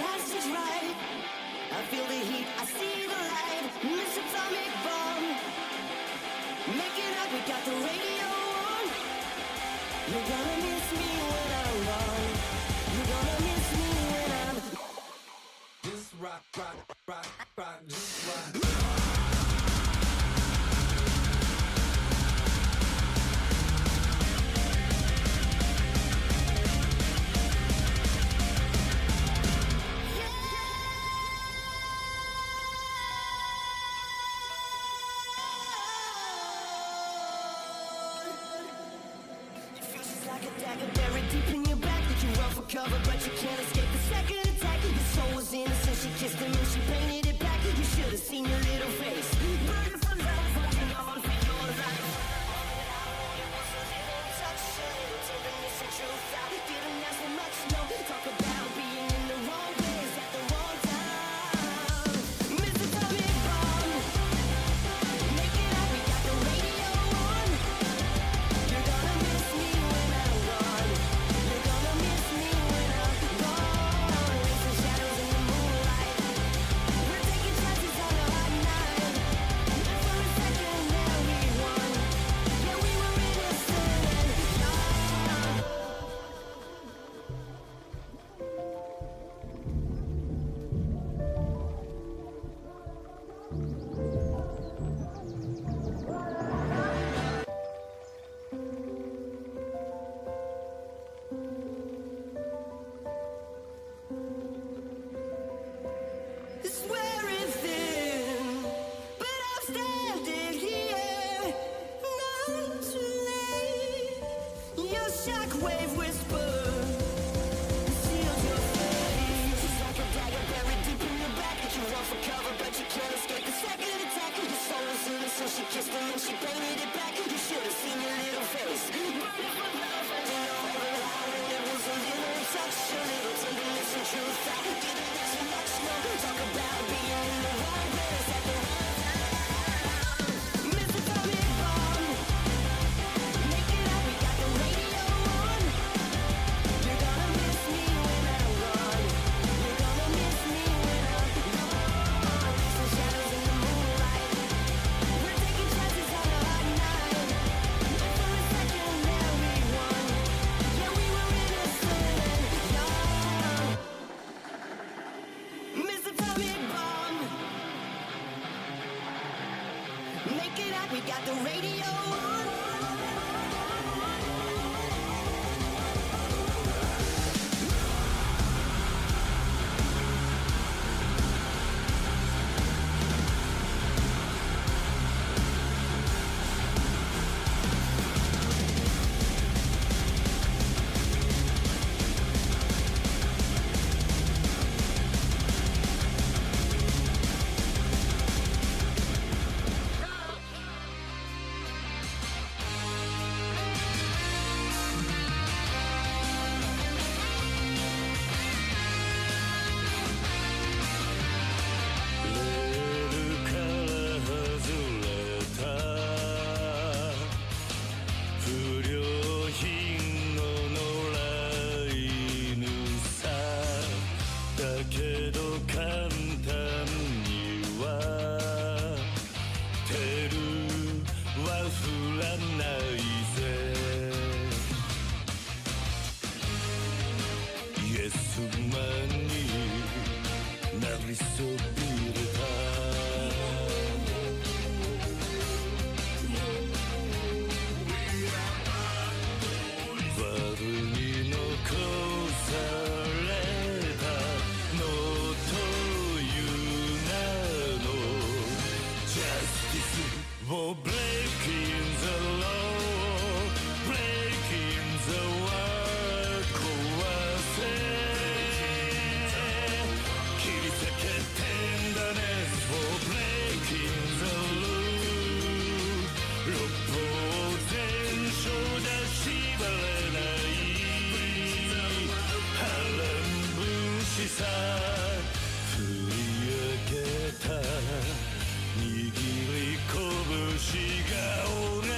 passage right. I feel the heat, I see the light. Miss atomic bomb. Make it up, we got the radio on. You're gonna miss me when I'm gone. You're gonna miss me when I'm. Just rock, rock, rock, rock, just rock. Buried deep in your back, that you run for cover, but you can't escape the second attack. Your soul was innocent, she kissed him and she painted it back. You should have seen your little face. Burning for love, holding on for your life. It was a little touch, a little tenderness and truth. I didn't ask for much, no. Talk about being in the wrong place at the wrong time. Mr. Tommy Bomb, make it up, we got the radio on. You're gonna miss me when I'm gone. You're gonna miss me when I'm gone. Racing shadows in the moonlight. We're taking chances on a hot night. And for a second there we won. Yeah, we were innocent and young. Swear it's thin, but I'm standing here, not too late. Your shockwave whisper seals your face. It's like a dagger buried deep in your back. That you run for cover, but you can't escape the second attack. Your soul was innocent, she kissed him and she painted it back. You should have seen your little face. Burning for love, and you know the lie. It was a little touch, a little tenderness and truth. I didn't ask for much, no. Talk about being in the wrong place at the wrong time. Mr. Tommy Bomb, make it up, we got the radio on. You're gonna miss me when I'm gone. You're gonna miss me when I'm gone. Racing shadows in the moonlight. We're taking chances on a hot night. And for a second there we won. Yeah, we were innocent and young. Mr. Tommy Bomb, make it up, we got the radio on. For breaking the law, breaking the world, 壊せ切り裂けてんだね For breaking the rule 六法全書じゃ縛れない波乱分子さ振り上げた握り拳が折れ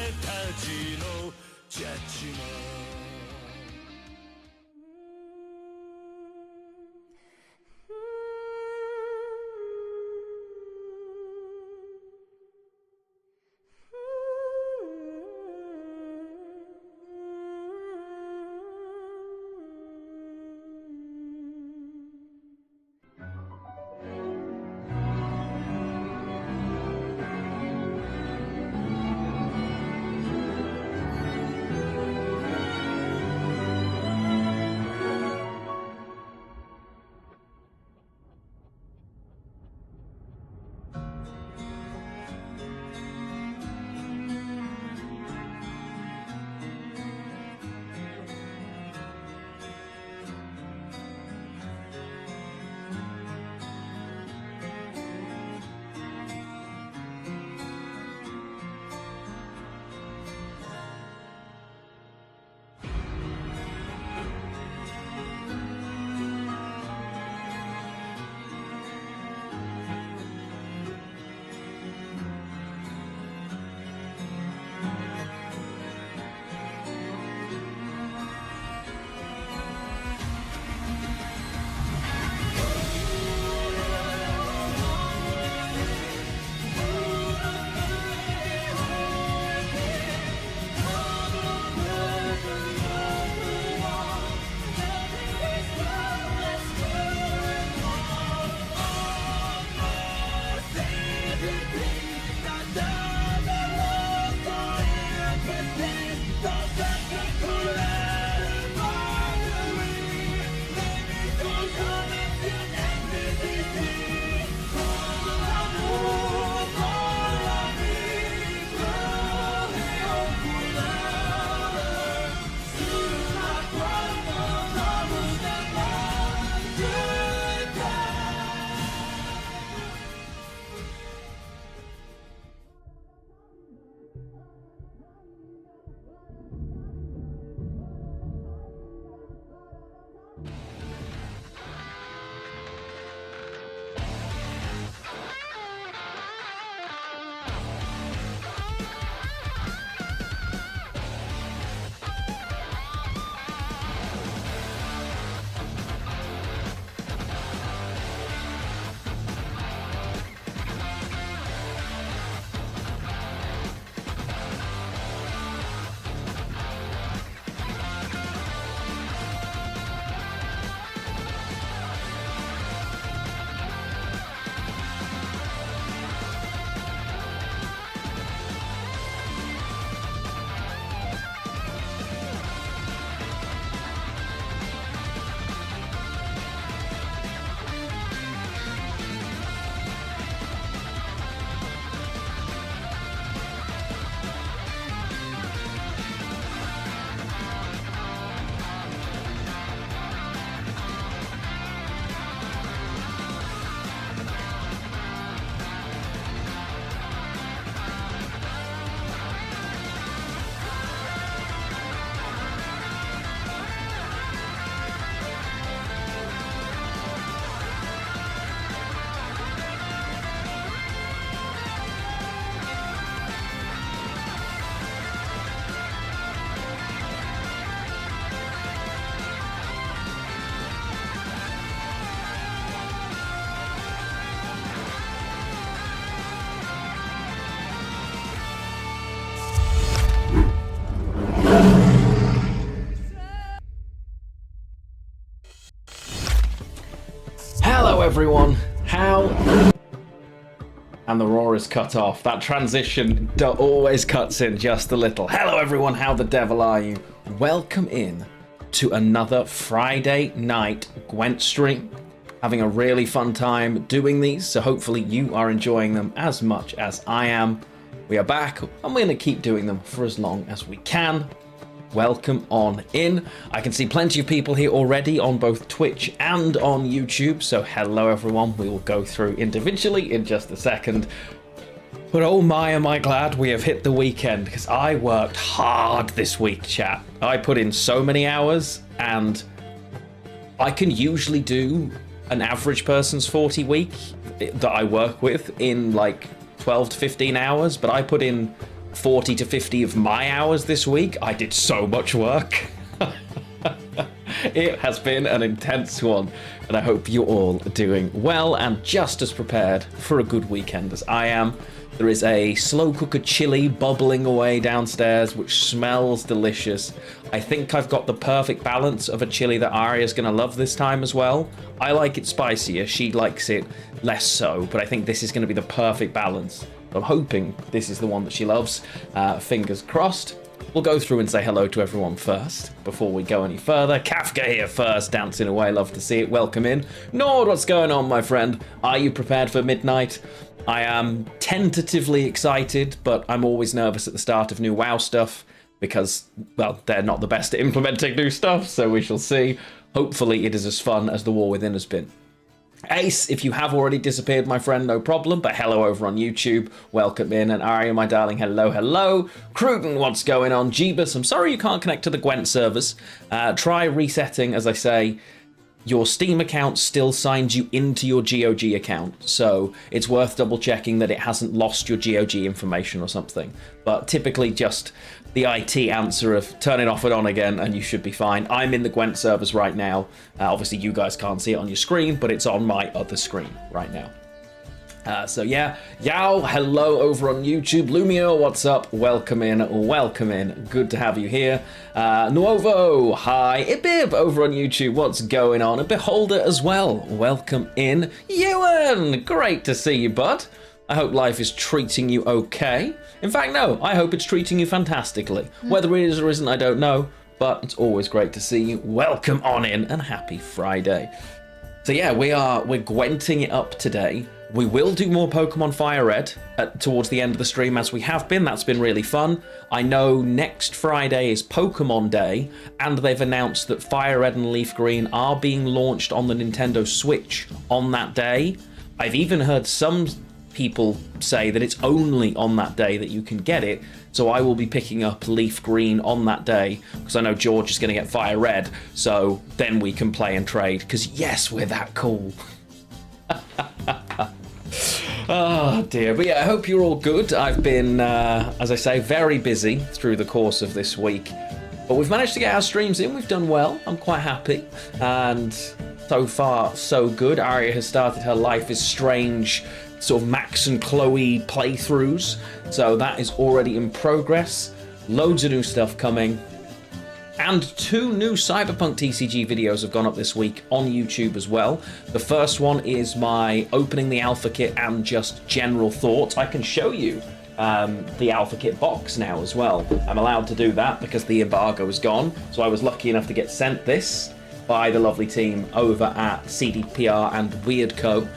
everyone. How? And the roar is cut off. That transition always cuts in just a little. Hello everyone, how the devil are you? Welcome in to another Friday night Gwent stream. Having a really fun time doing these, so hopefully you are enjoying them as much as I am. We are back, and we're going to keep doing them for as long as we can. Welcome on in. I can see plenty of people here already on both Twitch and on YouTube, so hello everyone. We will go through individually in just a second. But oh my, am I glad we have hit the weekend, because I worked hard this week, chat. I put in so many hours, and I can usually do an average person's 40 week that I work with in like 12 to 15 hours, but I put in 40 to 50 of my hours this week. I did so much work. It has been an intense one, and I hope you're all doing well and just as prepared for a good weekend as I am. There is a slow cooker chili bubbling away downstairs, which smells delicious. I think I've got the perfect balance of a chili that Arya's going to love this time as well. I like it spicier, she likes it less so, but I think this is going to be the perfect balance. I'm hoping this is the one that she loves. Fingers crossed. We'll go through and say hello to everyone first before we go any further. Kafka here first, dancing away. Love to see it. Welcome in. Nord, what's going on, my friend? Are you prepared for midnight? I am tentatively excited, but I'm always nervous at the start of new WoW stuff because, well, they're not the best at implementing new stuff, so we shall see. Hopefully it is as fun as The War Within has been. Ace, if you have already disappeared, my friend, no problem, but hello over on YouTube, welcome in, and Arya, my darling, hello, hello. Cruden, what's going on? Jeebus, I'm sorry you can't connect to the Gwent servers. Try resetting, as I say. Your Steam account still signs you into your GOG account, so it's worth double checking that it hasn't lost your GOG information or something. But typically just the IT answer of turn it off and on again and you should be fine. I'm in the Gwent servers right now. Obviously you guys can't see it on your screen, but it's on my other screen right now. So yeah, Yao, hello over on YouTube. Lumio, what's up? Welcome in, welcome in. Good to have you here. Nuovo, hi. Ibib over on YouTube, what's going on? A Beholder as well, welcome in. Ewan, great to see you, bud. I hope life is treating you okay. In fact, no, I hope it's treating you fantastically. Whether it is or isn't, I don't know, but it's always great to see you. Welcome on in and happy Friday. So yeah, we're Gwenting it up today. We will do more Pokemon Fire Red towards the end of the stream as we have been. That's been really fun. I know next Friday is Pokemon Day, and they've announced that Fire Red and Leaf Green are being launched on the Nintendo Switch on that day. I've even heard some people say that it's only on that day that you can get it, so I will be picking up Leaf Green on that day because I know George is going to get Fire Red, so then we can play and trade because yes, we're that cool. Oh dear, but yeah, I hope you're all good. I've been, as I say, very busy through the course of this week, but we've managed to get our streams in. We've done well. I'm quite happy, and so far so good. Arya has started her Life is Strange sort of Max and Chloe playthroughs, so that is already in progress. Loads of new stuff coming, and 2 new Cyberpunk TCG videos have gone up this week on YouTube as well. The first one is my opening the alpha kit and just general thoughts. I can show you the alpha kit box now as well. I'm allowed to do that because the embargo is gone, so I was lucky enough to get sent this by the lovely team over at CDPR and Weird Co.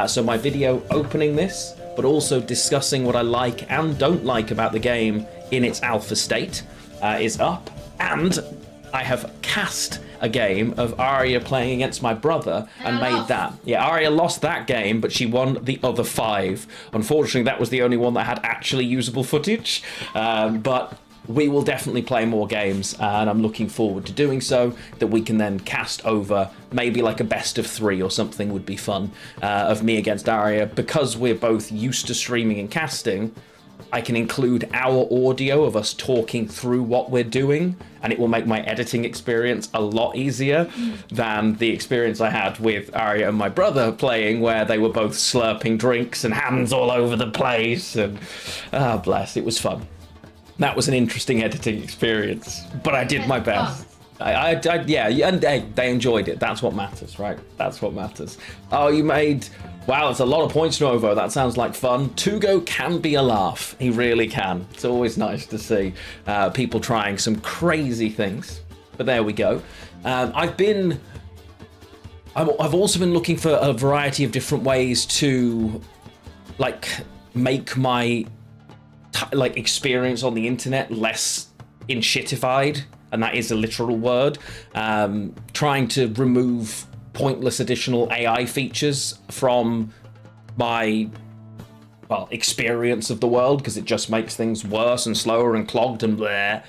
So my video opening this, but also discussing what I like and don't like about the game in its alpha state is up. And I have cast a game of Arya playing against my brother and made that. Yeah, Arya lost that game, but she won the other 5. Unfortunately, that was the only one that had actually usable footage. But we will definitely play more games, and I'm looking forward to doing so, that we can then cast over. Maybe like a best of 3 or something would be fun, of me against Arya. Because we're both used to streaming and casting, I can include our audio of us talking through what we're doing, and it will make my editing experience a lot easier than the experience I had with Arya and my brother playing, where they were both slurping drinks and hands all over the place, and bless, it was fun. That was an interesting editing experience, but I did my best. Yeah, and they enjoyed it. That's what matters, right? That's what matters. Oh, you made... Wow, that's a lot of points, Novo. That sounds like fun. Tugo can be a laugh. He really can. It's always nice to see people trying some crazy things. But there we go. I've also been looking for a variety of different ways to, like, make my experience on the internet less shitified, and that is a literal word. Trying to remove pointless additional AI features from my experience of the world, because it just makes things worse and slower and clogged and bleh.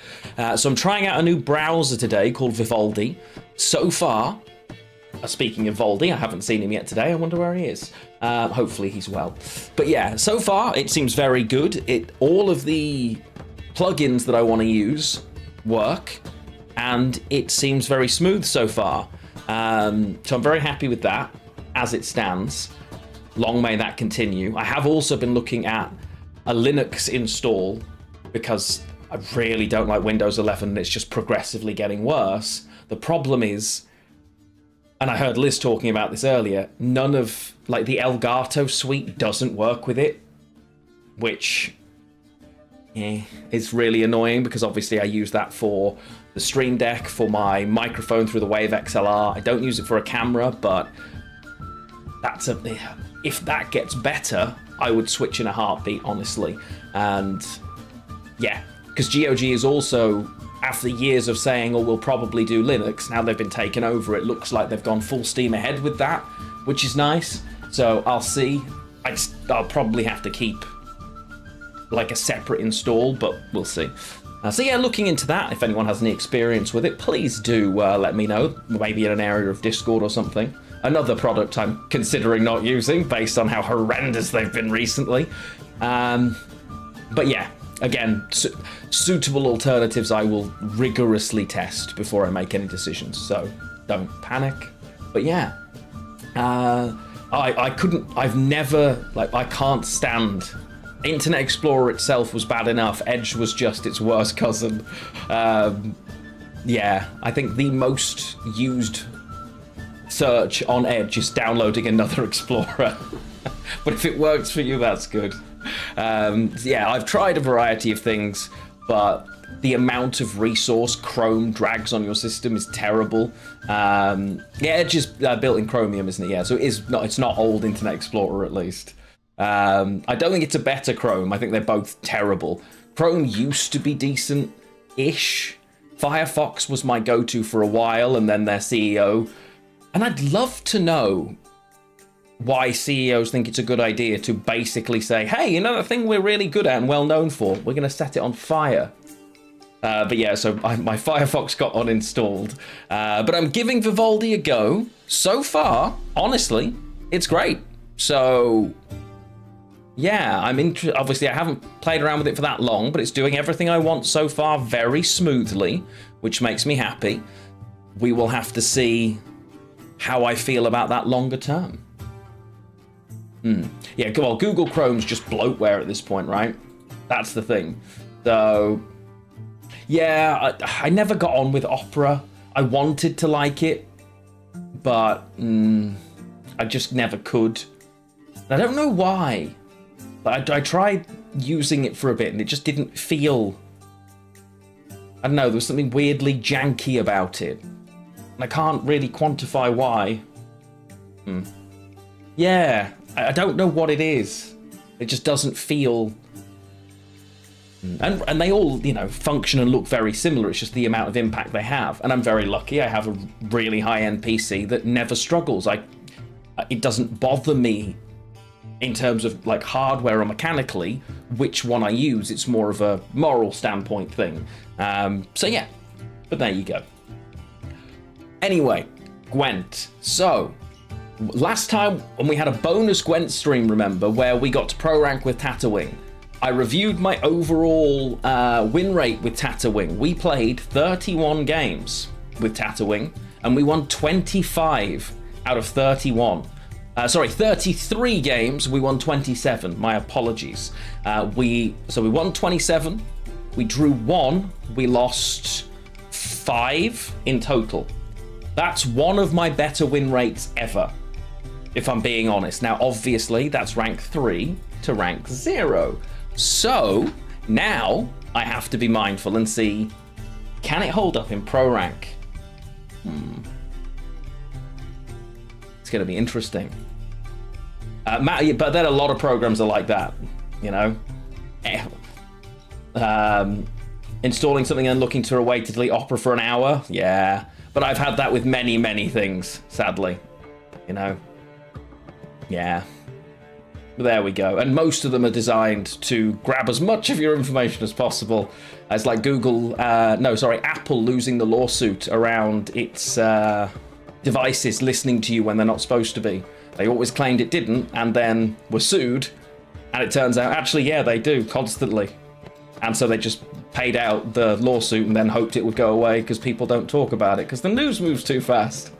So I'm trying out a new browser today called Vivaldi. So far, speaking of Voldy, I haven't seen him yet today. I wonder where he is. Hopefully he's well. But yeah, so far it seems very good. All of the plugins that I want to use work, and it seems very smooth so far. So I'm very happy with that as it stands. Long may that continue. I have also been looking at a Linux install because I really don't like Windows 11 and it's just progressively getting worse. The problem is, and I heard Liz talking about this earlier, none of the Elgato suite doesn't work with it, which is really annoying because obviously I use that for the Stream Deck, for my microphone through the Wave XLR. I don't use it for a camera, but if that gets better, I would switch in a heartbeat, honestly. And yeah, because GOG is also, after years of saying, we'll probably do Linux, now they've been taken over, it looks like they've gone full steam ahead with that, which is nice. So I'll see. I'll probably have to keep a separate install, but we'll see. So yeah, looking into that. If anyone has any experience with it, please do let me know. Maybe in an area of Discord or something. Another product I'm considering not using based on how horrendous they've been recently. But yeah, again, suitable alternatives I will rigorously test before I make any decisions. So don't panic. But yeah, I can't stand... Internet Explorer itself was bad enough. Edge was just its worst cousin. Yeah, I think the most used search on Edge is downloading another Explorer. But if it works for you, that's good. Yeah, I've tried a variety of things, but the amount of resource Chrome drags on your system is terrible. Yeah, Edge is built in Chromium, isn't it? Yeah, so it's not old Internet Explorer, at least. I don't think it's a better Chrome. I think they're both terrible. Chrome used to be decent-ish. Firefox was my go-to for a while, and then their CEO. And I'd love to know why CEOs think it's a good idea to basically say, hey, you know the thing we're really good at and well known for? We're going to set it on fire. But yeah, so my Firefox got uninstalled. But I'm giving Vivaldi a go. So far, honestly, it's great. So... yeah, obviously I haven't played around with it for that long, but it's doing everything I want so far very smoothly, which makes me happy. We will have to see how I feel about that longer term. Yeah, well, Google Chrome's just bloatware at this point, right? That's the thing. So, yeah, I never got on with Opera. I wanted to like it, but I just never could. I don't know why. I tried using it for a bit and it just didn't feel... I don't know, there was something weirdly janky about it. And I can't really quantify why. Yeah, I don't know what it is. It just doesn't feel... And they all, function and look very similar. It's just the amount of impact they have. And I'm very lucky. I have a really high-end PC that never struggles. It doesn't bother me in terms of hardware or mechanically which one I use. It's more of a moral standpoint thing. So yeah, but there you go. Anyway, Gwent. So last time when we had a bonus Gwent stream, remember, where we got to pro rank with Tatterwing, I reviewed my overall win rate with Tatterwing. We played 31 games with Tatterwing and we won 25 out of 31. 33 games, we won 27. My apologies. We won 27, we drew 1, we lost 5 in total. That's one of my better win rates ever, if I'm being honest. Now, obviously, that's rank 3 to rank 0. So now I have to be mindful and see, can it hold up in pro rank? It's going to be interesting. But then a lot of programs are like that, you know. Installing something and looking for a way to delete Opera for an hour, yeah. But I've had that with many, many things, sadly, you know. Yeah. There we go. And most of them are designed to grab as much of your information as possible. As like Apple losing the lawsuit around its devices listening to you when they're not supposed to be. They always claimed it didn't, and then were sued. And it turns out, actually, yeah, they do, constantly. And so they just paid out the lawsuit and then hoped it would go away because people don't talk about it because the news moves too fast.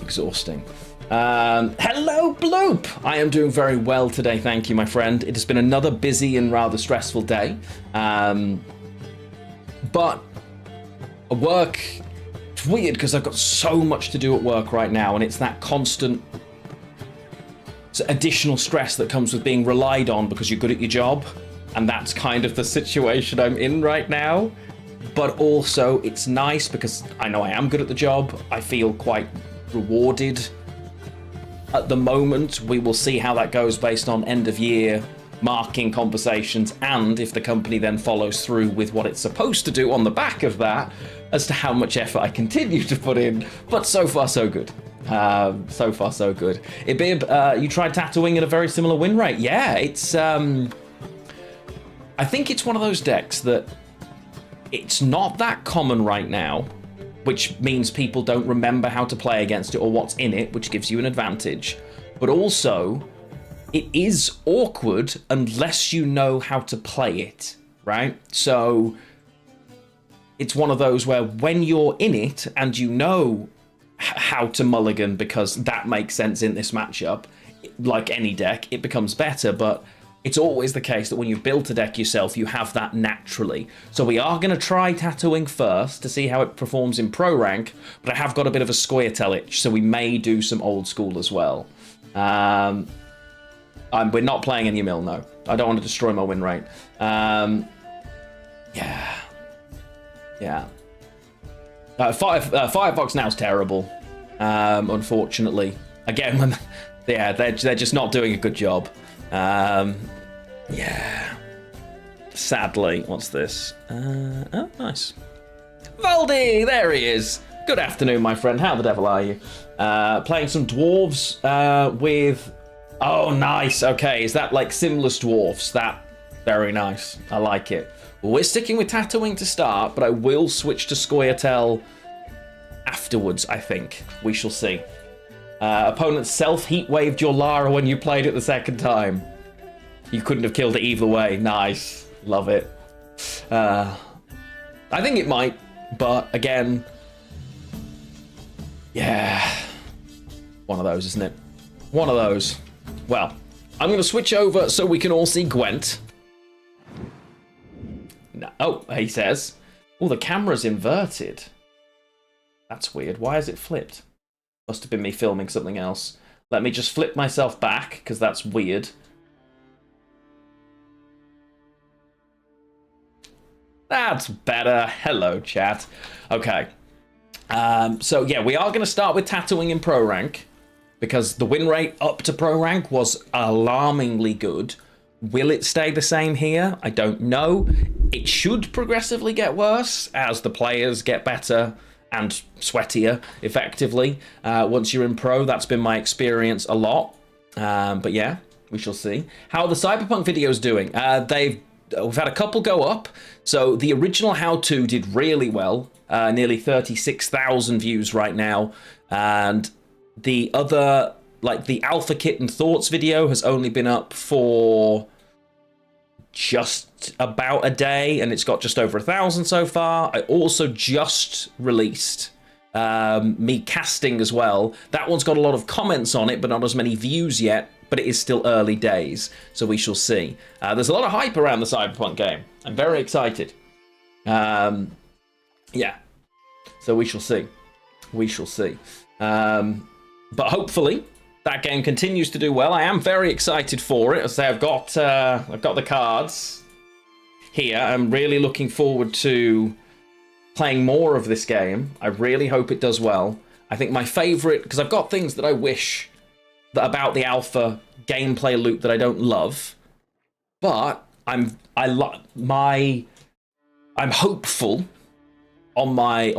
Exhausting. Hello, Bloop! I am doing very well today, thank you, my friend. It has been another busy and rather stressful day. But work, it's weird because I've got so much to do at work right now, and it's that constant additional stress that comes with being relied on because you're good at your job. And that's kind of the situation I'm in right now. But also, it's nice because I know I am good at the job. I feel quite rewarded at the moment. We will see how that goes based on end of year marking conversations, and if the company then follows through with what it's supposed to do on the back of that, as to how much effort I continue to put in. But so far, so good. So far, so good. Ibib, you tried Tatterwing at a very similar win rate. Yeah, it's... I think it's one of those decks that it's not that common right now, which means people don't remember how to play against it or what's in it, which gives you an advantage. But also, it is awkward unless you know how to play it, right? So it's one of those where when you're in it and you know how to mulligan because that makes sense in this matchup, like any deck, it becomes better. But it's always the case that when you've built a deck yourself, you have that naturally. So we are going to try Tatterwing first to see how it performs in pro rank, but I have got a bit of a Squirtle itch, so we may do some old school as well. We're not playing any mill, no. I don't want to destroy my win rate. Yeah. Firefox now's terrible, unfortunately. Again, yeah, they're just not doing a good job. Yeah. Sadly, what's this? Oh, nice. Valdi, there he is. Good afternoon, my friend. How the devil are you? Playing some dwarves with... Oh, nice. Okay, is that like Simless dwarfs? That very nice. I like it. Well, we're sticking with Tatterwing to start, but I will switch to Squirtle afterwards, I think. We shall see. Opponent self-heat-waved your Lara when you played it the second time. You couldn't have killed it either way. Nice. Love it. I think it might, but again... Yeah. One of those, isn't it? One of those. Well, I'm going to switch over so we can all see Gwent. No. Oh, he says. Oh, the camera's inverted. That's weird. Why is it flipped? Must have been me filming something else. Let me just flip myself back, because that's weird. That's better. Hello, chat. Okay. So, yeah, we are going to start with Tatterwing in Pro Rank, because the win rate up to Pro Rank was alarmingly good. Will it stay the same here? I don't know. It should progressively get worse as the players get better and sweatier, effectively. Once you're in Pro, that's been my experience a lot. But yeah, we shall see. How are the Cyberpunk videos doing? We've had a couple go up. So the original how-to did really well. Nearly 36,000 views right now. And the other, like the Alpha Kit and Thoughts video has only been up for just about a day, and it's got just over 1,000 so far. I also just released me casting as well. That one's got a lot of comments on it, but not as many views yet, but it is still early days, so we shall see. There's a lot of hype around the Cyberpunk game. I'm very excited. Yeah, So we shall see. We shall see. But hopefully that game continues to do well. I am very excited for it. As I say, I've got the cards here. I'm really looking forward to playing more of this game. I really hope it does well. I think my favorite, because I've got things that I wish that about the alpha gameplay loop that I don't love, but I'm hopeful on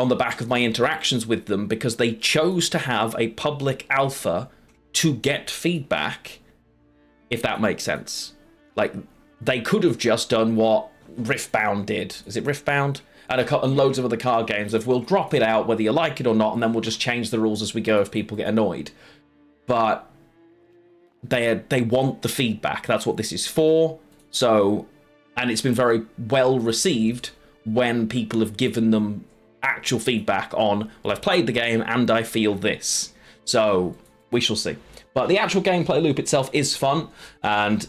the back of my interactions with them, because they chose to have a public alpha to get feedback, if that makes sense. Like, they could have just done what Riftbound did. Is it Riftbound? And loads of other card games of, we'll drop it out whether you like it or not, and then we'll just change the rules as we go if people get annoyed. But they want the feedback. That's what this is for. So, and it's been very well received when people have given them actual feedback on, well, I've played the game and I feel this. So we shall see. But the actual gameplay loop itself is fun, and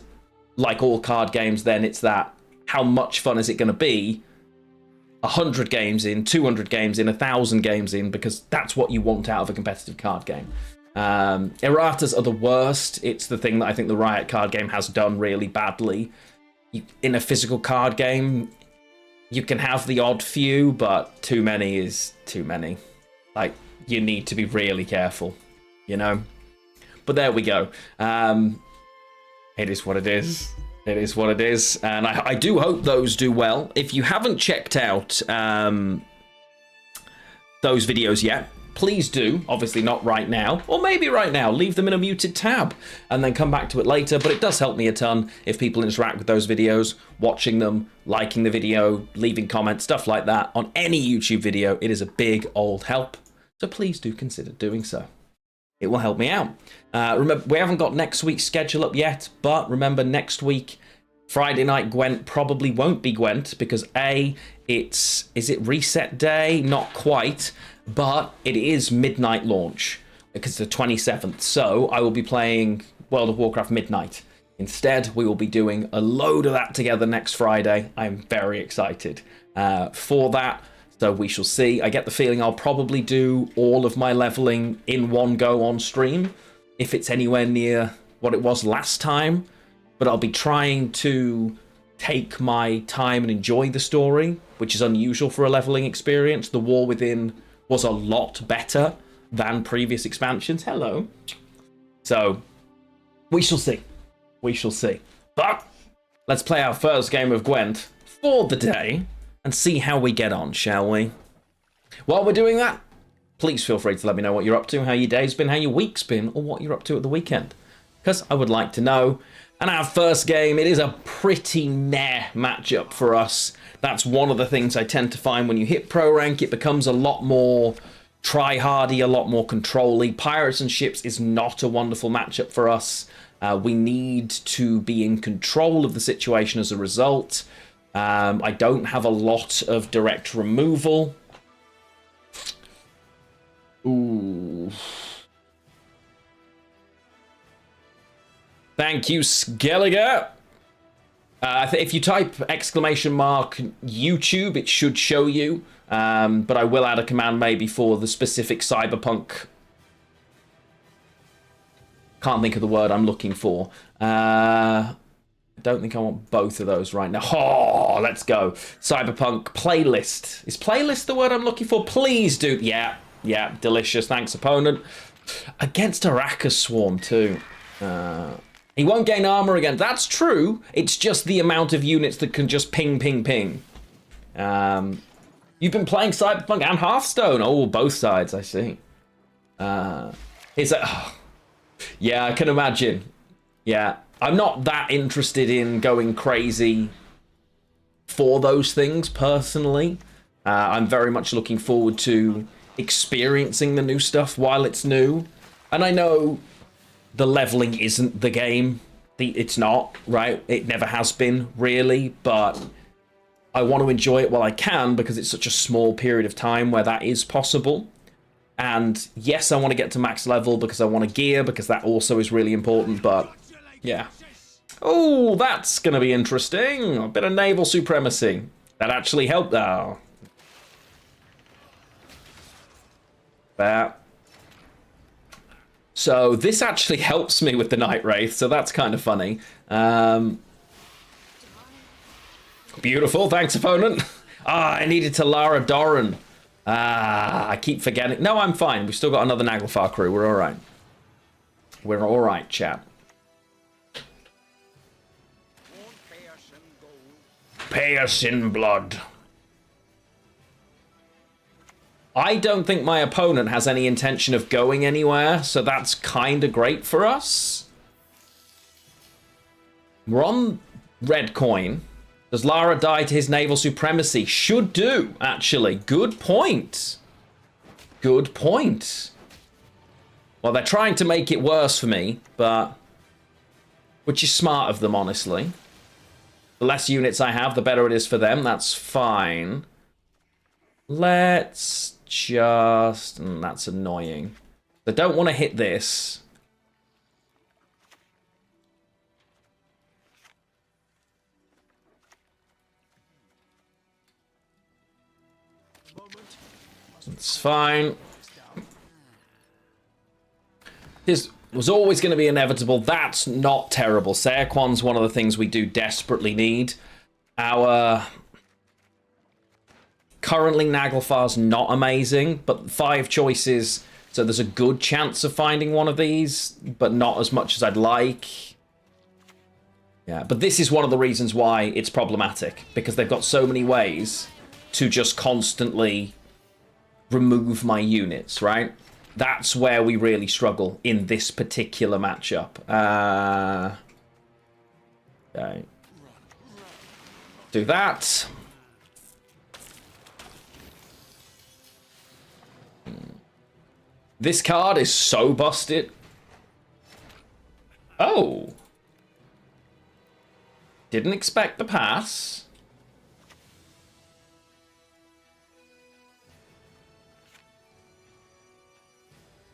like all card games, then it's that, how much fun is it going to be 100 games in, 200 games in, 1,000 games in, because that's what you want out of a competitive card game. Erratas are the worst. It's the thing that I think the Riot card game has done really badly. In a physical card game, you can have the odd few, but too many is too many. Like, you need to be really careful, you know? But there we go. It is what it is. It is what it is. And I do hope those do well. If you haven't checked out those videos yet, please do. Obviously not right now, or maybe right now. Leave them in a muted tab and then come back to it later. But it does help me a ton if people interact with those videos, watching them, liking the video, leaving comments, stuff like that on any YouTube video. It is a big old help. So please do consider doing so. It will help me out. Remember, we haven't got next week's schedule up yet, but remember, next week, Friday night Gwent probably won't be Gwent, because is it reset day? Not quite, but it is midnight launch, because it's the 27th. So I will be playing World of Warcraft Midnight. Instead, we will be doing a load of that together next Friday. I'm very excited for that. So we shall see. I get the feeling I'll probably do all of my leveling in one go on stream, if it's anywhere near what it was last time. But I'll be trying to take my time and enjoy the story, which is unusual for a leveling experience. The War Within was a lot better than previous expansions. Hello. So we shall see. We shall see. But let's play our first game of Gwent for the day and see how we get on, shall we? While we're doing that, please feel free to let me know what you're up to, how your day's been, how your week's been, or what you're up to at the weekend, because I would like to know. And our first game, it is a pretty meh matchup for us. That's one of the things I tend to find when you hit pro rank. It becomes a lot more try-hardy, a lot more control-y. Pirates and ships is not a wonderful matchup for us. We need to be in control of the situation as a result. I don't have a lot of direct removal. Ooh. Thank you, Skelliger. If you type !YouTube, it should show you. But I will add a command maybe for the specific cyberpunk. Can't think of the word I'm looking for. I don't think I want both of those right now. Oh, let's go. Cyberpunk playlist. Is playlist the word I'm looking for? Please do. Yeah, delicious. Thanks, opponent. Against Araka's Swarm, too. He won't gain armor again. That's true. It's just the amount of units that can just ping, ping, ping. You've been playing Cyberpunk and Hearthstone. Oh, both sides, I see. Is that... Oh. Yeah, I can imagine. Yeah. I'm not that interested in going crazy for those things, personally. I'm very much looking forward to experiencing the new stuff while it's new. And I know the leveling isn't the game. It's not, right? It never has been, really. But I want to enjoy it while I can, because it's such a small period of time where that is possible. And yes, I want to get to max level because I want to gear, because that also is really important, but yeah. Oh, that's going to be interesting. A bit of naval supremacy. That actually helped. Oh. There. So this actually helps me with the Night Wraith, so that's kind of funny. Beautiful, thanks, opponent. I needed to Lara Doran. I keep forgetting. No, I'm fine. We've still got another Naglfar crew. We're all right. We're all right, chat. Pay us in blood. I don't think my opponent has any intention of going anywhere, so that's kind of great for us. We're on red coin. Does Lara die to his naval supremacy? Should do, actually. Good point. Good point. Well, they're trying to make it worse for me, but... which is smart of them, honestly. The less units I have, the better it is for them. That's fine. Let's just... that's annoying. I don't want to hit this. It's fine. This was always going to be inevitable. That's not terrible. Saerquan's one of the things we do desperately need. Our... currently, Naglfar's not amazing, but 5 choices, so there's a good chance of finding one of these, but not as much as I'd like. Yeah, but this is one of the reasons why it's problematic, because they've got so many ways to just constantly remove my units, right? That's where we really struggle in this particular matchup. Okay. Do that. This card is so busted. Oh. Didn't expect the pass.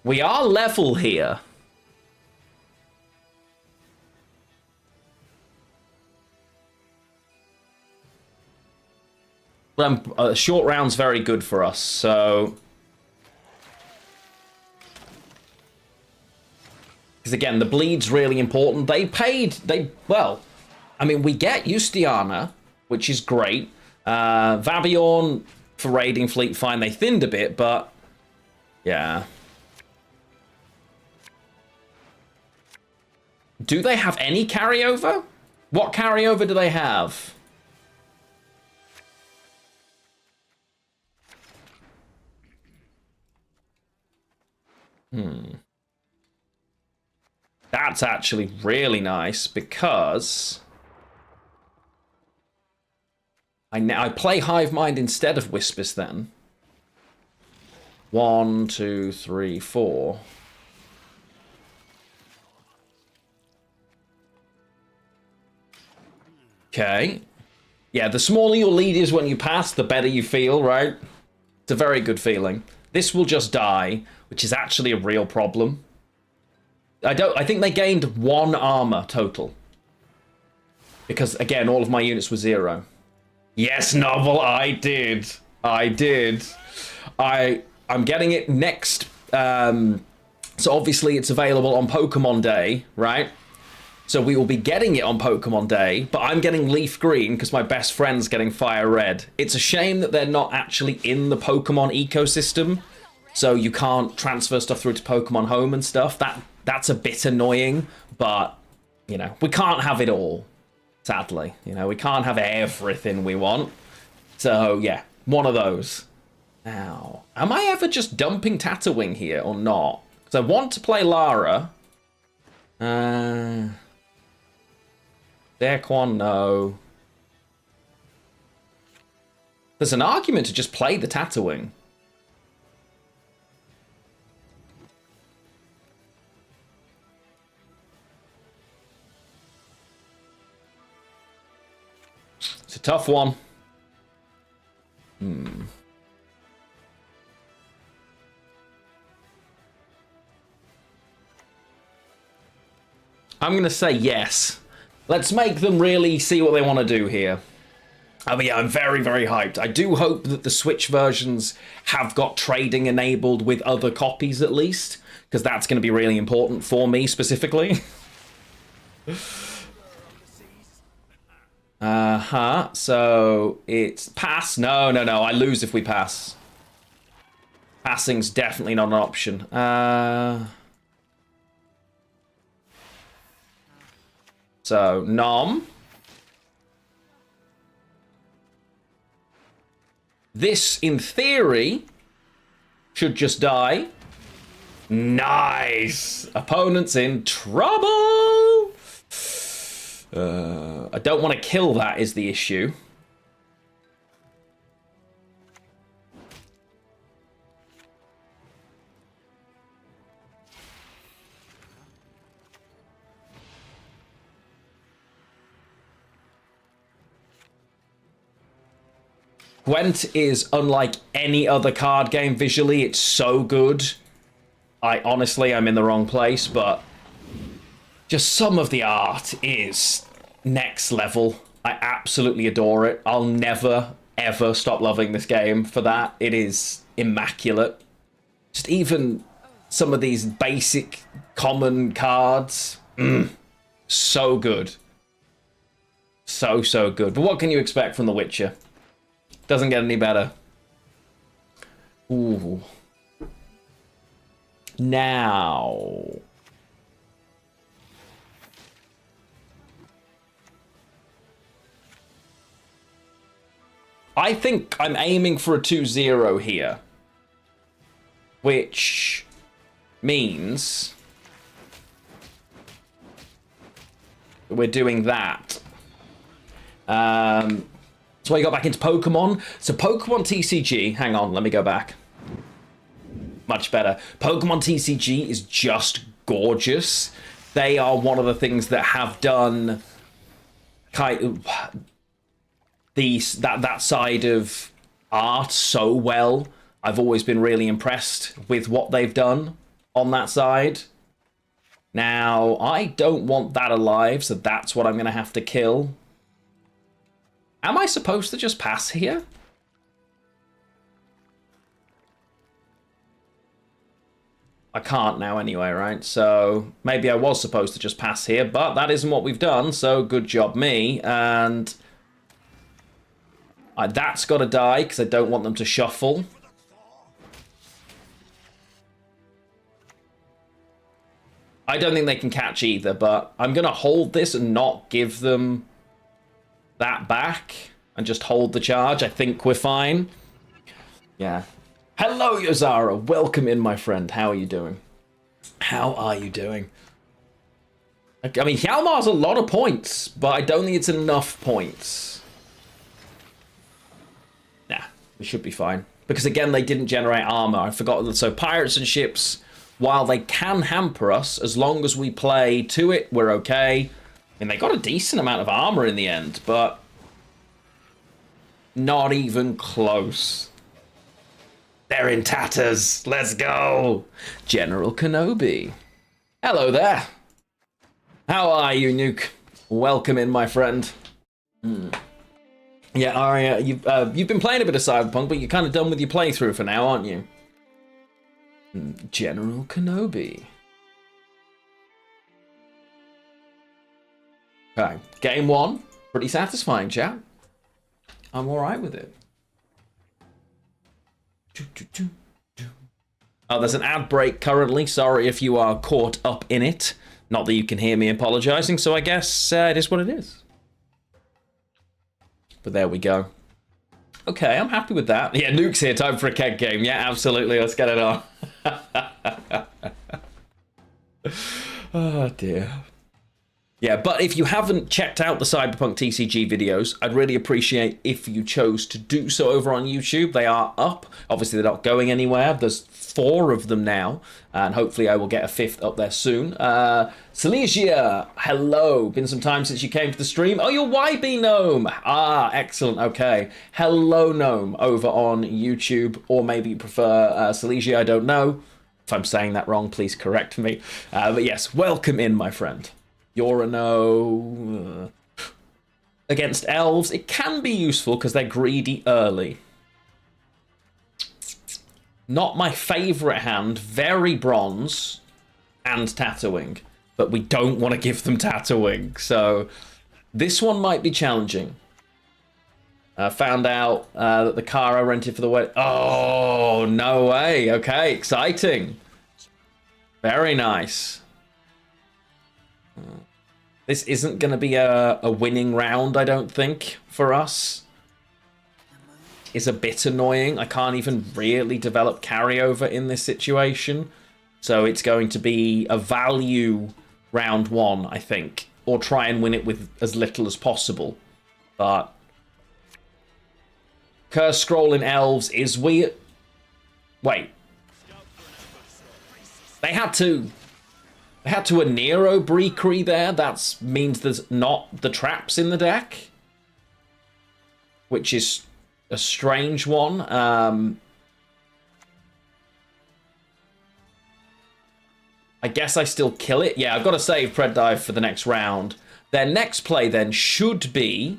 We are level here. Short round's very good for us, so... because again, the bleed's really important. Well, I mean, we get Justiana, which is great. Vabiorn for raiding fleet, fine. They thinned a bit, but yeah. Do they have any carryover? What carryover do they have? That's actually really nice because I play Hive Mind instead of Whispers then. 1, 2, 3, 4. Okay. Yeah, the smaller your lead is when you pass, the better you feel, right? It's a very good feeling. This will just die, which is actually a real problem. I think they gained 1 armor total. Because, again, all of my units were 0. Yes, Novel, I did. I did. I'm getting it next. So obviously it's available on Pokemon Day, right? So we will be getting it on Pokemon Day, but I'm getting Leaf Green because my best friend's getting Fire Red. It's a shame that they're not actually in the Pokemon ecosystem, so you can't transfer stuff through to Pokemon Home and stuff. That's a bit annoying, but, you know, we can't have it all, sadly. You know, we can't have everything we want. So, yeah, one of those. Now, am I ever just dumping Tatterwing here or not? Because I want to play Lara. Saerquan, no. There's an argument to just play the Tatterwing. It's a tough one. I'm going to say yes. Let's make them really see what they want to do here. I mean, yeah, I'm very, very hyped. I do hope that the Switch versions have got trading enabled with other copies at least, because that's going to be really important for me specifically. So it's pass. No, I lose if we pass. Passing's definitely not an option. So nom. This, in theory, should just die. Nice! Opponent's in trouble! I don't want to kill that is the issue. Gwent is unlike any other card game visually. It's so good. I'm in the wrong place, but just some of the art is next level. I absolutely adore it. I'll never, ever stop loving this game for that. It is immaculate. Just even some of these basic common cards. So good. So good. But what can you expect from The Witcher? Doesn't get any better. Ooh. Now. I think I'm aiming for a 2-0 here. Which means we're doing that. So I got back into Pokemon. So Pokemon TCG, hang on, let me go back. Much better. Pokemon TCG is just gorgeous. They are one of the things that have done that side of art so well. I've always been really impressed with what they've done on that side. Now, I don't want that alive, so that's what I'm going to have to kill. Am I supposed to just pass here? I can't now anyway, right? So maybe I was supposed to just pass here, but that isn't what we've done, so good job me. And that's got to die, because I don't want them to shuffle. I don't think they can catch either, but I'm going to hold this and not give them that back and just hold the charge. I think we're fine. Yeah. Hello, Yozara. Welcome in, my friend. How are you doing? How are you doing? I mean, Hjalmar's a lot of points, but I don't think it's enough points. Nah, we should be fine. Because, again, they didn't generate armor. I forgot that. So, pirates and ships, while they can hamper us, as long as we play to it, we're okay. I mean, they got a decent amount of armor in the end, but not even close. They're in tatters. Let's go. General Kenobi. Hello there. How are you, Nuke? Welcome in, my friend. Yeah, Arya, you've been playing a bit of Cyberpunk, but you're kind of done with your playthrough for now, aren't you? General Kenobi. Okay, game one. Pretty satisfying, chat. I'm alright with it. Oh, there's an ad break currently. Sorry if you are caught up in it. Not that you can hear me apologizing, so I guess it is what it is. But there we go. Okay, I'm happy with that. Yeah, Nuke's here. Time for a keg game. Yeah, absolutely. Let's get it on. Oh, dear. Yeah, but if you haven't checked out the Cyberpunk TCG videos, I'd really appreciate if you chose to do so over on YouTube. They are up. Obviously, they're not going anywhere. There's 4 of them now, and hopefully I will get a 5th up there soon. Silesia, hello. Been some time since you came to the stream. Oh, you're YB Gnome. Ah, excellent. Okay. Hello, Gnome, over on YouTube, or maybe you prefer Silesia, I don't know. If I'm saying that wrong, please correct me. But yes, welcome in, my friend. You're a no. Against elves, it can be useful because they're greedy early. Not my favourite hand, very bronze and Tatterwing, but we don't want to give them Tatterwing, so this one might be challenging. Found out that the car I rented for the wedding... Oh, no way. Okay, exciting. Very nice. This isn't going to be a winning round, I don't think, for us. It's a bit annoying. I can't even really develop carryover in this situation. So it's going to be a value round one, I think. Or try and win it with as little as possible. But Curse Scroll in Elves is weird. Wait. They had to a Nero Breakery there. That means there's not the traps in the deck. Which is a strange one. I guess I still kill it. Yeah, I've got to save Pred Dive for the next round. Their next play then should be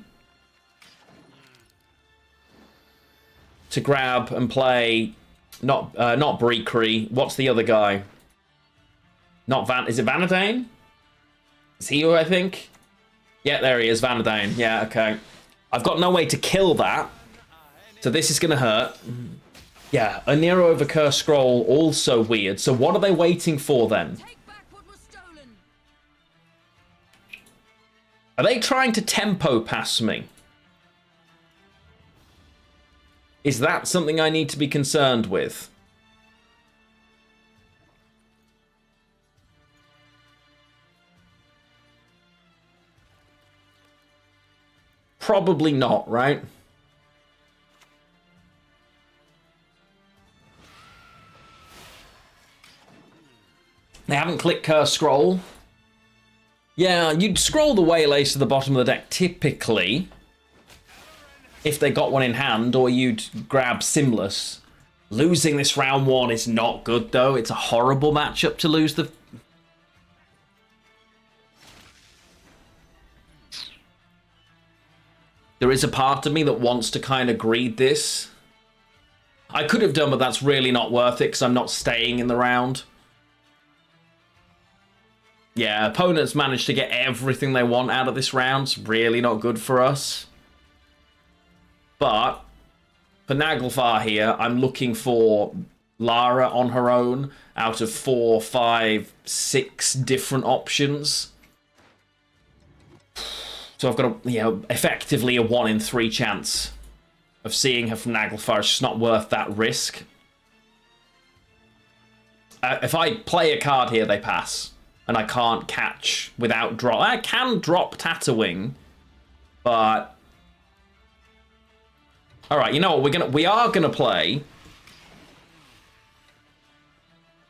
to grab and play not Breakery. What's the other guy? Is it Vanadane? Is he who I think? Yeah, there he is, Vanadane. Yeah, okay. I've got no way to kill that. So this is gonna hurt. Yeah, a Nero over Curse Scroll, also weird. So what are they waiting for then? Are they trying to tempo pass me? Is that something I need to be concerned with? Probably not, right? They haven't clicked Curse Scroll. Yeah, you'd scroll the Waylace to the bottom of the deck typically, if they got one in hand, or you'd grab Simless. Losing this round one is not good, though. It's a horrible matchup to lose the... There is a part of me that wants to kind of greed this. I could have done, but that's really not worth it because I'm not staying in the round. Yeah, opponents managed to get everything they want out of this round. It's really not good for us. But for Naglfar here, I'm looking for Lara on her own out of 4, 5, 6 different options. So I've got effectively a 1 in 3 chance of seeing her from Naglfar. It's just not worth that risk. If I play a card here, they pass. And I can't catch without drop. I can drop Tatterwing, but... Alright, you know what? We are gonna play.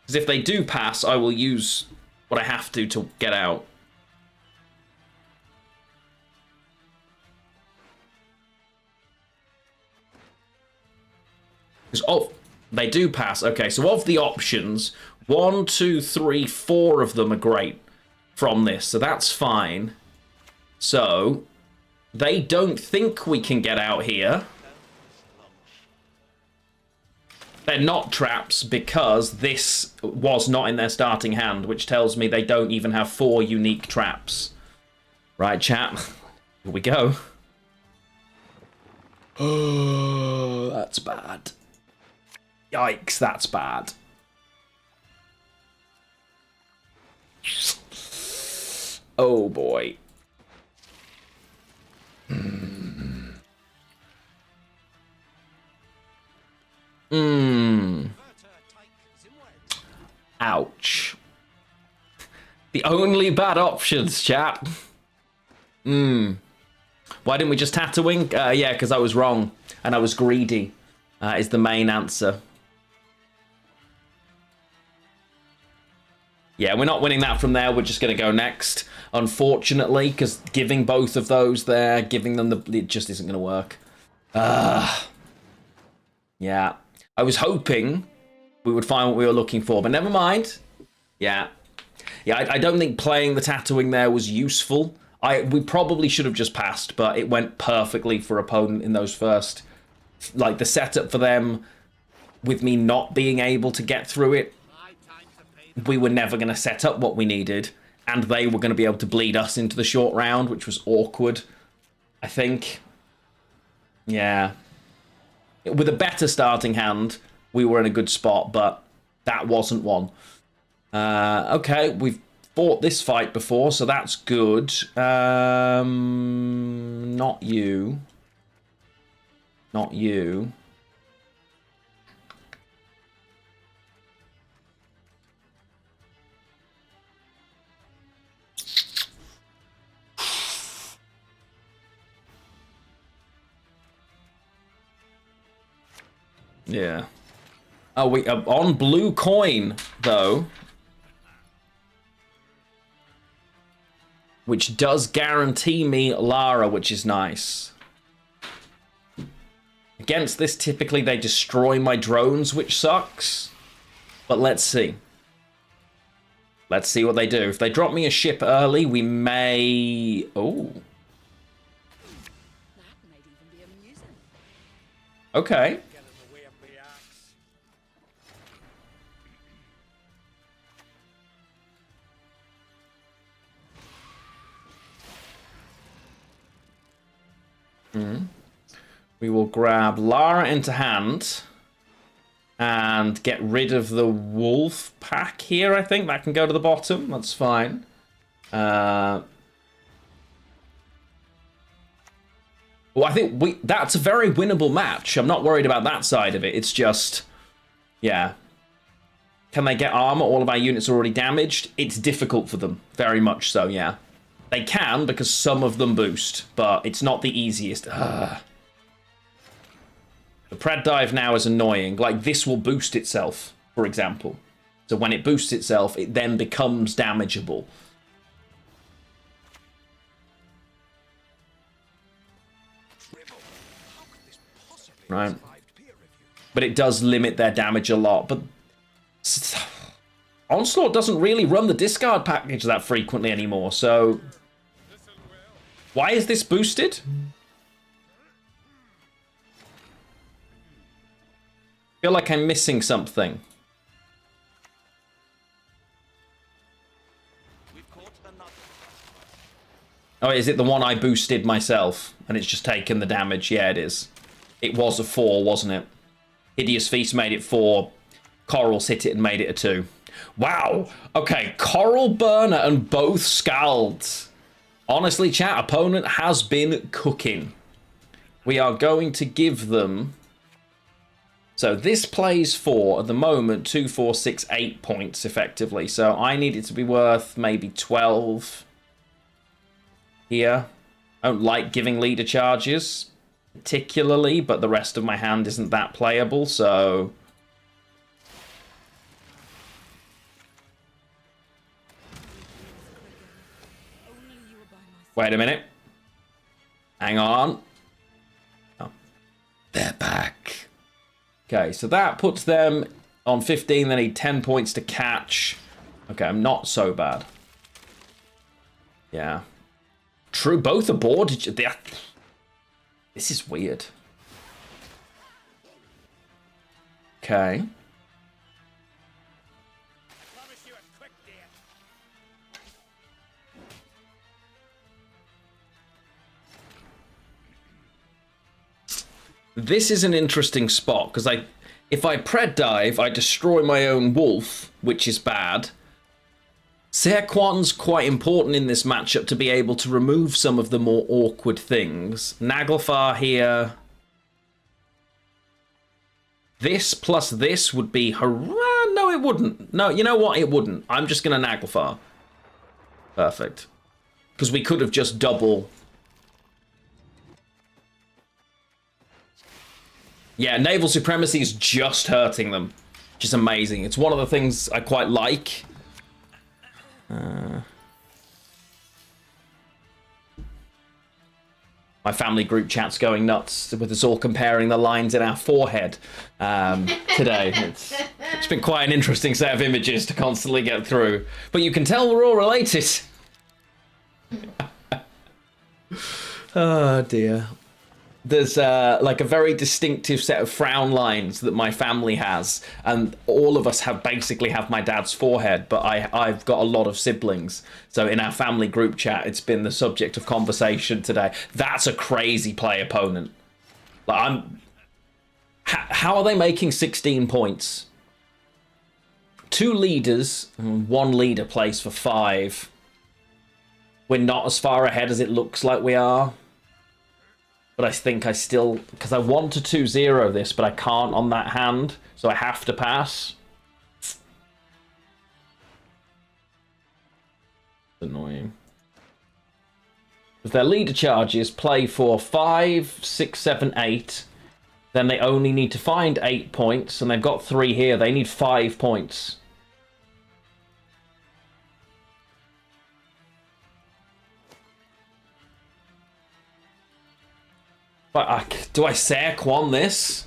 Because if they do pass, I will use what I have to get out. Oh, they do pass. Okay, so of the options, 1, 2, 3, 4 of them are great from this, so that's fine. So, they don't think we can get out here. They're not traps because this was not in their starting hand, which tells me they don't even have 4 unique traps. Right, chat? Here we go. Oh, that's bad. Yikes, that's bad. Oh boy. Ouch. The only bad options, chat. Why didn't we just Tatterwing? Yeah, because I was wrong. And I was greedy, is the main answer. Yeah, we're not winning that from there. We're just going to go next, unfortunately, because giving both of those there, giving them it just isn't going to work. Yeah. I was hoping we would find what we were looking for, but never mind. Yeah. Yeah, I don't think playing the Tatterwing there was useful. we probably should have just passed, but it went perfectly for opponent in those first, like the setup for them, with me not being able to get through it. We were never going to set up what we needed, and they were going to be able to bleed us into the short round, which was awkward, I think. Yeah. With a better starting hand, we were in a good spot, but that wasn't one. Okay, we've fought this fight before, so that's good. Not you. Not you. Yeah. Oh, we on blue coin though, which does guarantee me Lara, which is nice. Against this, typically they destroy my drones, which sucks. But let's see. Let's see what they do. If they drop me a ship early, we may. Oh. That might even be amusing. Okay. We will grab Lara into hand and get rid of the wolf pack here, I think. That can go to the bottom. That's fine. Well, I think that's a very winnable match. I'm not worried about that side of it. It's just, yeah. Can they get armor? All of our units are already damaged. It's difficult for them. Very much so, yeah. They can, because some of them boost, but it's not the easiest. Ugh. The pred dive now is annoying. Like, this will boost itself, for example. So when it boosts itself, it then becomes damageable. Right. But it does limit their damage a lot. But Onslaught doesn't really run the discard package that frequently anymore, so why is this boosted? I feel like I'm missing something. Oh, is it the one I boosted myself and it's just taken the damage? Yeah, it is. It was a 4, wasn't it? Hideous Feast made it 4. Corals hit it and made it a 2. Wow. Okay, Coral Burner and both Scalds. Honestly, chat, opponent has been cooking. We are going to give them... So this plays for, at the moment, 2, 4, 6, 8 points, effectively. So I need it to be worth maybe 12 here. I don't like giving leader charges, particularly, but the rest of my hand isn't that playable, so... Wait a minute. Hang on. Oh. They're back. Okay, so that puts them on 15. They need 10 points to catch. Okay, I'm not so bad. Yeah. True, both aboard. This is weird. Okay. This is an interesting spot, because if I pred dive, I destroy my own wolf, which is bad. Serquan's quite important in this matchup to be able to remove some of the more awkward things. Naglfar here. This plus this would be hurrah. No, it wouldn't. No, you know what? It wouldn't. I'm just going to Naglfar. Perfect. Because we could have just double... Yeah, naval supremacy is just hurting them, which is amazing. It's one of the things I quite like. My family group chat's going nuts with us all comparing the lines in our forehead today. It's been quite an interesting set of images to constantly get through. But you can tell we're all related. Oh dear. There's like a very distinctive set of frown lines that my family has, and all of us basically have my dad's forehead, but I've got a lot of siblings, so in our family group chat it's been the subject of conversation today. That's a crazy play opponent. Like, how are they making 16 points? 2 leaders, 1 leader plays for 5. We're not as far ahead as it looks like we are. But I think I still... Because I want to 2-0 this, but I can't on that hand. So I have to pass. Annoying. If their leader charges play for 5, 6, 7, 8. Then they only need to find 8 points. And they've got 3 here. They need 5 points. But do I Serquon this?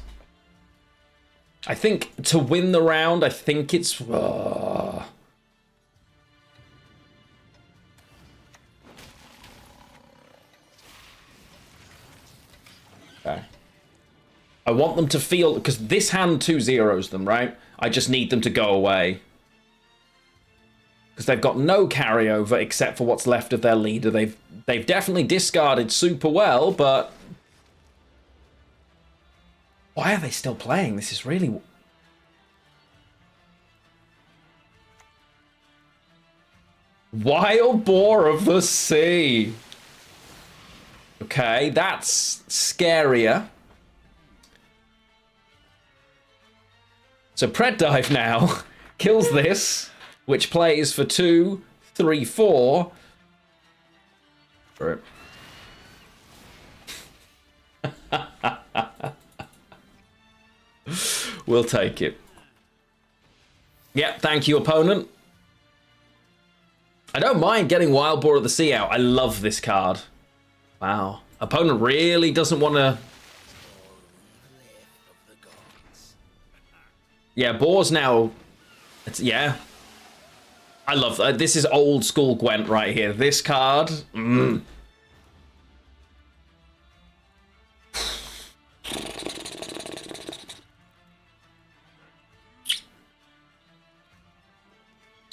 I think to win the round, I think it's... Okay. I want them to feel... Because this hand 2-0s them, right? I just need them to go away. Because they've got no carryover except for what's left of their leader. They've definitely discarded super well, but... Why are they still playing? This is really... Wild Boar of the Sea. Okay, that's scarier. So Pred Dive now kills this, which plays for 2, 3, 4. Right. We'll take it. Yep, thank you, opponent. I don't mind getting Wild Boar of the Sea out. I love this card. Wow. Opponent really doesn't want to... Yeah, Boar's now... yeah. I love that. This is old school Gwent right here. This card...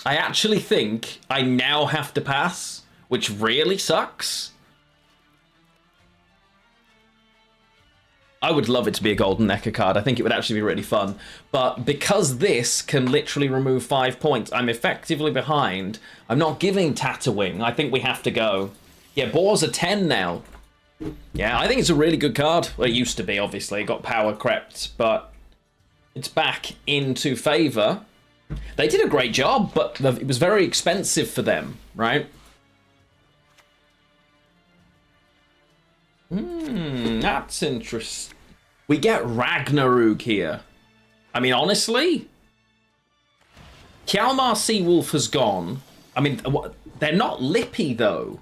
I actually think I now have to pass, which really sucks. I would love it to be a golden Necker card. I think it would actually be really fun. But because this can literally remove 5 points, I'm effectively behind. I'm not giving Tatterwing. I think we have to go. Yeah, Boar's a 10 now. Yeah, I think it's a really good card. Well, it used to be, obviously. It got power crept, but it's back into favor. They did a great job, but it was very expensive for them, right? That's interesting. We get Ragnarok here. I mean, honestly, Hjalmar Seawolf has gone. I mean, they're not lippy, though.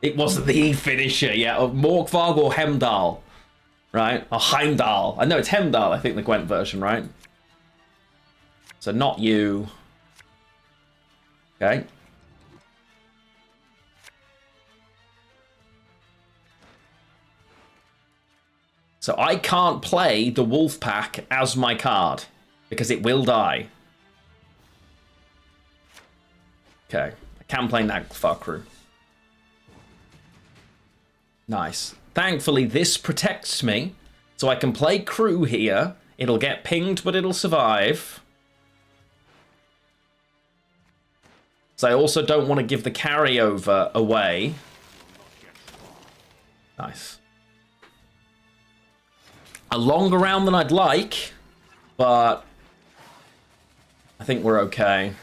It wasn't the E finisher, yeah, of Morgvarg or Hemdal. Right? Or Heimdall. I know it's Hemdall, I think, the Gwent version, right? So not you. Okay. So I can't play the Wolf Pack as my card, because it will die. Okay. I can play Naglfar Crew. Nice. Thankfully, this protects me, so I can play Crew here. It'll get pinged, but it'll survive. So I also don't want to give the carryover away. Nice. A longer round than I'd like, but I think we're okay.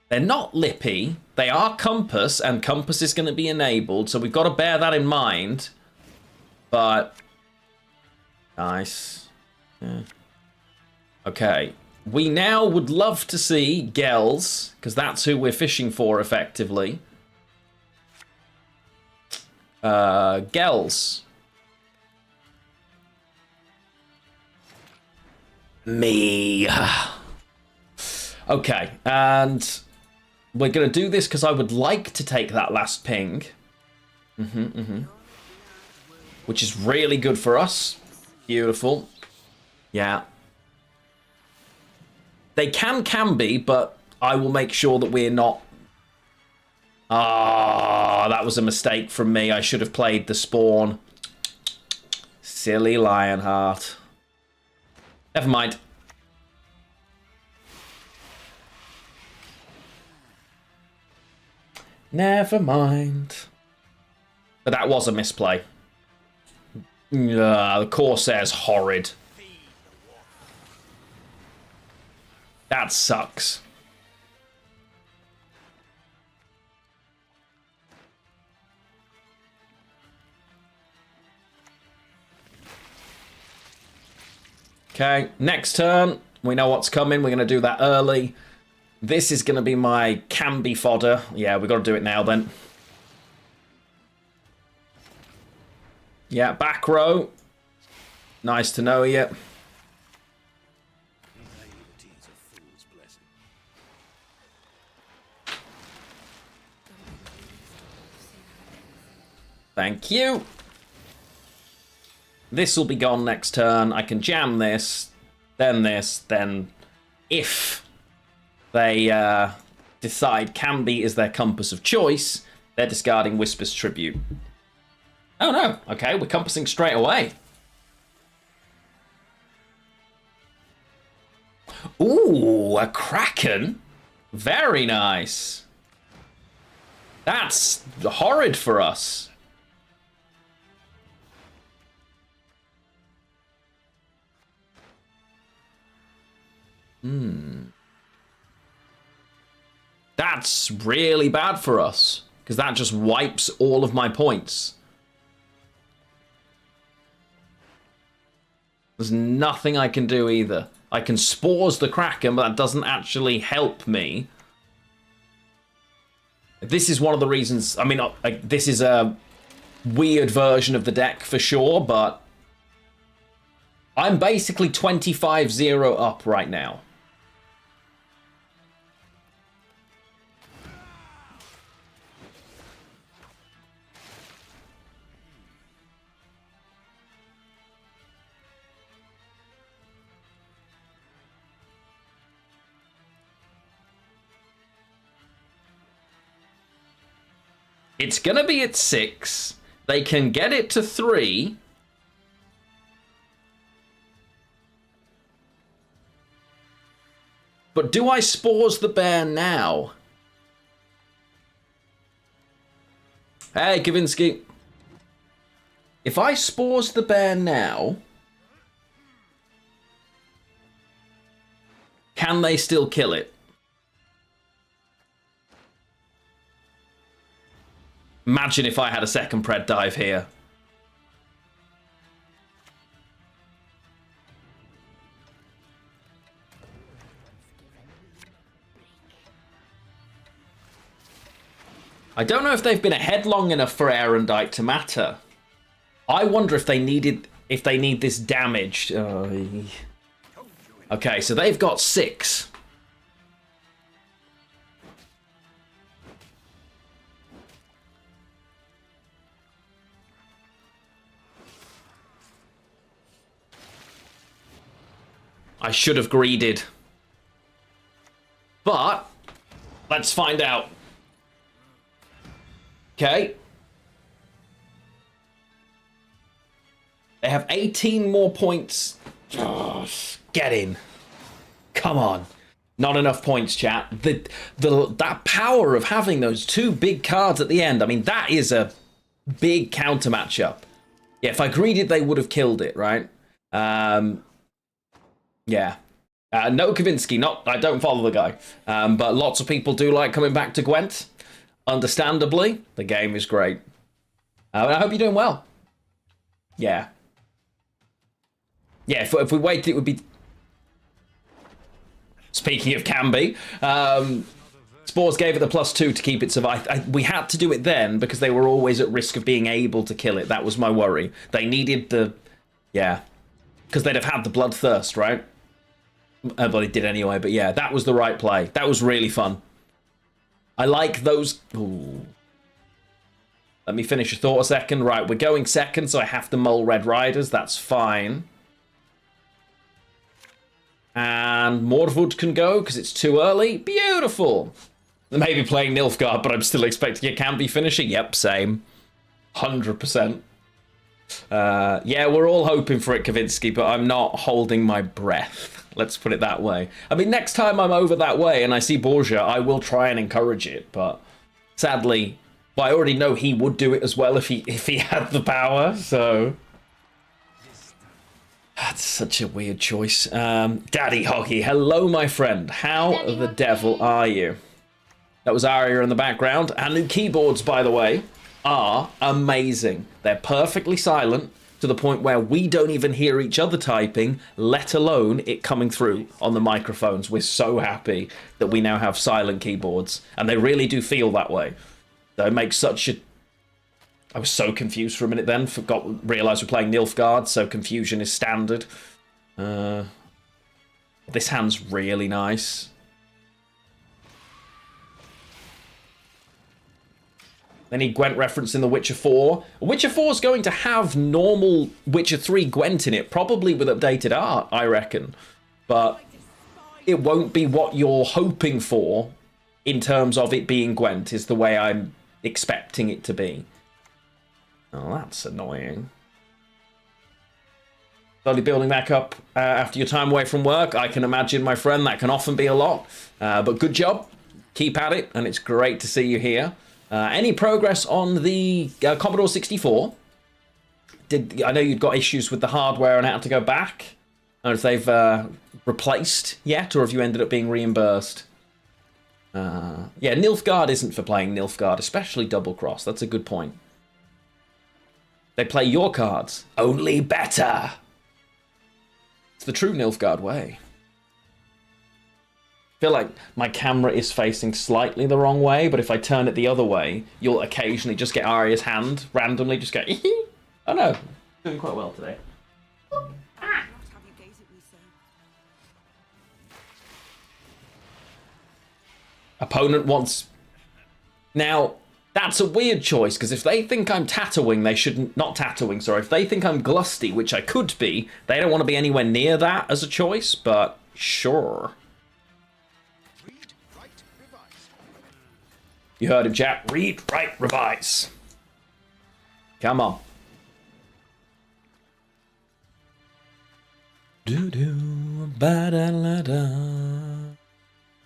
They're not lippy. They are Compass, and Compass is going to be enabled, so we've got to bear that in mind. But nice. Yeah. Okay. We now would love to see Gels, because that's who we're fishing for, effectively. Gels. Me. Okay, and we're going to do this because I would like to take that last ping. Which is really good for us. Beautiful. Yeah. They can be, but I will make sure that we're not... Ah, that was a mistake from me. I should have played the spawn. Silly Lionheart. Never mind. Never mind. But that was a misplay. The Corsair's horrid. That sucks. Okay, next turn. We know what's coming. We're going to do that early. This is going to be my can-be fodder. Yeah, we've got to do it now then. Yeah, back row. Nice to know you. Thank you. This will be gone next turn. I can jam this, then if they decide Canby is their compass of choice, they're discarding Whisper's Tribute. Oh no, okay, we're compassing straight away. Ooh, a Kraken. Very nice. That's horrid for us. That's really bad for us, because that just wipes all of my points. There's nothing I can do either. I can Spores the Kraken, but that doesn't actually help me. This is one of the reasons... I mean, this is a weird version of the deck for sure, but... I'm basically 25-0 up right now. It's going to be at 6. They can get it to 3. But do I Spores the Bear now? Hey, Kavinsky. If I Spores the Bear now, can they still kill it? Imagine if I had a second Pred dive here. I don't know if they've been ahead long enough for Erendite to matter. I wonder if they need this damaged. Okay, so they've got 6. I should have greeded. But let's find out. Okay. They have 18 more points. Oh, get in. Come on. Not enough points, chat. That power of having those 2 big cards at the end. I mean, that is a big counter matchup. Yeah, if I greeded, they would have killed it, right? Yeah. No Kavinsky, I don't follow the guy. But lots of people do like coming back to Gwent. Understandably, the game is great. And I hope you're doing well. Yeah. Yeah, if we waited, it would be... Speaking of Canby, Spores gave it the +2 to keep it survive. We had to do it then because they were always at risk of being able to kill it. That was my worry. They needed the... Yeah. Because they'd have had the bloodthirst, right? But they did anyway. But yeah, that was the right play. That was really fun. I like those... Ooh. Let me finish your thought a second. Right, we're going second, so I have to mull Red Riders. That's fine. And Mordwood can go, because it's too early. Beautiful! Maybe playing Nilfgaard, but I'm still expecting a campy finisher. Yep, same. 100%. Yeah, we're all hoping for it, Kavinsky, but I'm not holding my breath. Let's put it that way. I mean, next time I'm over that way and I see Borgia, I will try and encourage it, but sadly, well, I already know he would do it as well if he had the power, so... That's such a weird choice. Daddy Hoggy, hello, my friend. How Daddy the Hoggy. devil are you? That was Aria in the background. Our new keyboards, by the way, are amazing. They're perfectly silent to the point where we don't even hear each other typing, let alone it coming through on the microphones. We're so happy that we now have silent keyboards, and they really do feel that way. So it makes such a... I was so confused for a minute then, realised we're playing Nilfgaard, so confusion is standard. This hand's really nice. Any Gwent reference in The Witcher 4? Witcher 4 is going to have normal Witcher 3 Gwent in it, probably with updated art, I reckon. But it won't be what you're hoping for in terms of it being Gwent, is the way I'm expecting it to be. Oh, that's annoying. Slowly building back up after your time away from work. I can imagine, my friend, that can often be a lot. But good job. Keep at it, and it's great to see you here. Any progress on the Commodore 64? I know you'd got issues with the hardware and had to go back. I don't know if they've replaced yet, or have you ended up being reimbursed? Yeah, Nilfgaard isn't for playing Nilfgaard, especially Double Cross. That's a good point. They play your cards. Only better. It's the true Nilfgaard way. I feel like my camera is facing slightly the wrong way, but if I turn it the other way, you'll occasionally just get Arya's hand randomly just go, oh no, doing quite well today. Not have you gaze at me so. Opponent wants... Now, that's a weird choice, because if they think I'm Tatterwing, they shouldn't... Not Tatterwing, sorry. If they think I'm Glusty, which I could be, they don't want to be anywhere near that as a choice, but sure. You heard him, chat. Read, write, revise. Come on. Do do ba da la da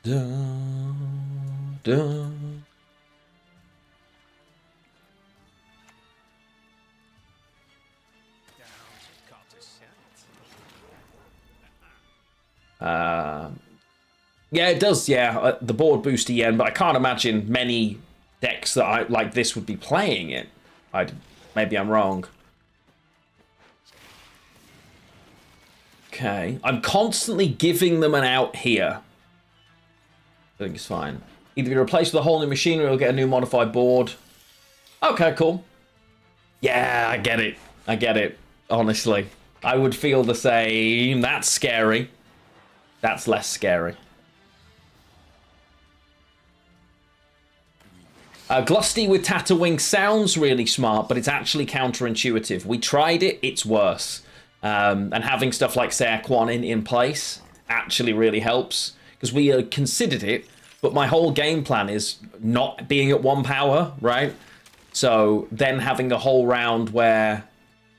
da da. Yeah, it does, yeah. The board booster yen, but I can't imagine many decks that like this would be playing it. Maybe I'm wrong. Okay. I'm constantly giving them an out here. I think it's fine. Either you replace with a whole new machinery or get a new modified board. Okay, cool. Yeah, I get it. I get it. Honestly. I would feel the same. That's scary. That's less scary. Glusty with Tatterwing sounds really smart, but it's actually counterintuitive. We tried it, it's worse. And having stuff like Serquon in place actually really helps, because we considered it, but my whole game plan is not being at 1 power, right? So then having a whole round where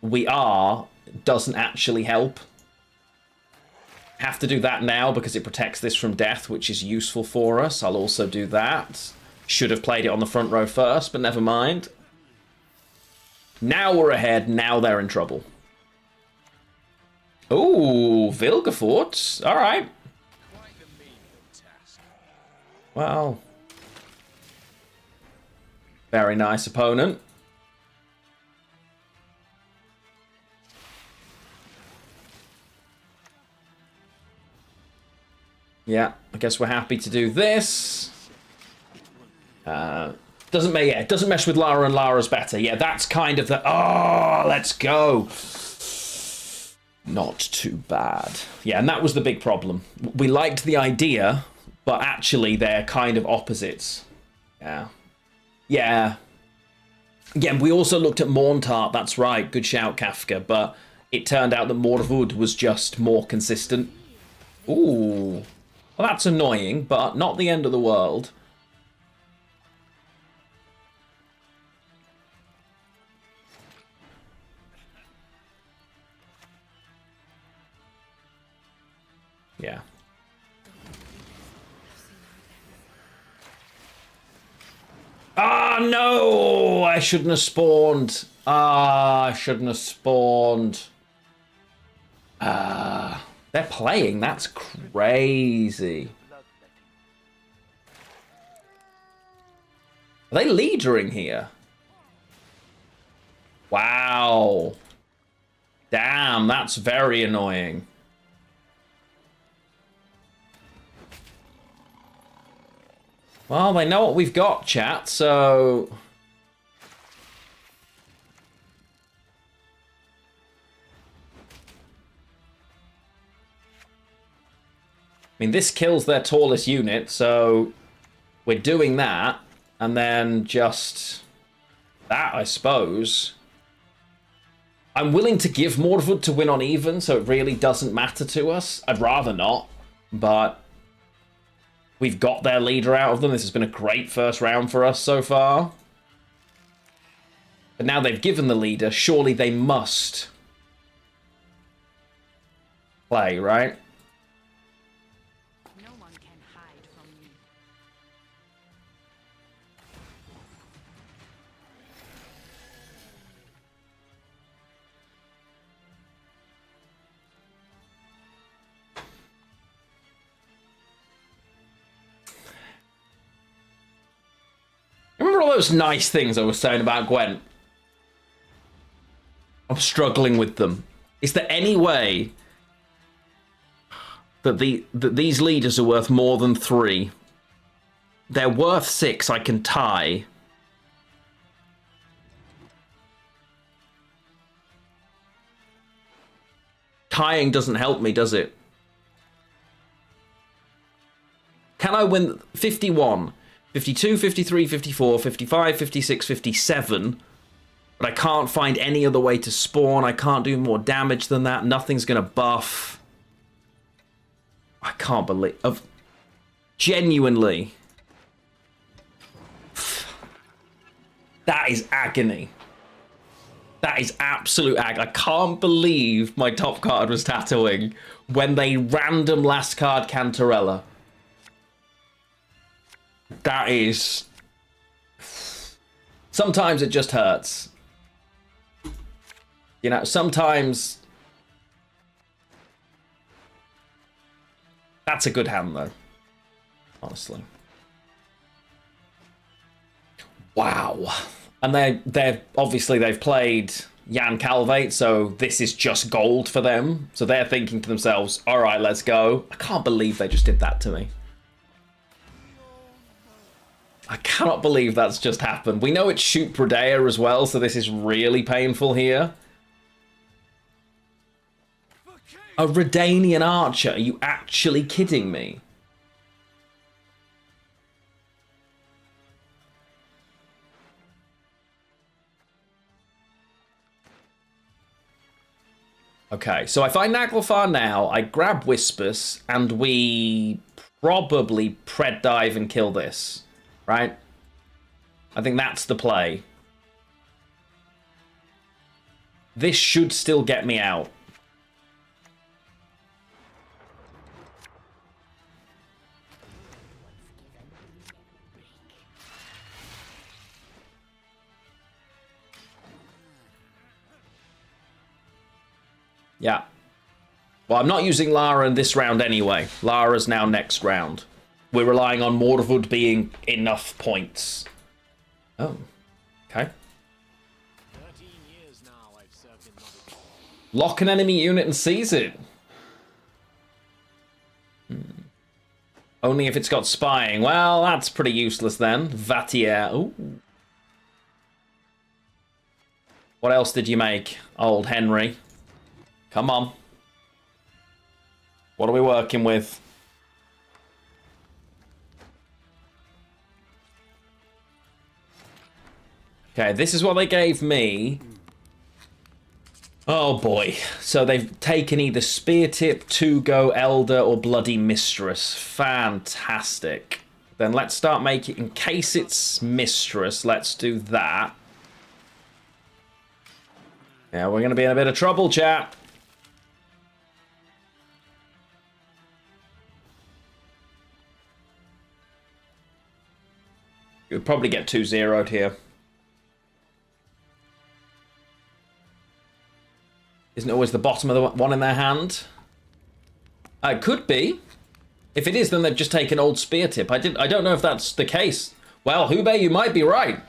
we are doesn't actually help. Have to do that now because it protects this from death, which is useful for us. I'll also do that. Should have played it on the front row first, but never mind. Now we're ahead. Now they're in trouble. Ooh, Vilgefort. All right. Well. Very nice opponent. Yeah, I guess we're happy to do this. It doesn't mesh with Lara, and Lara's better. Yeah, that's kind of the... Oh, let's go. Not too bad. Yeah, and that was the big problem. We liked the idea, but actually they're kind of opposites. Yeah. Yeah. Yeah, we also looked at Morntart, that's right, good shout, Kafka, but it turned out that Morvud was just more consistent. Ooh. Well, that's annoying, but not the end of the world. Yeah. Ah, no! I shouldn't have spawned. Ah, I shouldn't have spawned. Ah. They're playing. That's crazy. Are they leadering here? Wow. Damn, that's very annoying. Well, they know what we've got, chat, so... I mean, this kills their tallest unit, so... We're doing that, and then just... that, I suppose. I'm willing to give Mordvud to win on even, so it really doesn't matter to us. I'd rather not, but... We've got their leader out of them. This has been a great first round for us so far. But now they've given the leader, surely they must play, right? No one can hide from me. Remember all those nice things I was saying about Gwent? I'm struggling with them. Is there any way that these leaders are worth more than 3? They're worth 6. I can tie. Tying doesn't help me, does it? Can I win 51, 52, 53, 54, 55, 56, 57? But I can't find any other way to spawn. I can't do more damage than that. Nothing's going to buff. I can't believe... Genuinely. That is agony. That is absolute agony. I can't believe my top card was Tatterwing when they random last card Cantarella. That is... Sometimes it just hurts. You know, sometimes... That's a good hand, though. Honestly. Wow. And they're obviously they've played Jan Calvate, so this is just gold for them. So they're thinking to themselves, all right, let's go. I can't believe they just did that to me. I cannot believe that's just happened. We know it's Shoot Prodea as well, so this is really painful here. A Redanian archer? Are you actually kidding me? Okay, so I find Naglfar now, I grab Whispers, and we probably Pred Dive and kill this, right? I think that's the play. This should still get me out. Yeah. Well, I'm not using Lara in this round anyway. Lara's now next round. We're relying on Mordvud being enough points. Oh. Okay. 13 years now I've served in Mother. Lock an enemy unit and seize it. Only if it's got spying. Well, that's pretty useless then. Vatier. Ooh. What else did you make, old Henry? Come on. What are we working with? Okay, this is what they gave me. Oh boy. So they've taken either Spear Tip, Two Go, Elder, or Bloody Mistress. Fantastic. Then let's start making, in case it's Mistress, let's do that. Yeah, we're going to be in a bit of trouble, chat. You'll probably get 2-0'd here. Isn't it always the bottom of the one in their hand? It could be. If it is, then they've just taken old Spear Tip. I don't know if that's the case. Well, Hubei, you might be right.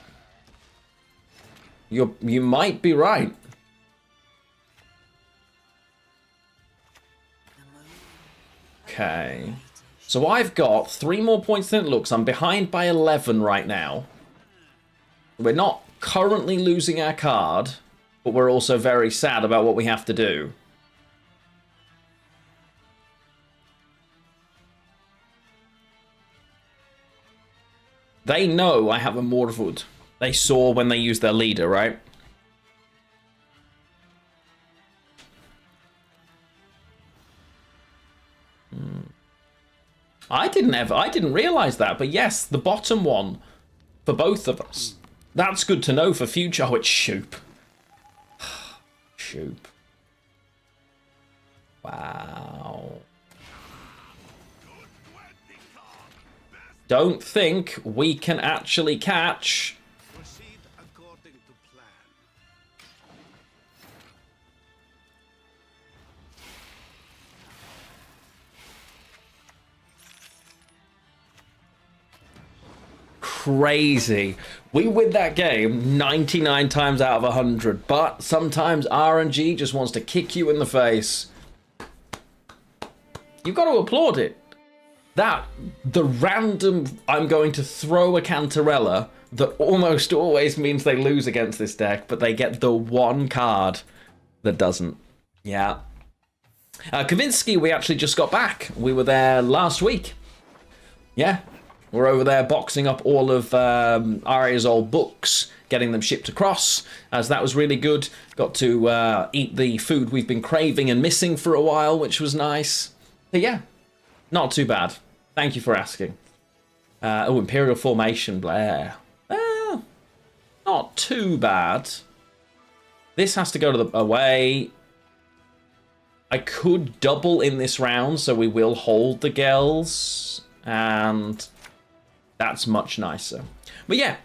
You might be right. Okay. So I've got 3 more points than it looks. I'm behind by 11 right now. We're not currently losing our card, but we're also very sad about what we have to do. They know I have a Morwood. They saw when they used their leader, right? I didn't realize that, but yes, the bottom one for both of us. That's good to know for future. Oh, it's Shoop. Shoop. Wow. Don't think we can actually catch. Proceed according to plan. Crazy. We win that game 99 times out of 100, but sometimes RNG just wants to kick you in the face. You've got to applaud it. The random, I'm going to throw a Cantarella that almost always means they lose against this deck, but they get the one card that doesn't. Yeah. Kavinsky, we actually just got back. We were there last week. Yeah. We're over there boxing up all of Aria's old books, getting them shipped across, as that was really good. Got to eat the food we've been craving and missing for a while, which was nice. But yeah, not too bad. Thank you for asking. Oh, Imperial Formation, Blair. Not too bad. This has to go to the away. I could double in this round, so we will hold the girls, and that's much nicer. But yeah,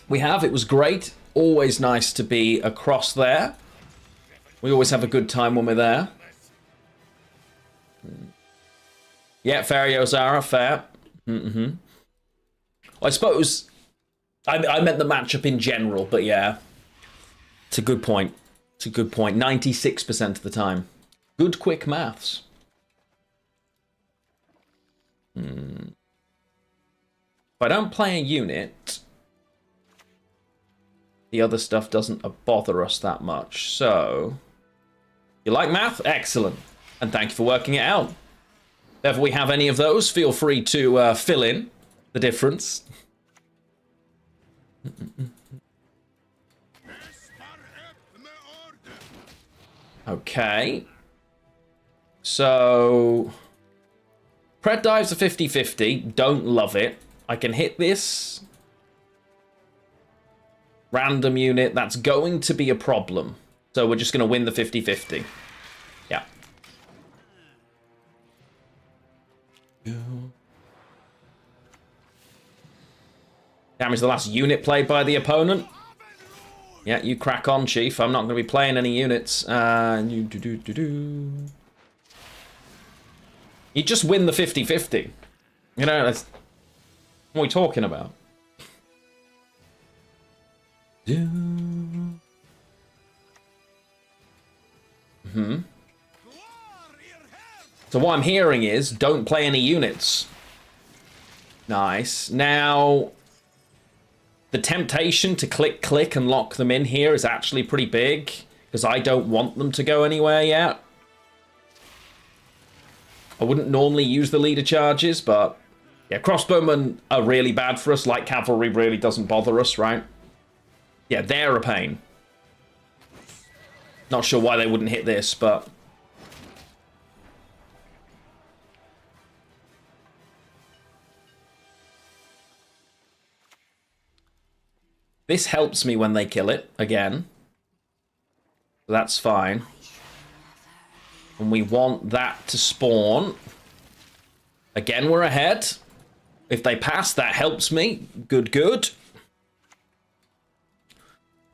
we have. It was great. Always nice to be across there. We always have a good time when we're there. Yeah, fair, Yozara, fair. I suppose I meant the matchup in general, but yeah. It's a good point. It's a good point. 96% of the time. Good quick maths. If I don't play a unit, the other stuff doesn't bother us that much. So, you like math? Excellent. And thank you for working it out. If we have any of those, feel free to fill in the difference. Okay. So, Pred Dive's a 50-50. Don't love it. I can hit this. Random unit. That's going to be a problem. So we're just going to win the 50-50. Yeah. Damage the last unit played by the opponent. Yeah, you crack on, Chief. I'm not going to be playing any units. You just win the 50-50. You know, that's what are we talking about? So what I'm hearing is, don't play any units. Nice. Now, the temptation to click and lock them in here is actually pretty big, because I don't want them to go anywhere yet. I wouldn't normally use the leader charges, but yeah, crossbowmen are really bad for us. Light cavalry really doesn't bother us, right? Yeah, they're a pain. Not sure why they wouldn't hit this, but... This helps me when they kill it, again. That's fine. And we want that to spawn. Again, we're ahead. If they pass, that helps me. Good, good.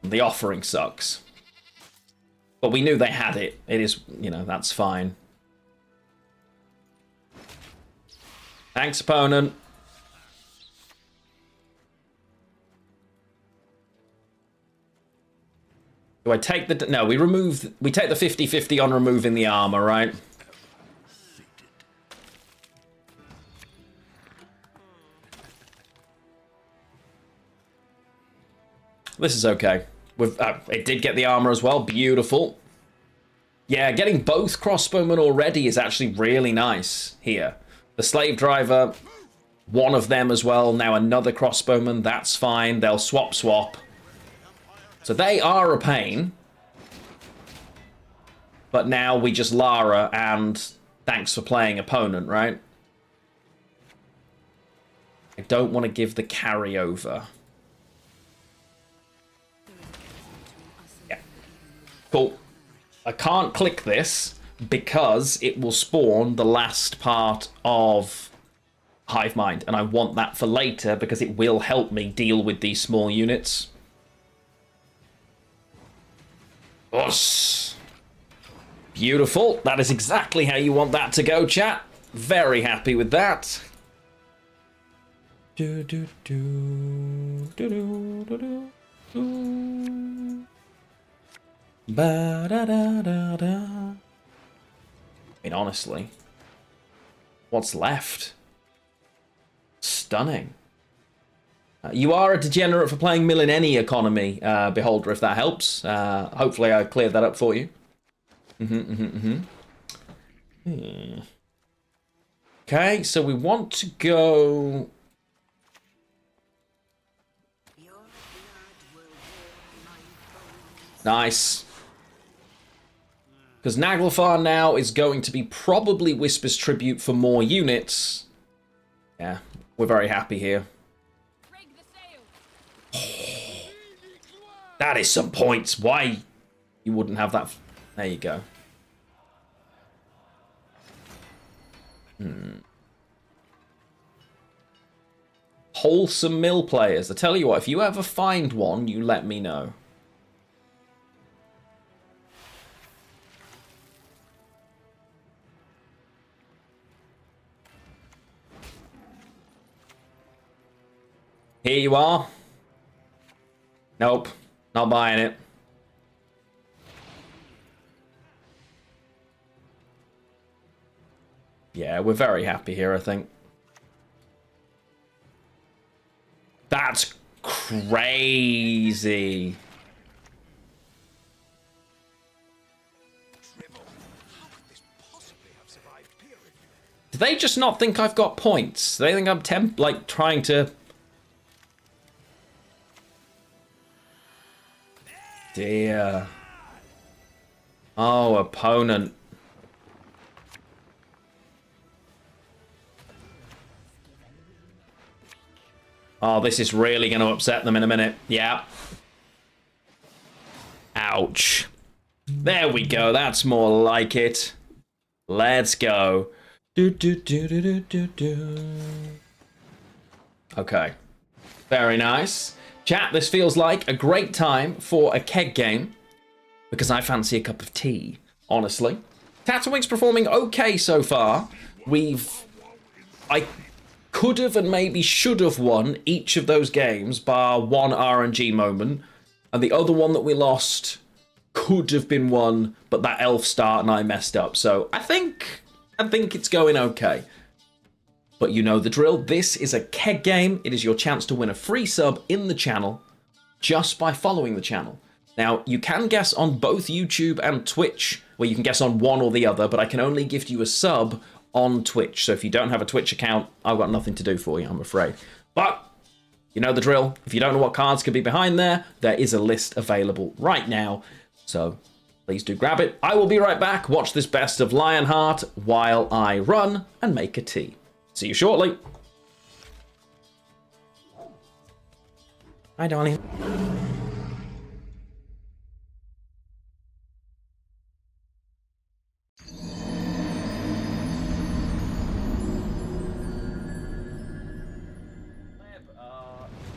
The offering sucks. But we knew they had it. It is, you know, that's fine. Thanks, opponent. Do I take the... No, we take the 50-50 on removing the armor, right? This is okay. It did get the armor as well. Beautiful. Yeah, getting both crossbowmen already is actually really nice here. The slave driver, one of them as well. Now another crossbowman. That's fine. They'll swap. So they are a pain. But now we just Lara and thanks for playing opponent, right? I don't want to give the carryover. Yeah. Cool. I can't click this because it will spawn the last part of Hive Mind. And I want that for later because it will help me deal with these small units. Us. Beautiful. That is exactly how you want that to go, chat. Very happy with that. Do do do do do do do. Ba da da da da. I mean, honestly, what's left? Stunning. You are a degenerate for playing mill in any economy, Beholder, if that helps. Hopefully I cleared that up for you. Okay, so we want to go... Nice. Because Naglfar now is going to be probably Whisper's Tribute for more units. Yeah, we're very happy here. That is some points. Why you wouldn't have that? There you go. Wholesome mill players. I tell you what, if you ever find one, you let me know. Here you are. Nope, not buying it. Yeah, we're very happy here, I think. That's crazy. Do they just not think I've got points? Do they think I'm trying to... Dear. Oh, opponent. Oh, this is really going to upset them in a minute. Yeah. Ouch. There we go. That's more like it. Let's go. Do, do, do, do, do, do, do. Okay. Very nice. Chat, this feels like a great time for a keg game because I fancy a cup of tea, honestly. Tatterwing's performing okay so far. I could have and maybe should have won each of those games bar one RNG moment, and the other one that we lost could have been won, but that elf start and I messed up. So I think it's going okay. But you know the drill. This is a keg game. It is your chance to win a free sub in the channel just by following the channel. Now, you can guess on both YouTube and Twitch, where you can guess on one or the other, but I can only gift you a sub on Twitch. So if you don't have a Twitch account, I've got nothing to do for you, I'm afraid. But You know the drill. If you don't know what cards could be behind there, there is a list available right now. So please do grab it. I will be right back. Watch this best of Lionheart while I run and make a tea. See you shortly. Hi, darling.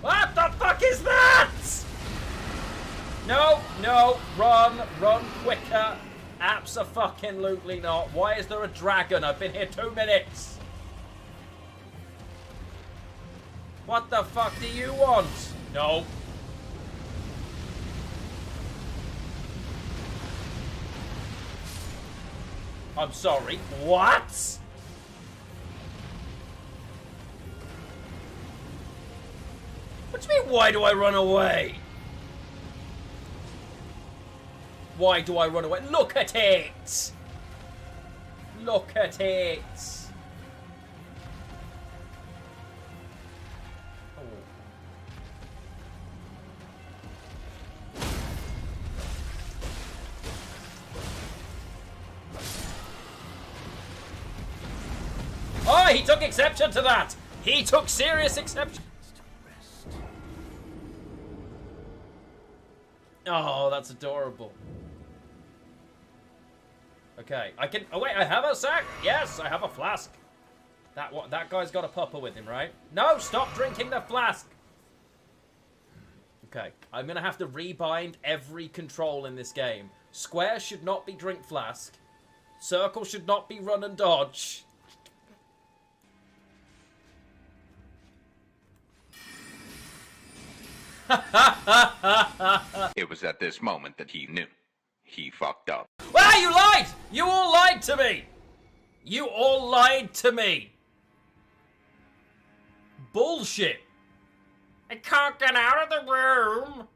What the fuck is that? No, no, run quicker. Abso-fucking-lutely not. Why is there a dragon? I've been here 2 minutes. What the fuck do you want? No. I'm sorry. What? What do you mean, why do I run away? Why do I run away? Look at it! Look at it! Oh, he took exception to that! He took serious exception! Oh, that's adorable. Okay, I can... Oh, wait, I have a sack? Yes, I have a flask. That guy's got a pupper with him, right? No, stop drinking the flask! Okay, I'm gonna have to rebind every control in this game. Square should not be drink flask. Circle should not be run and dodge. It was at this moment that he knew. He fucked up. Ah, you lied! You all lied to me! You all lied to me! Bullshit! I can't get out of the room!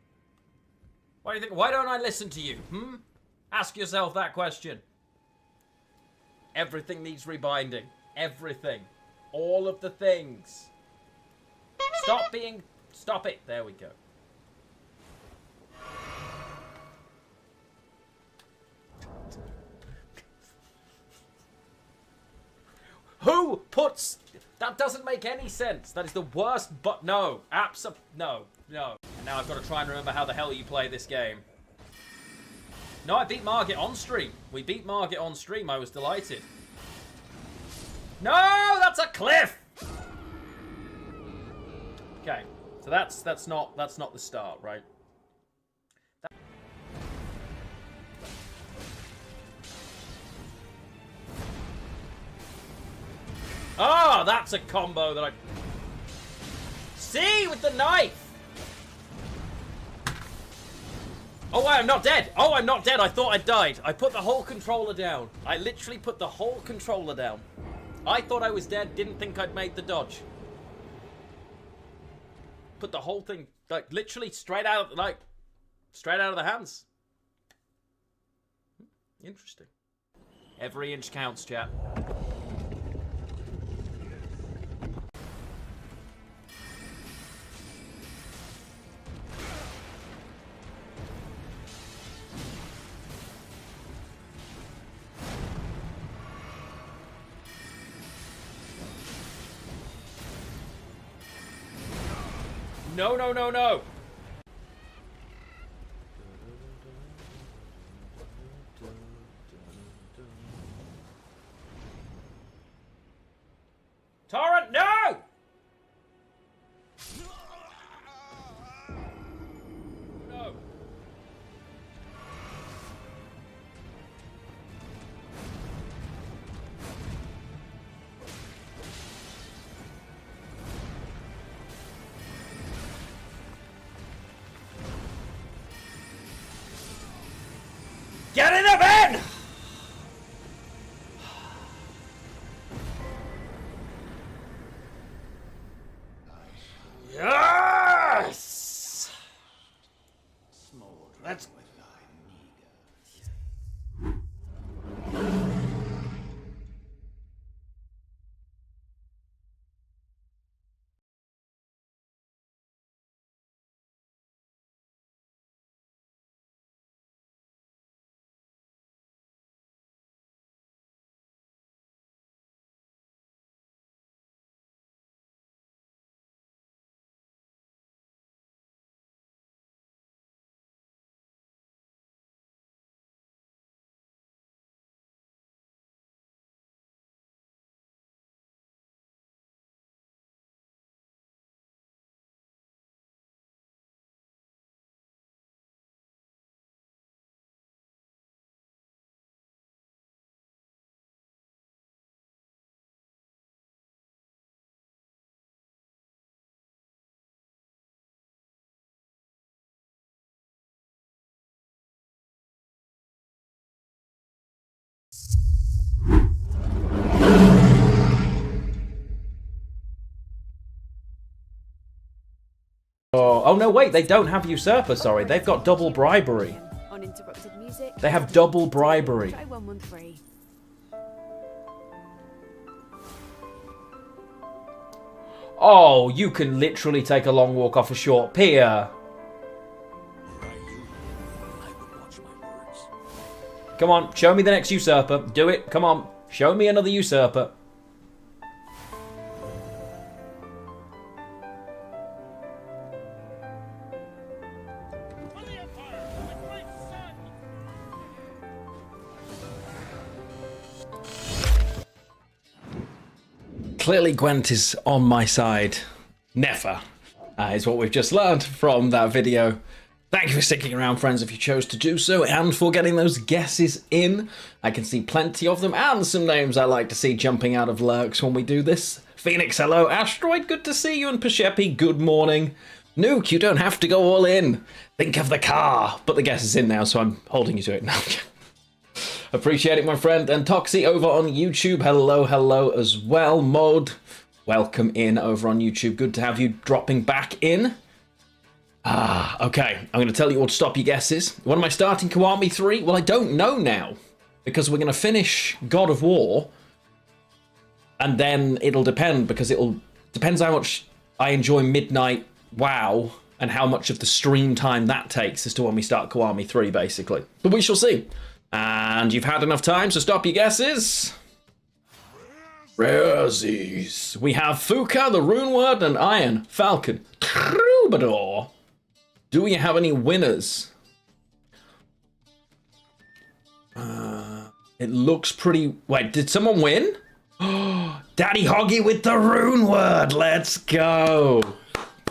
What do you think? Why don't I listen to you, Ask yourself that question. Everything needs rebinding. Everything. All of the things. Stop being... Stop it. There we go. Who puts... That doesn't make any sense. That is the worst, but no. No. And now I've got to try and remember how the hell you play this game. No, I beat Margit on stream. We beat Margit on stream. I was delighted. No, that's a cliff. Okay, so that's not the start, right? Ah, that's a combo that I... See, with the knife! Oh, wait, I'm not dead! Oh, I'm not dead! I thought I died. I put the whole controller down. I literally put the whole controller down. I thought I was dead, didn't think I'd made the dodge. Put the whole thing, like, literally straight out, like, straight out of the hands. Interesting. Every inch counts, chat. No, no, no, no! Torrent, no! No. Get in the bin! Yes! Let's Oh no, wait, they don't have usurper, sorry. They've got double bribery. Uninterrupted music. They have double bribery. Try 113. Oh, you can literally take a long walk off a short pier. Come on, show me the next usurper. Do it, come on. Show me another usurper. Clearly Gwent is on my side. Never. Is what we've just learned from that video. Thank you for sticking around, friends, if you chose to do so, and for getting those guesses in. I can see plenty of them, and some names I like to see jumping out of lurks when we do this. Phoenix, hello. Asteroid, good to see you. And Pashepi, good morning. Nuke, you don't have to go all in. Think of the car. But the guess is in now, so I'm holding you to it now. Appreciate it, my friend. And Toxie over on YouTube, hello as well. Mod, welcome in over on YouTube. Good to have you dropping back in. Okay, I'm going to tell you what to stop your guesses. When am I starting Kiwami 3? Well, I don't know now, because we're going to finish God of War, and then it'll depend, because depends how much I enjoy Midnight WoW, and how much of the stream time that takes as to when we start Kiwami 3, basically. But we shall see. And you've had enough time, so stop your guesses. Raresies. We have Fuka, the Rune Word, and Iron Falcon Troubadour. Do we have any winners? It looks pretty... Wait, did someone win? Daddy Hoggy with the Rune Word. Let's go.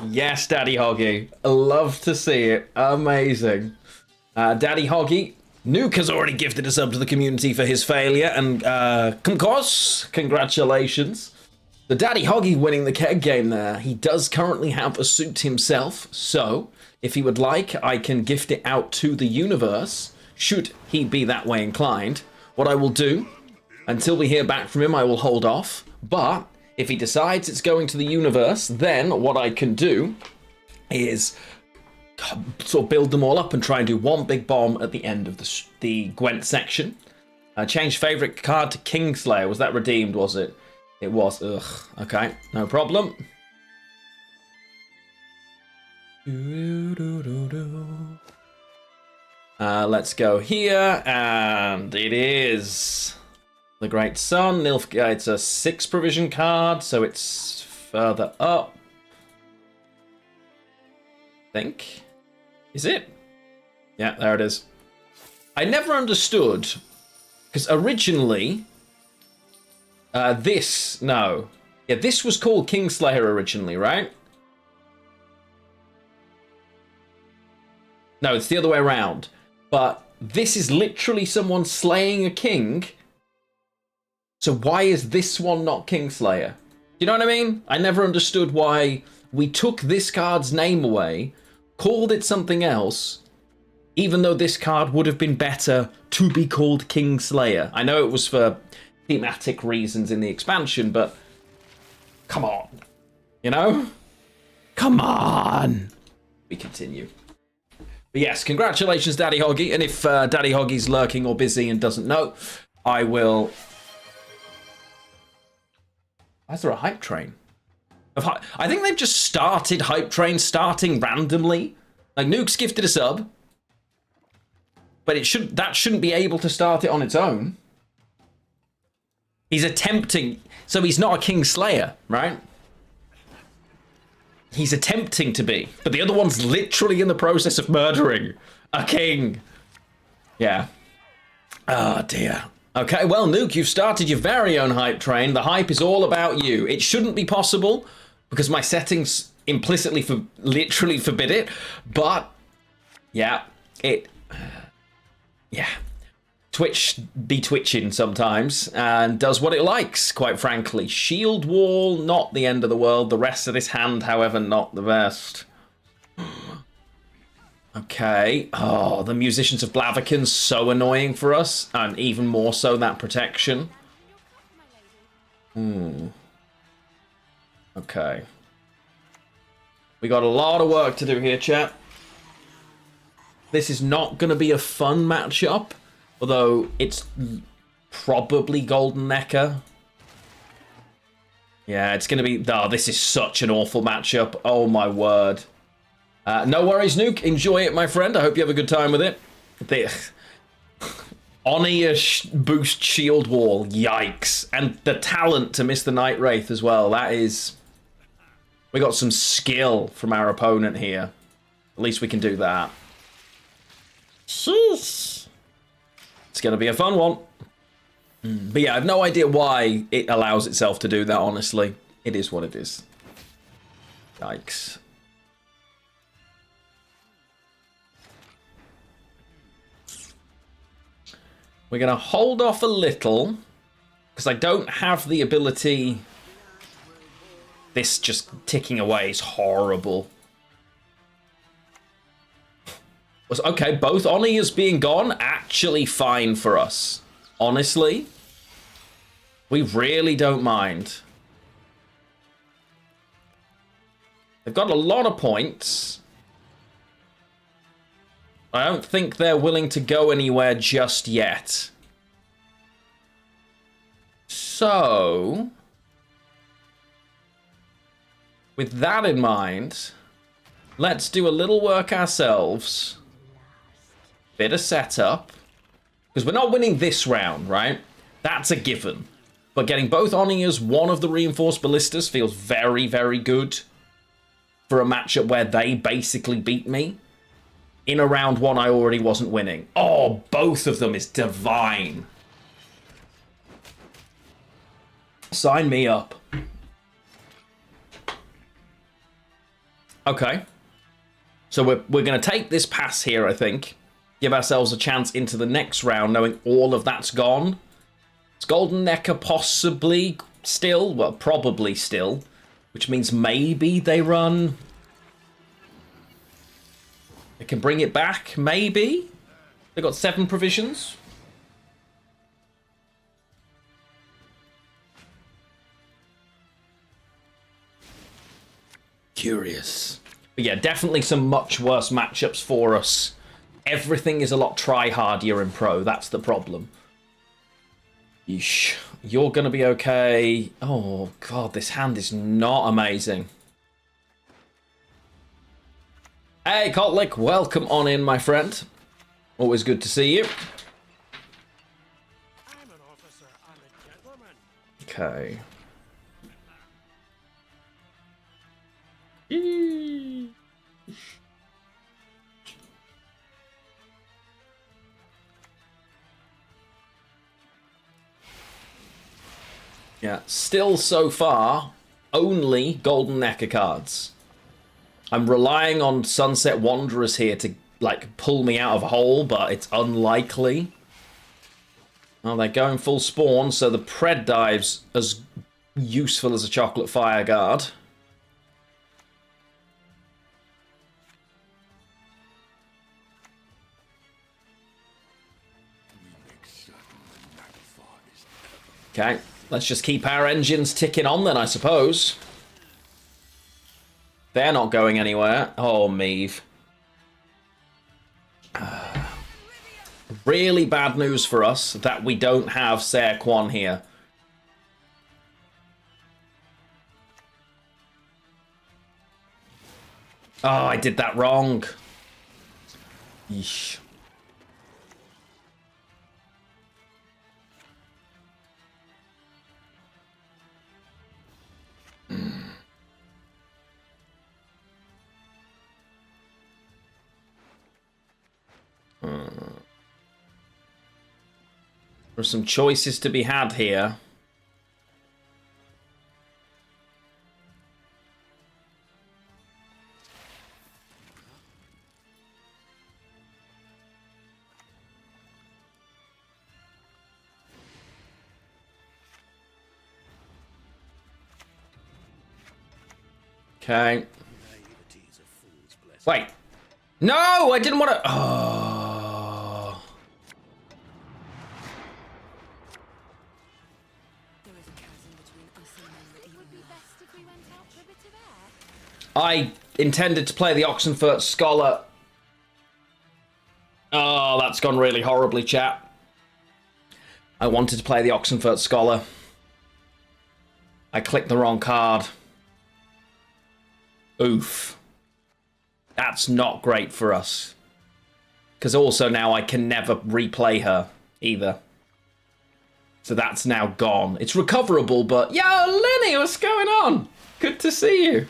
Yes, Daddy Hoggy. I love to see it. Amazing. Daddy Hoggy. Nuke has already gifted a sub to the community for his failure. And, congratulations. The Daddy Hoggy winning the keg game there. He does currently have a suit himself, so... if he would like, I can gift it out to the universe, should he be that way inclined. What I will do, until we hear back from him, I will hold off. But if he decides it's going to the universe, then what I can do is sort of build them all up and try and do one big bomb at the end of the Gwent section. Change favourite card to Kingslayer. Was that redeemed, was it? It was. Ugh. Okay, no problem. Let's go here, and it is the Great Sun. It's a 6 provision card, so it's further up. I think. Is it? Yeah, there it is. I never understood, because originally, this was called Kingslayer originally, right? No, it's the other way around. But this is literally someone slaying a king. So why is this one not Kingslayer? You know what I mean? I never understood why we took this card's name away, called it something else, even though this card would have been better to be called Kingslayer. I know it was for thematic reasons in the expansion, but come on. You know? Come on! We continue. But yes, congratulations, Daddy Hoggy. And if Daddy Hoggy's lurking or busy and doesn't know, I will... Why is there a hype train? I think they've just started hype train starting randomly. Like, Nuke's gifted a sub. But that shouldn't be able to start it on its own. He's attempting... So he's not a Kingslayer, right? He's attempting to be, but the other one's literally in the process of murdering a king. Yeah. Oh, dear. Okay, well, Nuke, you've started your very own hype train. The hype is all about you. It shouldn't be possible, because my settings implicitly literally forbid it, but, yeah, yeah. Twitch be twitching sometimes and does what it likes, quite frankly. Shield wall, not the end of the world. The rest of this hand, however, not the best. Okay. Oh, the Musicians of Blaviken's so annoying for us, and even more so that protection. Okay. We got a lot of work to do here, chat. This is not going to be a fun matchup, although it's probably Golden Necker. Yeah, it's going to be... Oh, this is such an awful matchup. Oh, my word. No worries, Nuke. Enjoy it, my friend. I hope you have a good time with it. Oni boost shield wall. Yikes. And the talent to miss the Night Wraith as well. That is... We got some skill from our opponent here. At least we can do that. Sheesh. It's going to be a fun one. But yeah, I have no idea why it allows itself to do that, honestly. It is what it is. Yikes. We're going to hold off a little, because I don't have the ability... This just ticking away is horrible. Okay, both Onias being gone, actually fine for us. Honestly, we really don't mind. They've got a lot of points. I don't think they're willing to go anywhere just yet. So, with that in mind, let's do a little work ourselves. Bit of setup. Because we're not winning this round, right? That's a given. But getting both Onias, one of the reinforced ballistas, feels very, very good for a matchup where they basically beat me. In a round one, I already wasn't winning. Oh, both of them is divine. Sign me up. Okay. So we're going to take this pass here, I think. Give ourselves a chance into the next round, knowing all of that's gone. It's Golden Necker possibly still, well, probably still, which means maybe they run. They can bring it back, maybe. They've got 7 provisions. Curious. But yeah, definitely some much worse matchups for us. Everything is a lot try-hardier in Pro. That's the problem. Yeesh. You're going to be okay. Oh, God, this hand is not amazing. Hey, Kotlik, welcome on in, my friend. Always good to see you. I'm an officer, I'm a gentleman. Okay. Yeah, still so far, only Golden Necker cards. I'm relying on Sunset Wanderers here to, like, pull me out of a hole, but it's unlikely. Oh, they're going full spawn, so the Pred Dive's as useful as a Chocolate Fire Guard. Okay, let's just keep our engines ticking on then, I suppose. They're not going anywhere. Oh, Meave. Really bad news for us that we don't have Ser Quan here. Oh, I did that wrong. Yeesh. There's some choices to be had here. Okay. Wait. No, I didn't want to... Oh. There is a chasm between us and them that It even would be laugh. best if we went out for a bit of air. intended to play the Oxenfurt Scholar. Oh, that's gone really horribly, chat. I wanted to play the Oxenfurt Scholar. I clicked the wrong card. Oof. That's not great for us. Because also now I can never replay her either. So that's now gone. It's recoverable, but... Yo, Lenny, what's going on? Good to see you.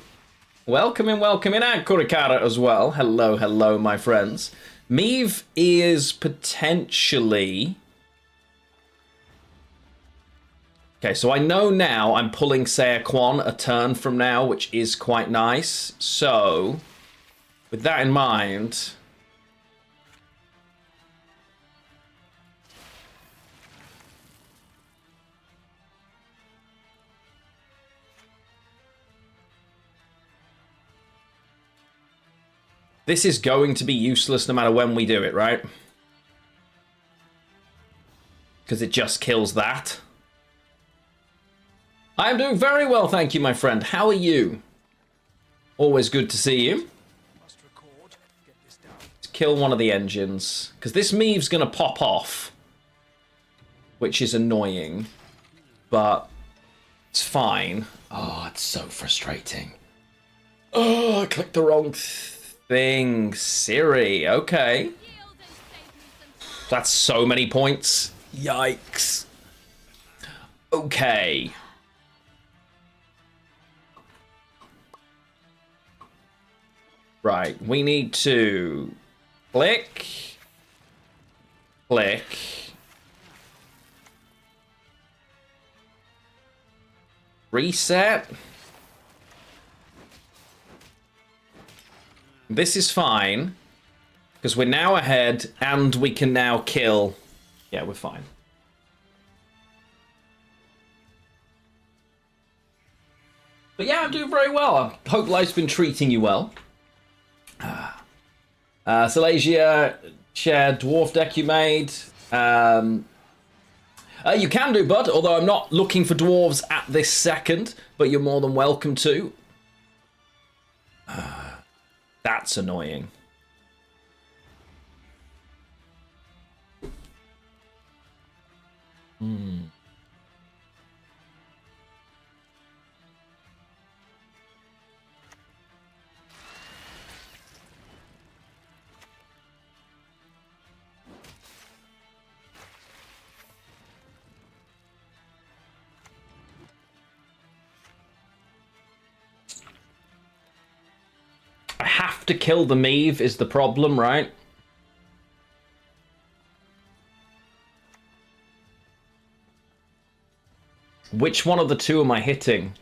Welcome in, and Kurikara as well. Hello, hello, my friends. Meave is potentially... Okay, so I know now I'm pulling Sayer Kwan a turn from now, which is quite nice. So, with that in mind... This is going to be useless no matter when we do it, right? Because it just kills that. I am doing very well, thank you, my friend. How are you? Always good to see you. Let's kill one of the engines. Because this Meave's going to pop off. Which is annoying. But it's fine. Oh, it's so frustrating. Oh, I clicked the wrong thing. Siri, okay. That's so many points. Yikes. Okay. Right, we need to click, click, reset. This is fine, because we're now ahead, and we can now kill. Yeah, we're fine. But yeah, I'm doing very well. I hope life's been treating you well. Silesia, shared dwarf deck you made. You can do, bud, although I'm not looking for dwarves at this second, but you're more than welcome to. That's annoying. I have to kill the Meave is the problem, right? Which one of the two am I hitting?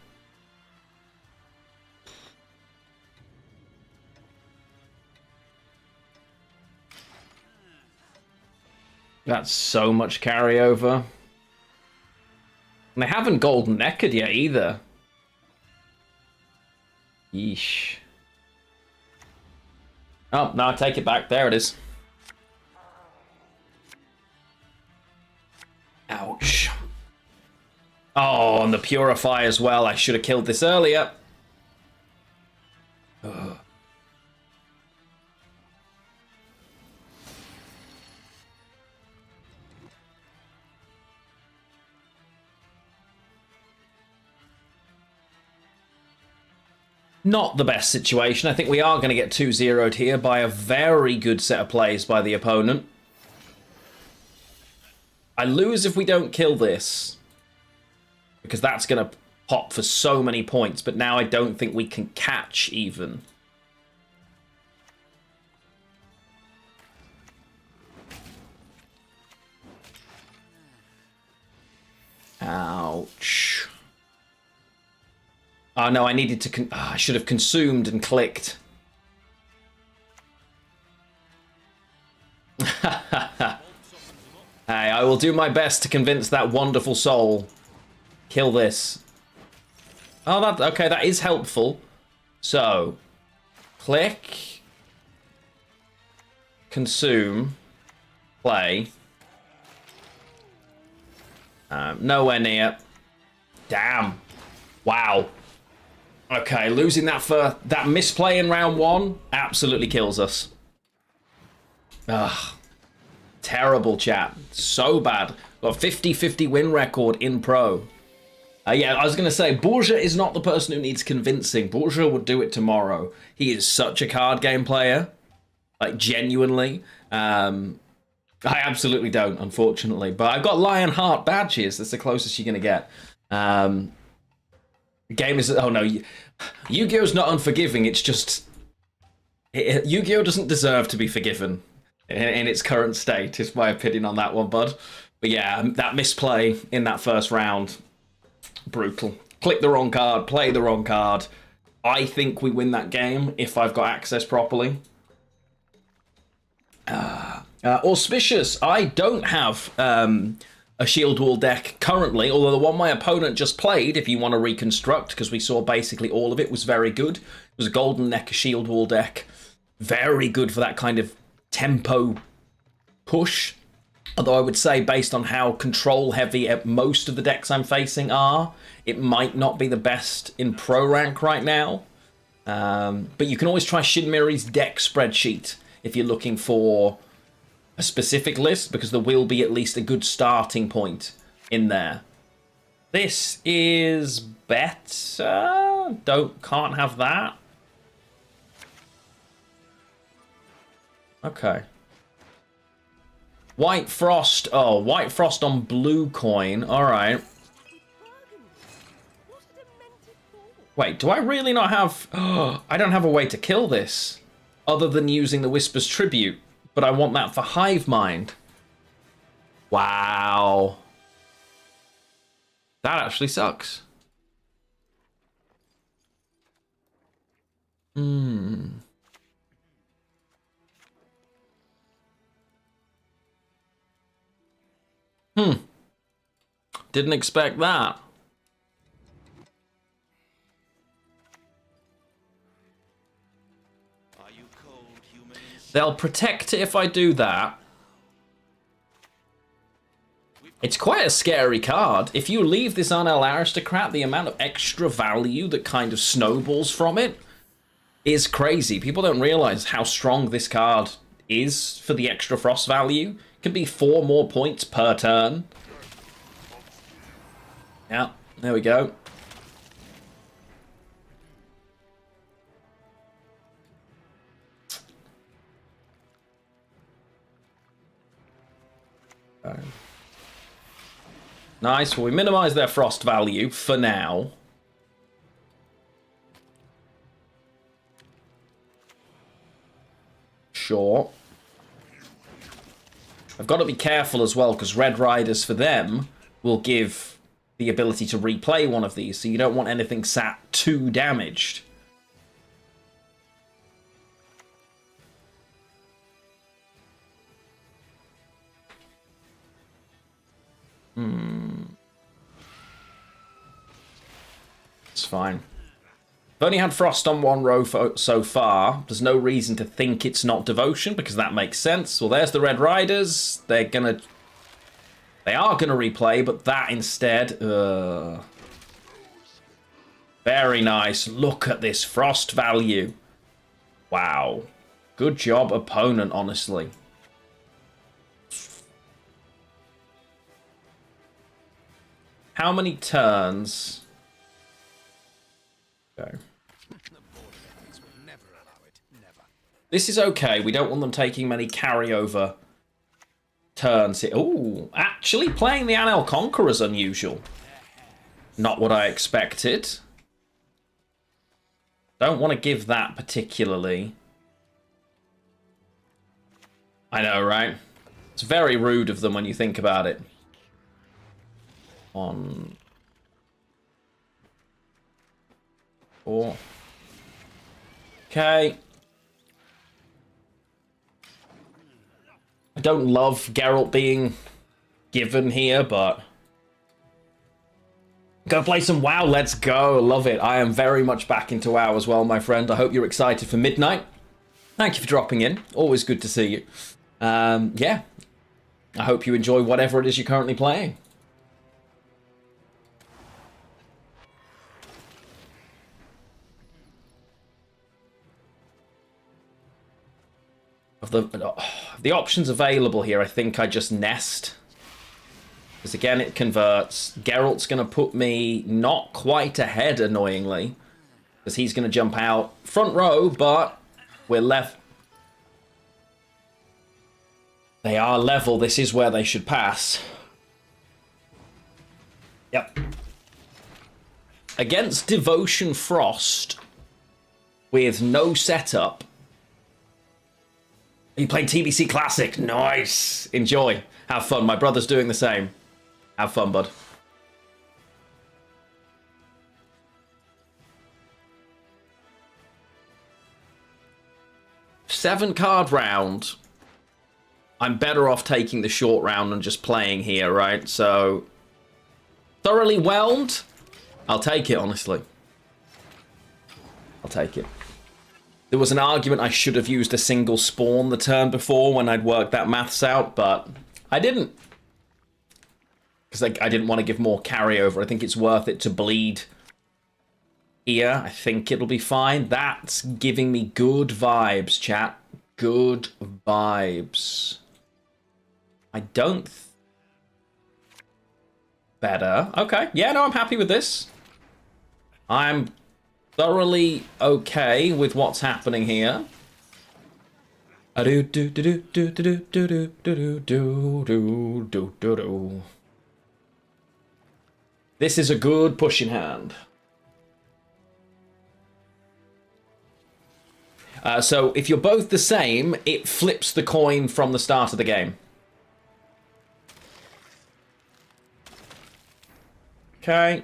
That's so much carryover. And they haven't golden neckered yet either. Yeesh. Oh, no, I take it back. There it is. Ouch. Oh, and the Purify as well. I should have killed this earlier. Ugh. Not the best situation. I think we are going to get 2-0'd here by a very good set of plays by the opponent. I lose if we don't kill this, because that's going to pop for so many points, but now I don't think we can catch even. Ouch. Oh no, I needed to... I should have consumed and clicked. Hey, I will do my best to convince that wonderful soul. Kill this. Oh, that okay, that is helpful. So, click, consume, play. Nowhere near. Damn. Wow. Okay, losing that for that misplay in round 1 absolutely kills us. Ugh. Terrible, chat. So bad. Got a 50-50 win record in pro. Yeah, I was going to say, Borja is not the person who needs convincing. Borja would do it tomorrow. He is such a card game player. Like, genuinely. I absolutely don't, unfortunately. But I've got Lionheart badges. That's the closest you're going to get. Game is... Oh, no. Yu-Gi-Oh's not unforgiving. It's just... Yu-Gi-Oh doesn't deserve to be forgiven in its current state, is my opinion on that one, bud. But yeah, that misplay in that first round, brutal. Click the wrong card, play the wrong card. I think we win that game if I've got access properly. Auspicious. I don't have a Shield Wall deck currently, although the one my opponent just played, if you want to reconstruct, because we saw basically all of it, was very good. It was a Golden Neck Shield Wall deck. Very good for that kind of tempo push. Although I would say, based on how control heavy most of the decks I'm facing are, it might not be the best in pro rank right now. But you can always try Shinmiri's deck spreadsheet if you're looking for a specific list, because there will be at least a good starting point in there. This is better. Can't have that. Okay. White Frost. Oh, White Frost on blue coin. Alright. Wait, do I really not have... Oh, I don't have a way to kill this. Other than using the Whisper's Tribute. But I want that for Hive Mind. Wow. That actually sucks. Didn't expect that. Are you cold, humans? They'll protect it if I do that. It's quite a scary card. If you leave this Arnel Aristocrat, the amount of extra value that kind of snowballs from it is crazy. People don't realize how strong this card is for the extra frost value. It can be 4 more points per turn. Yeah, there we go. Nice. Well, we minimize their frost value for now. Sure. I've got to be careful as well, because Red Riders for them will give the ability to replay one of these, so you don't want anything sat too damaged. It's fine. I've only had Frost on 1 row so far. There's no reason to think it's not Devotion, because that makes sense. Well, there's the Red Riders. They are gonna replay, but that instead... Very nice. Look at this frost value. Wow. Good job, opponent, honestly. How many turns? Okay. This is okay. We don't want them taking many carryover turns here. Ooh, actually playing the Anel Conqueror is unusual. Not what I expected. Don't want to give that particularly. I know, right? It's very rude of them when you think about it. On 4. Okay. I don't love Geralt being given here, but... Go play some WoW, let's go. Love it. I am very much back into WoW as well, my friend. I hope you're excited for Midnight. Thank you for dropping in. Always good to see you. Yeah. I hope you enjoy whatever it is you're currently playing. of the options available here, I think I just nest. Because again, it converts. Geralt's going to put me not quite ahead, annoyingly. Because he's going to jump out front row, but we're left. They are level. This is where they should pass. Yep. Against Devotion Frost, with no setup. Are you playing TBC Classic? Nice. Enjoy. Have fun. My brother's doing the same. Have fun, bud. Seven card round. I'm better off taking the short round and just playing here, right? So, thoroughly whelmed. I'll take it, honestly. I'll take it. There was an argument I should have used a single spawn the turn before when I'd worked that maths out, but I didn't. Because I didn't want to give more carryover. I think it's worth it to bleed here. I think it'll be fine. That's giving me good vibes, chat. Good vibes. I don't... Better. Okay. Yeah, no, I'm happy with this. I'm thoroughly okay with what's happening here. This is a good pushing hand. So if you're both the same, it flips the coin from the start of the game. Okay.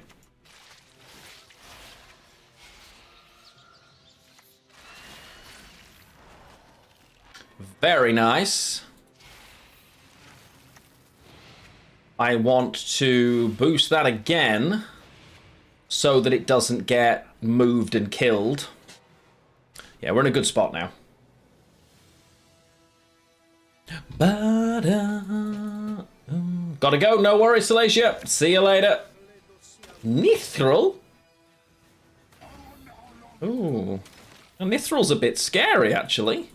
Very nice. I want to boost that again so that it doesn't get moved and killed. Yeah, we're in a good spot now. Gotta go, no worries, Salacia. See you later. Nithril? Ooh. Well, Nithril's a bit scary, actually.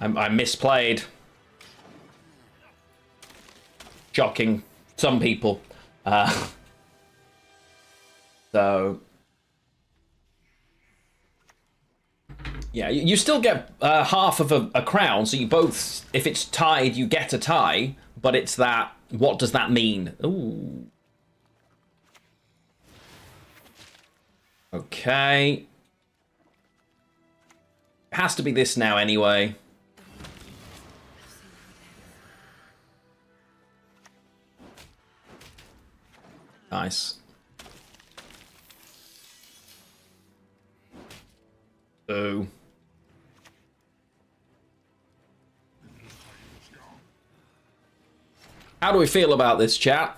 I misplayed. Shocking some people. So... yeah, you still get half of a crown, so you both... If it's tied, you get a tie, but it's that... What does that mean? Ooh. Okay. It has to be this now anyway. Nice. Ooh. How do we feel about this, chat?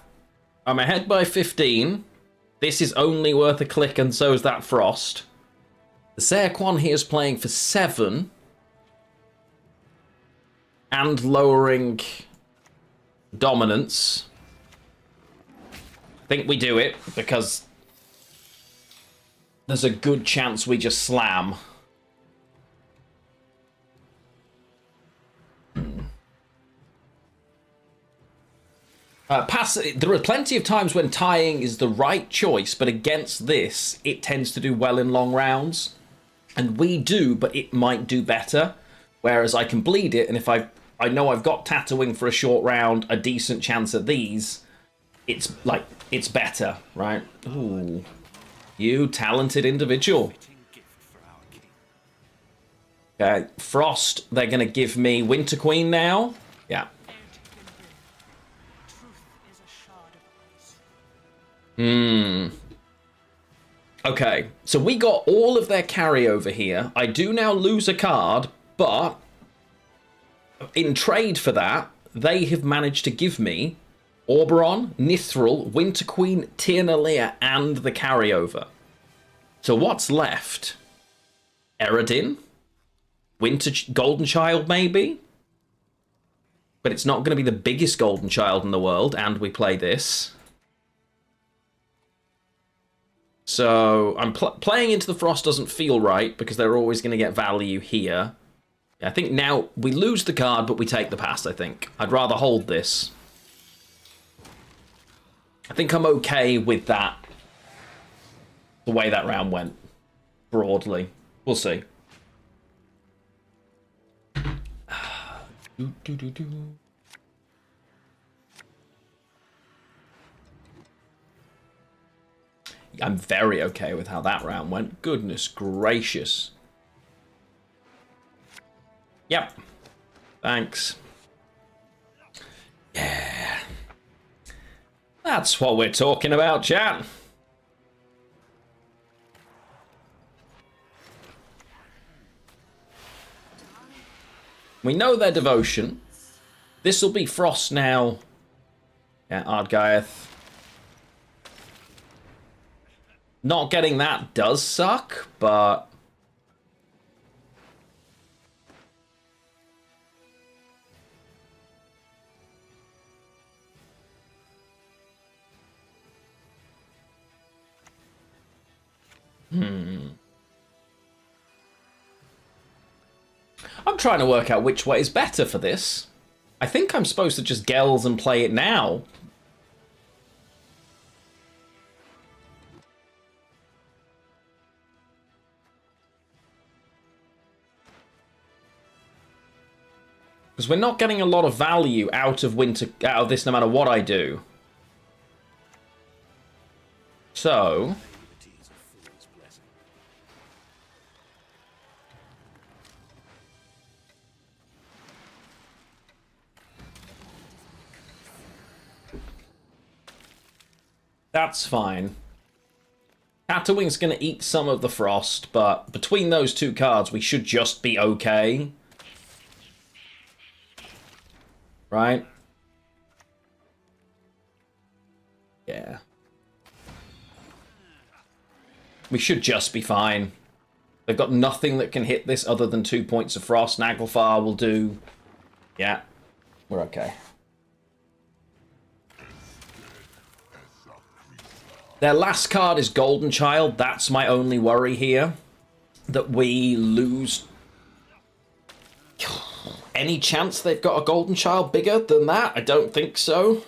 I'm ahead by 15. This is only worth a click, and so is that Frost. The Serquan here is playing for 7. And lowering dominance. I think we do it, because there's a good chance we just slam. There are plenty of times when tying is the right choice, but against this, it tends to do well in long rounds. And we do, but it might do better. Whereas I can bleed it, and if I know I've got Tatterwing for a short round, a decent chance at these, it's better, right? Ooh. You talented individual. Okay, Frost, they're going to give me Winter Queen now. Yeah. Okay, so we got all of their carryover here. I do now lose a card, but in trade for that, they have managed to give me Oberon, Nithril, Winter Queen, Tyrnalia, and the carryover. So what's left? Eredin? Golden Child, maybe? But it's not going to be the biggest Golden Child in the world, and we play this. So I'm playing Into the Frost doesn't feel right, because they're always going to get value here. I think now we lose the card, but we take the pass, I think. I'd rather hold this. I think I'm okay with that. The way that round went. Broadly. We'll see. I'm very okay with how that round went. Goodness gracious. Yep. Thanks. Yeah. That's what we're talking about, chat. We know their devotion. This will be Frost now. Yeah, Ardgaeth. Not getting that does suck, but... I'm trying to work out which way is better for this. I think I'm supposed to just Gells and play it now. Because we're not getting a lot of value out of this no matter what I do. So... that's fine. Tatterwing's going to eat some of the frost, but between those two cards, we should just be okay. Right? Yeah. We should just be fine. They've got nothing that can hit this other than 2 points of frost. Naglfar will do. Yeah. We're okay. Their last card is Golden Child. That's my only worry here. That we lose... Any chance they've got a Golden Child bigger than that? I don't think so.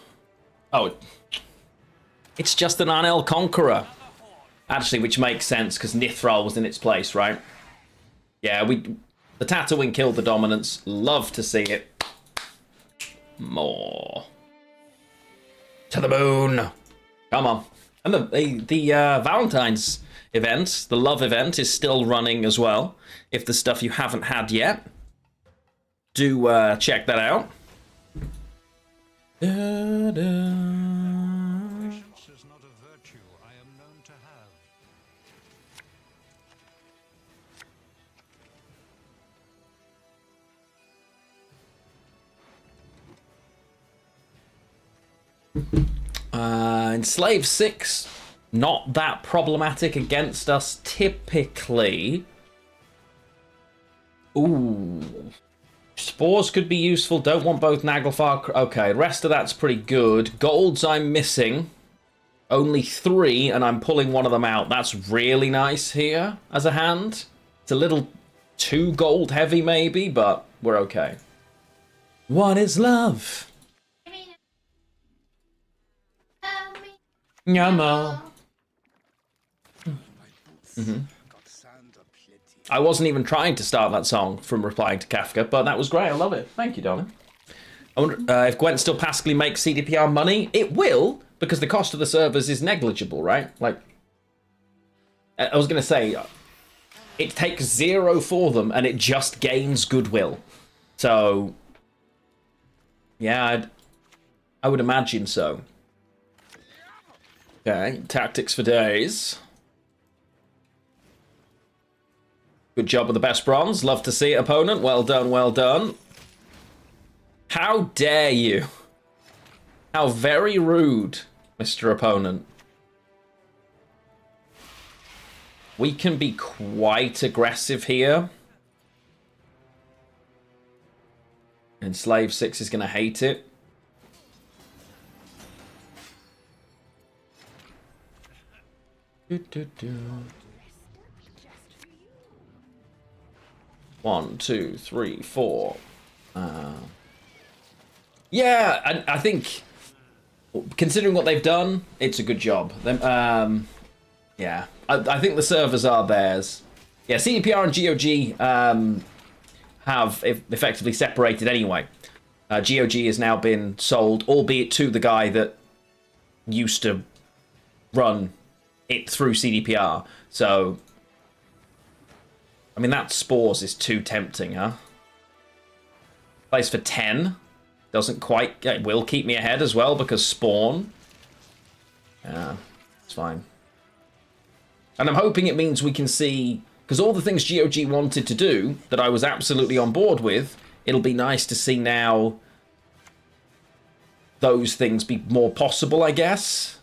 Oh. It's just an Anel Conqueror. Actually, which makes sense, because Nithral was in its place, right? Yeah, the Tatterwing killed the Dominance. Love to see it. More. To the moon. Come on. And the Valentine's event, the love event, is still running as well. If the stuff you haven't had yet, do check that out. Da, da. Patience is not a virtue I am known to have. Enslave 6, not that problematic against us typically. Ooh. Spores could be useful. Don't want both Naglfar. Okay, rest of that's pretty good. Golds I'm missing. Only 3, and I'm pulling one of them out. That's really nice here as a hand. It's a little too gold heavy maybe, but we're okay. What is love? Nyama. I wasn't even trying to start that song from replying to Kafka, but that was great. I love it. Thank you, darling. I wonder if Gwent still passively makes CDPR money. It will, because the cost of the servers is negligible, right? Like, I was going to say, it takes 0 for them, and it just gains goodwill. So, yeah, I would imagine so. Okay, tactics for days. Good job with the best bronze. Love to see it, opponent. Well done, well done. How dare you? How very rude, Mr. Opponent. We can be quite aggressive here. And Slave 6 is going to hate it. Do, do, do. 1, 2, 3, 4. Yeah, I think, considering what they've done, it's a good job. Yeah, I think the servers are theirs. Yeah, CDPR and GOG have effectively separated anyway. GOG has now been sold, albeit to the guy that used to run it through CDPR. So, I mean, that Spores is too tempting, huh? Plays for 10. Doesn't quite... It will keep me ahead as well, because Spawn. Yeah, it's fine. And I'm hoping it means we can see... Because all the things GOG wanted to do, that I was absolutely on board with, it'll be nice to see now those things be more possible, I guess.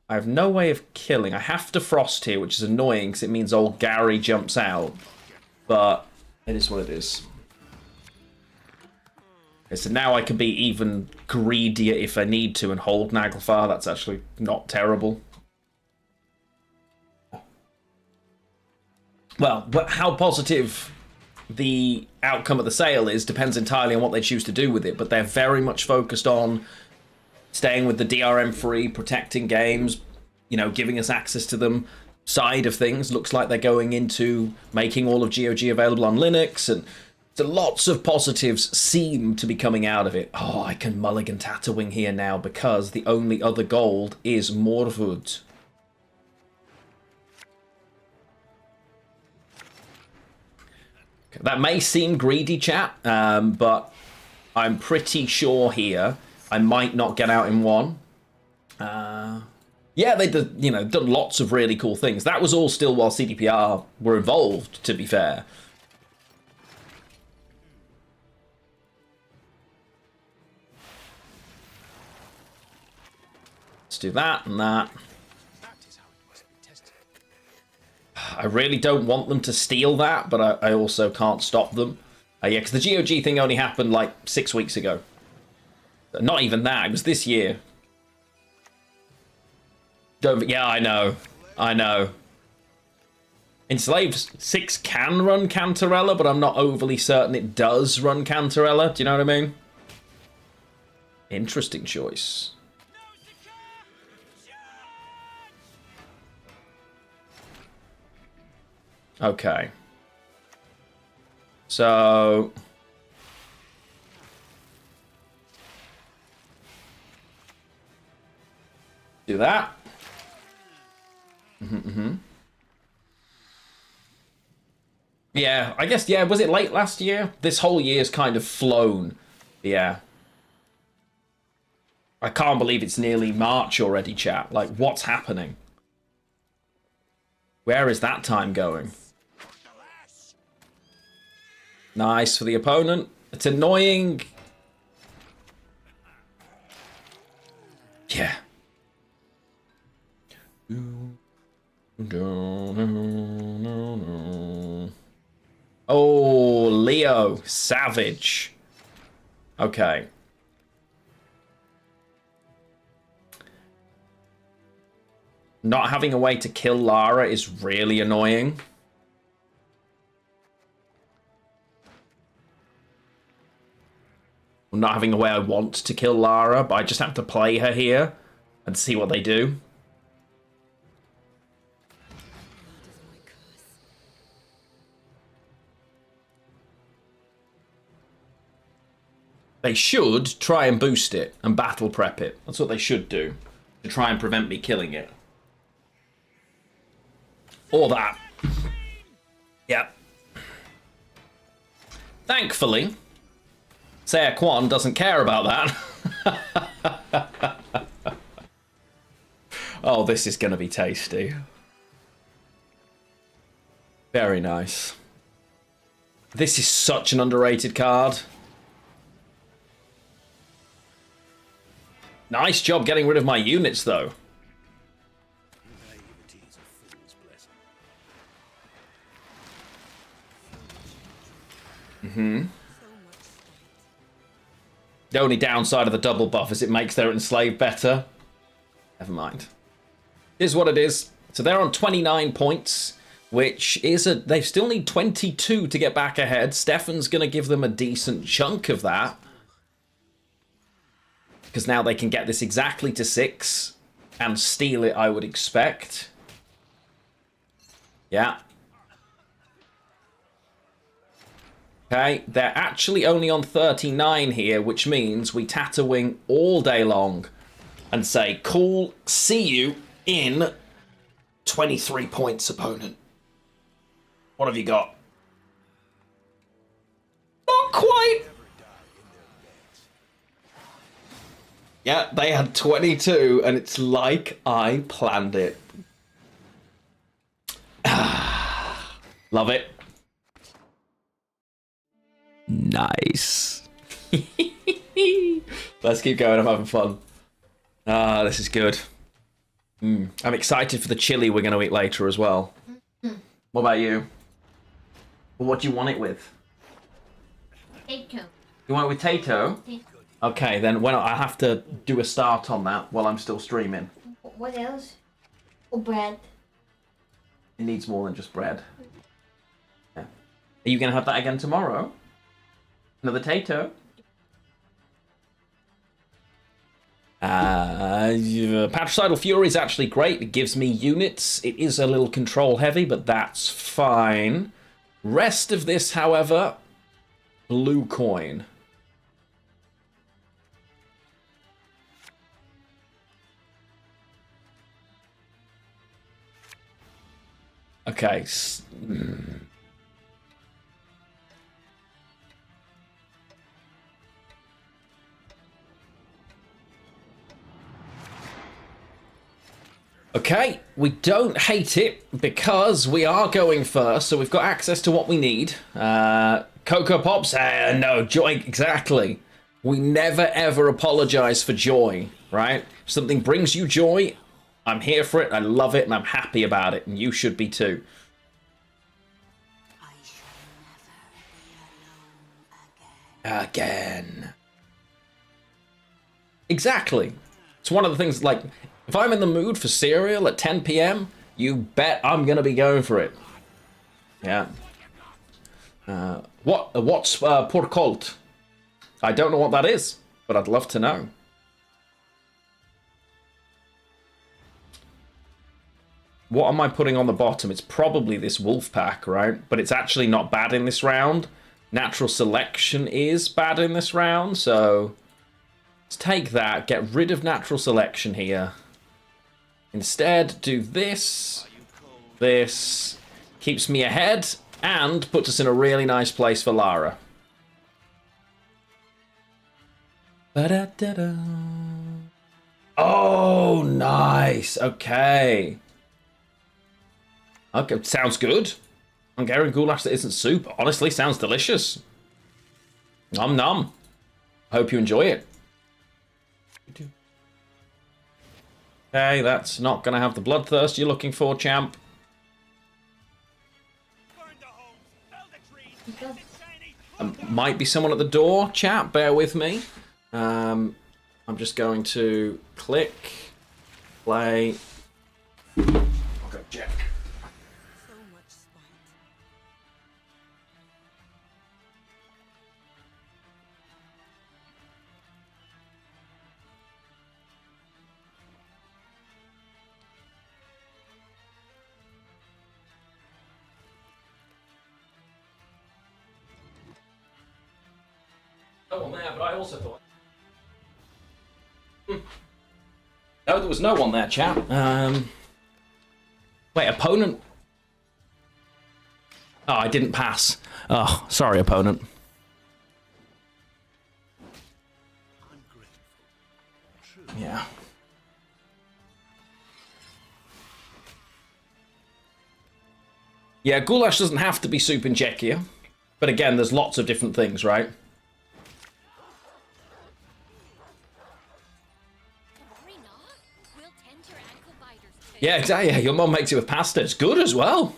I have no way of killing. I have to frost here, which is annoying, because it means old Gary jumps out. But it is what it is. Okay, so now I can be even greedier if I need to and hold Naglfar. That's actually not terrible. Well, but how positive the outcome of the sale is depends entirely on what they choose to do with it. But they're very much focused on staying with the DRM-free, protecting games, you know, giving us access to them side of things. Looks like they're going into making all of GOG available on Linux, and so lots of positives seem to be coming out of it. Oh, I can mulligan Tatterwing here now because the only other gold is Morwood. That may seem greedy, chat, but I'm pretty sure here I might not get out in one. Yeah, they did, you know, done lots of really cool things. That was all still while CDPR were involved, to be fair. Let's do that and that. I really don't want them to steal that, but I also can't stop them. Yeah, because the GOG thing only happened like 6 weeks ago. Not even that, it was this year. Yeah, I know. I know. Enslaved 6 can run Cantarella, but I'm not overly certain it does run Cantarella. Do you know what I mean? Interesting choice. Okay. So... do that. Yeah, I guess, yeah, was it late last year? This whole year's kind of flown. Yeah. I can't believe it's nearly March already, chat. Like, what's happening? Where is that time going? Nice for the opponent. It's annoying. Yeah. Oh, Leo. Savage. Okay. Not having a way to kill Lara is really annoying. Not having a way I want to kill Lara, but I just have to play her here and see what they do. They should try and boost it and battle prep it. That's what they should do, to try and prevent me killing it. Or that. Yep. Thankfully, Sayer Kwan doesn't care about that. Oh, this is going to be tasty. Very nice. This is such an underrated card. Nice job getting rid of my units, though. Mm-hmm. The only downside of the double buff is it makes their enslaved better. Never mind. Here's what it is. So they're on 29 points, which is they still need 22 to get back ahead. Stefan's going to give them a decent chunk of that. Because now they can get this exactly to 6 and steal it, I would expect. Yeah. Okay, they're actually only on 39 here, which means we Tatterwing all day long and say, cool, see you in 23 points, opponent. What have you got? Not quite. Yeah, they had 22, and it's like I planned it. Love it. Nice. Let's keep going. I'm having fun. This is good. I'm excited for the chili we're going to eat later as well. What about you? Well, what do you want it with? Tato. You want it with Tato? Okay, then I have to do a start on that while I'm still streaming. What else? Oh, bread. It needs more than just bread. Yeah. Are you going to have that again tomorrow? Another Tato? Patricidal Fury is actually great. It gives me units. It is a little control heavy, but that's fine. Rest of this, however, blue coin. Okay. Okay, we don't hate it because we are going first, so we've got access to what we need. Cocoa Pops, no, joy, exactly. We never ever apologize for joy, right? If something brings you joy, I'm here for it, I love it, and I'm happy about it, and you should be too. Again. Exactly. It's one of the things, like, if I'm in the mood for cereal at 10 p.m., you bet I'm going to be going for it. Yeah. What's por colt? I don't know what that is, but I'd love to know. What am I putting on the bottom? It's probably this wolf pack, right? But it's actually not bad in this round. Natural selection is bad in this round, so let's take that, get rid of natural selection here. Instead, do this. This keeps me ahead and puts us in a really nice place for Lara. Ba-da-da-da. Oh, nice. Okay. Okay, sounds good. Hungarian goulash that isn't soup. Honestly, sounds delicious. Nom nom. Hope you enjoy it. Okay, that's not going to have the bloodthirst you're looking for, champ. Might be someone at the door, chat. Bear with me. I'm just going to click, play. I'll go check. No one there, but I also thought. No, there was no one there, chap. Wait, opponent. Oh, I didn't pass. Oh, sorry, opponent. Yeah. Yeah, goulash doesn't have to be soup in Czechia. But again, there's lots of different things, right? Yeah, exactly. Yeah, your mum makes it with pasta. It's good as well.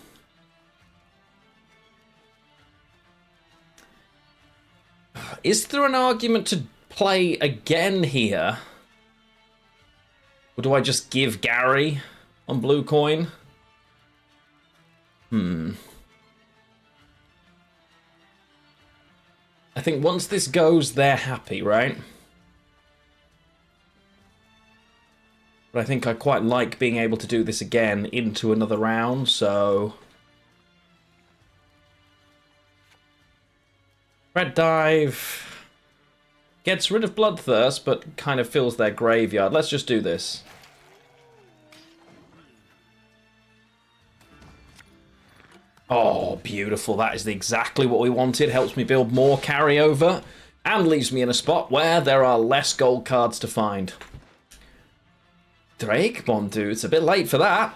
Is there an argument to play again here? Or do I just give Gary on blue coin? I think once this goes, they're happy, right? But I think I quite like being able to do this again into another round, so... Red Dive gets rid of Bloodthirst, but kind of fills their graveyard. Let's just do this. Oh, beautiful. That is exactly what we wanted. Helps me build more carryover and leaves me in a spot where there are less gold cards to find. Drake, bon dude, it's a bit late for that.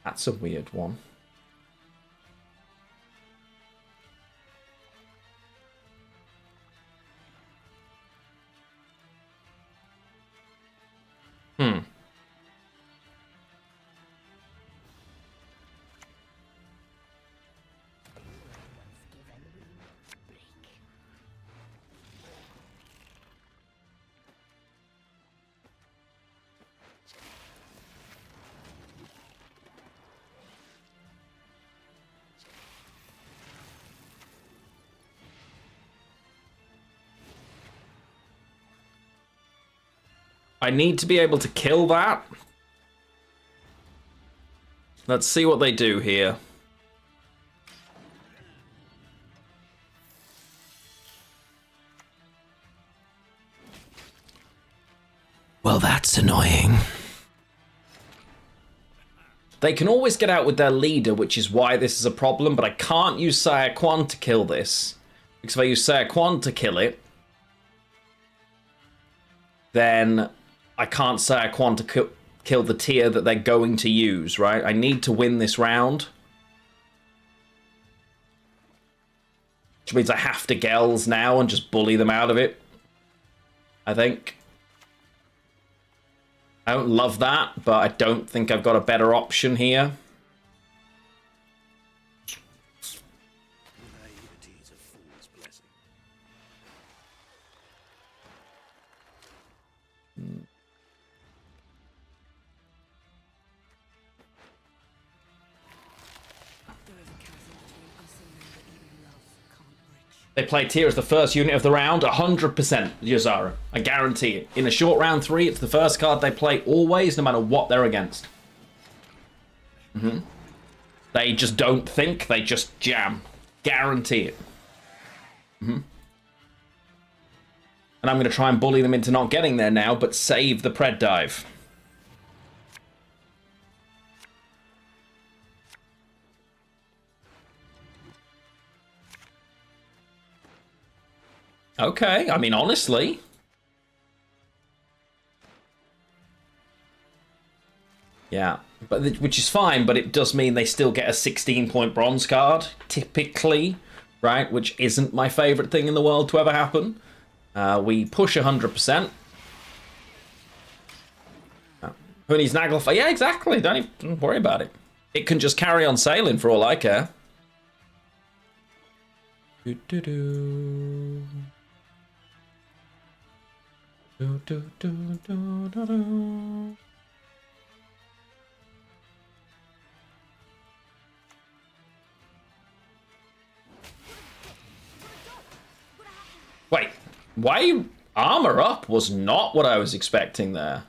That's a weird one. I need to be able to kill that. Let's see what they do here. Well, that's annoying. They can always get out with their leader, which is why this is a problem, but I can't use Sire Quan to kill this. Because if I use Sire Quan to kill it, then I can't Sire Quan to kill the tier that they're going to use, right? I need to win this round. Which means I have to Gels now and just bully them out of it, I think. I don't love that, but I don't think I've got a better option here. They play Tier as the first unit of the round, 100% Yozara. I guarantee it. In a short round 3, it's the first card they play always, no matter what they're against. They just don't think, they just jam. Guarantee it. And I'm going to try and bully them into not getting there now, but save the Pred Dive. Okay, I mean, honestly. Yeah, but which is fine, but it does mean they still get a 16-point bronze card, typically, right? Which isn't my favorite thing in the world to ever happen. We push 100%. Who needs Naglfire? Yeah, exactly. Don't even worry about it. It can just carry on sailing for all I care. Do-do-do. Do-do-do-do-do-do. Wait, why armor up was not what I was expecting there.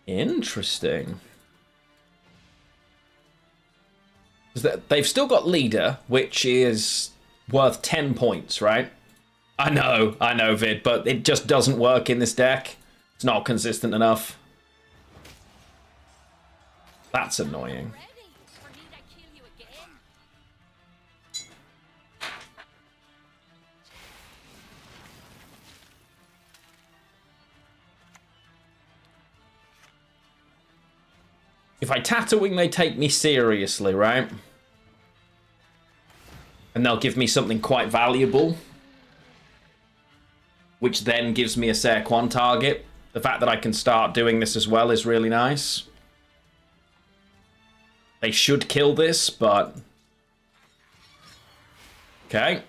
Interesting. They've still got leader, which is worth 10 points, right? I know, Vid, but it just doesn't work in this deck. It's not consistent enough. That's annoying. If I Tatterwing, they take me seriously, right? And they'll give me something quite valuable, which then gives me a Serquan target. The fact that I can start doing this as well is really nice. They should kill this, but... Okay.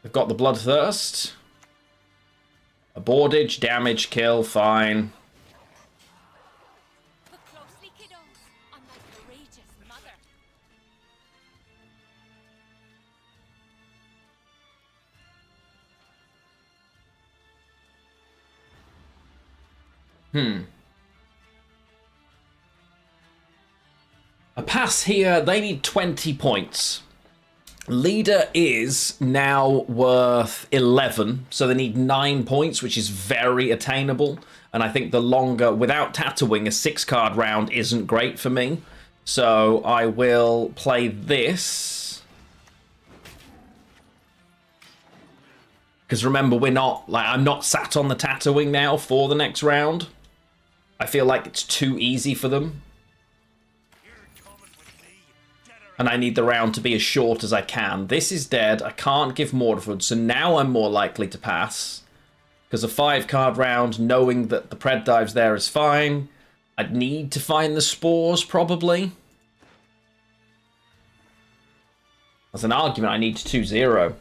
They've got the Bloodthirst. Abordage, damage, kill, fine. Look closely, kiddos, on my courageous mother. A pass here, they need 20 points. Leader is now worth 11, so they need 9 points, which is very attainable. And I think the longer, without Tatterwing, a 6-card round isn't great for me. So I will play this. Because remember, I'm not sat on the Tatterwing now for the next round. I feel like it's too easy for them. And I need the round to be as short as I can. This is dead. I can't give Mordred, so now I'm more likely to pass. Because a 5-card round, knowing that the Pred Dive's there is fine. I'd need to find the Spores, probably. As an argument, I need to 2-0.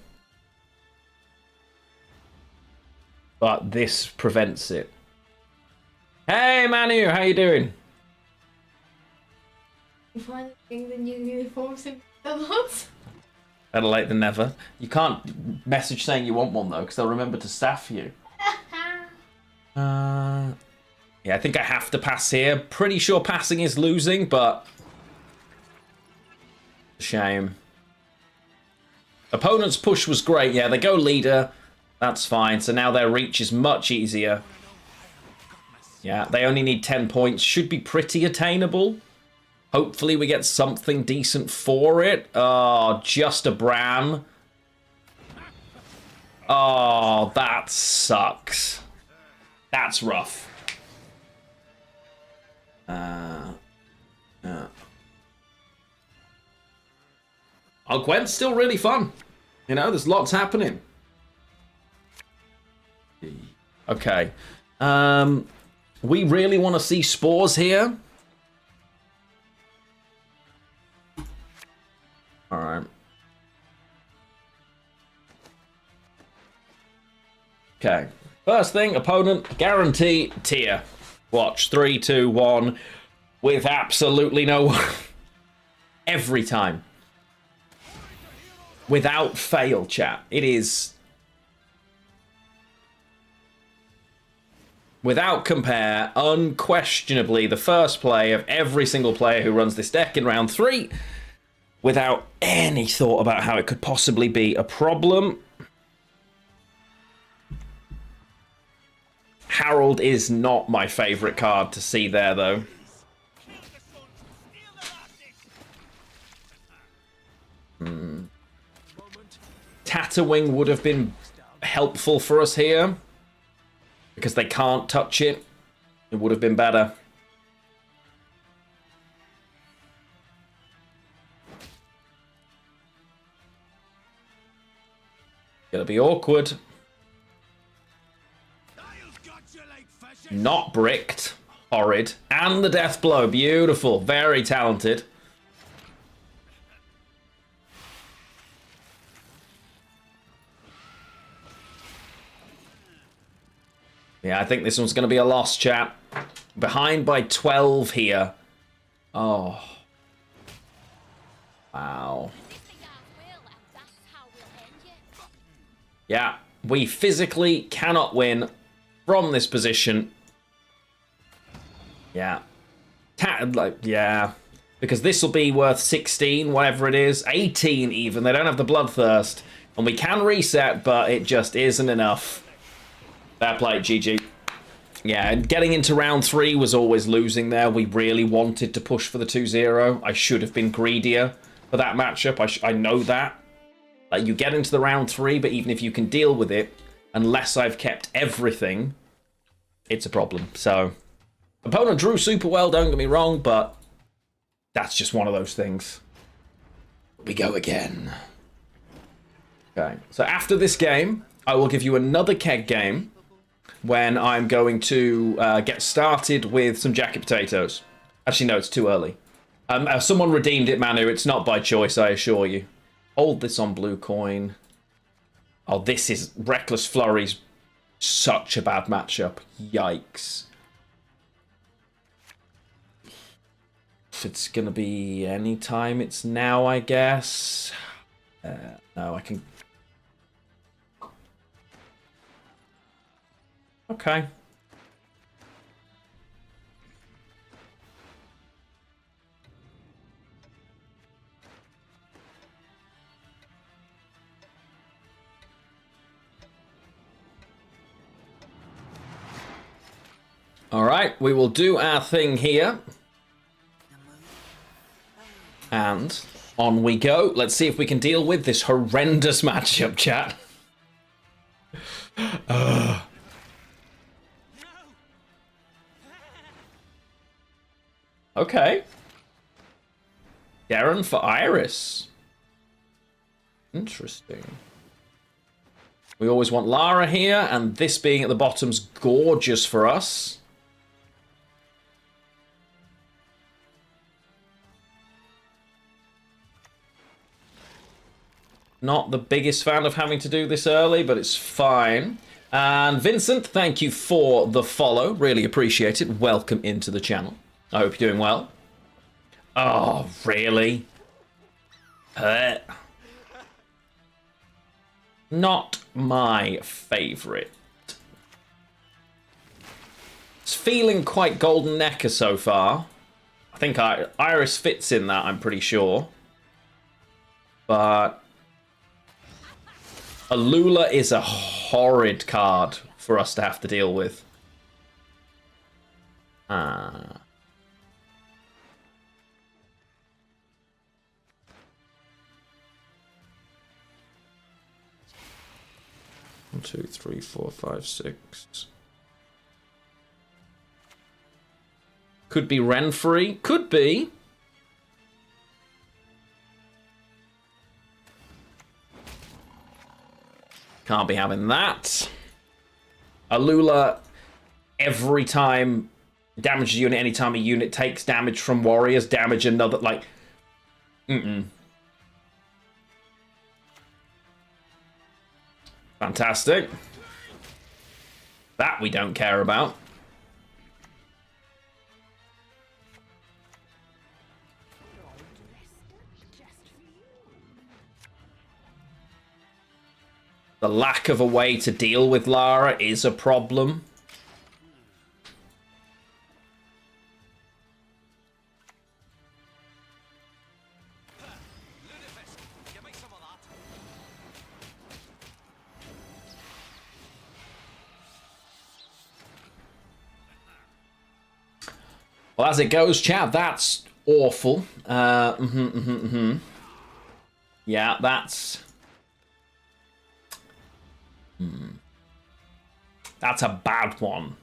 But this prevents it. Hey, Manu, how you doing? You finally getting the new uniforms in the lot? Better late than never. You can't message saying you want one, though, because they'll remember to staff you. Yeah, I think I have to pass here. Pretty sure passing is losing, but... Shame. Opponent's push was great. Yeah, they go leader. That's fine. So now their reach is much easier. Yeah, they only need 10 points. Should be pretty attainable. Hopefully we get something decent for it. Oh, just a Bran. Oh, that sucks. That's rough. Oh, Gwent's still really fun. You know, there's lots happening. Okay. We really want to see Spores here. Alright. Okay. First thing, opponent, guarantee, tier. Watch, 3, 2, 1. With absolutely no... Every time. Without fail, chat. It is... Without compare, unquestionably the first play of every single player who runs this deck in round 3. Without any thought about how it could possibly be a problem. Harold is not my favourite card to see there, though. Tatterwing would have been helpful for us here. Because they can't touch it. It would have been better. Gonna be awkward. Not bricked. Horrid. And the death blow. Beautiful. Very talented. Yeah, I think this one's going to be a loss, chat. Behind by 12 here. Oh. Wow. Yeah, we physically cannot win from this position. Yeah. Yeah. Because this will be worth 16, whatever it is. 18 even. They don't have the Bloodthirst. And we can reset, but it just isn't enough. Fair play, GG. Yeah, and getting into round 3 was always losing there. We really wanted to push for the 2-0. I should have been greedier for that matchup. I know that. Like, you get into the round 3, but even if you can deal with it, unless I've kept everything, it's a problem. So, opponent drew super well, don't get me wrong, but That's just one of those things. We go again. Okay, so after this game, I will give you another keg game when I'm going to get started with some jacket potatoes. Actually, no, it's too early. Someone redeemed it, Manu. It's not by choice, I assure you. Hold this on blue coin. Oh, this is Reckless Flurry's such a bad matchup. Yikes. If it's going to be any time, it's now, I guess. No, I can... Okay. All right, we will do our thing here. And on we go. Let's see if we can deal with this horrendous matchup, chat. Okay. Garen for Iris. Interesting. We always want Lara here, and this being at the bottom's gorgeous for us. Not the biggest fan of having to do this early, but it's fine. And Vincent, thank you for the follow. Really appreciate it. Welcome into the channel. I hope you're doing well. Oh, really? Not my favourite. It's feeling quite Golden Necker so far. I think Iris fits in that, I'm pretty sure. But Alula is a horrid card for us to have to deal with. 1, 2, 3, 4, 5, 6. Could be Renfrey. Could be. Can't be having that. Alula, every time damages a unit, anytime a unit takes damage from warriors, damage another, like... Fantastic. That we don't care about. The lack of a way to deal with Lara is a problem. Well, as it goes, chat, that's awful. Yeah, that's... That's a bad one.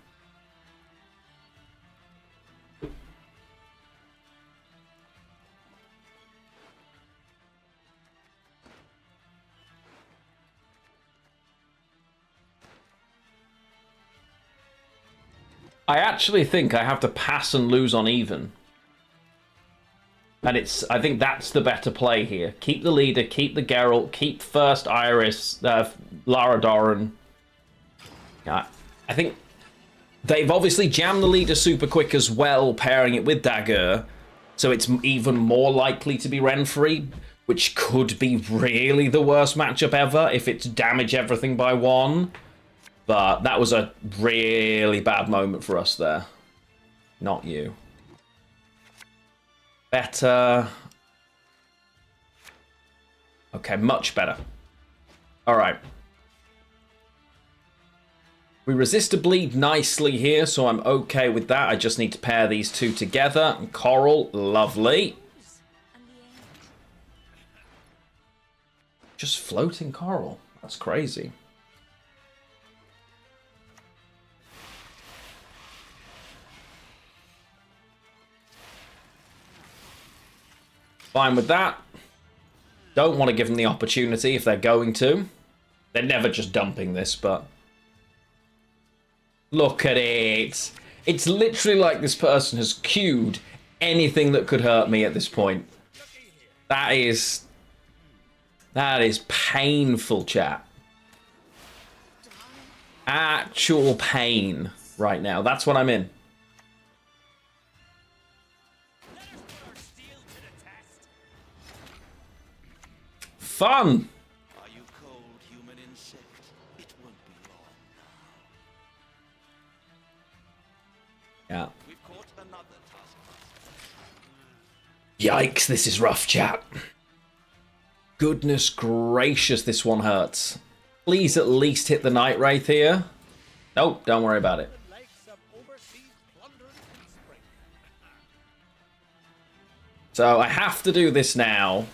I actually think I have to pass and lose on even. And I think that's the better play here. Keep the leader, keep the Geralt, keep first Iris, Lara Doran. I think they've obviously jammed the leader super quick as well, pairing it with Dagger. So it's even more likely to be Renfrey, which could be really the worst matchup ever if it's damage everything by 1. But that was a really bad moment for us there. Not you. Better. Okay, much better. All right. We resist a bleed nicely here, so I'm okay with that. I just need to pair these two together. Coral, lovely. Just floating coral. That's crazy. Fine with that. Don't want to give them the opportunity if they're going to. They're never just dumping this, but... Look at it. It's literally like this person has queued anything that could hurt me at this point. That is painful, chat. Actual pain right now. That's what I'm in. Fun. Are you cold, human insect? It won't be long now. Yeah. We've caught another taskmaster. Yikes, this is rough, chat. Goodness gracious, this one hurts. Please at least hit the Night Wraith here. Nope, don't worry about it. Like some overseas plundering in spring. So I have to do this now.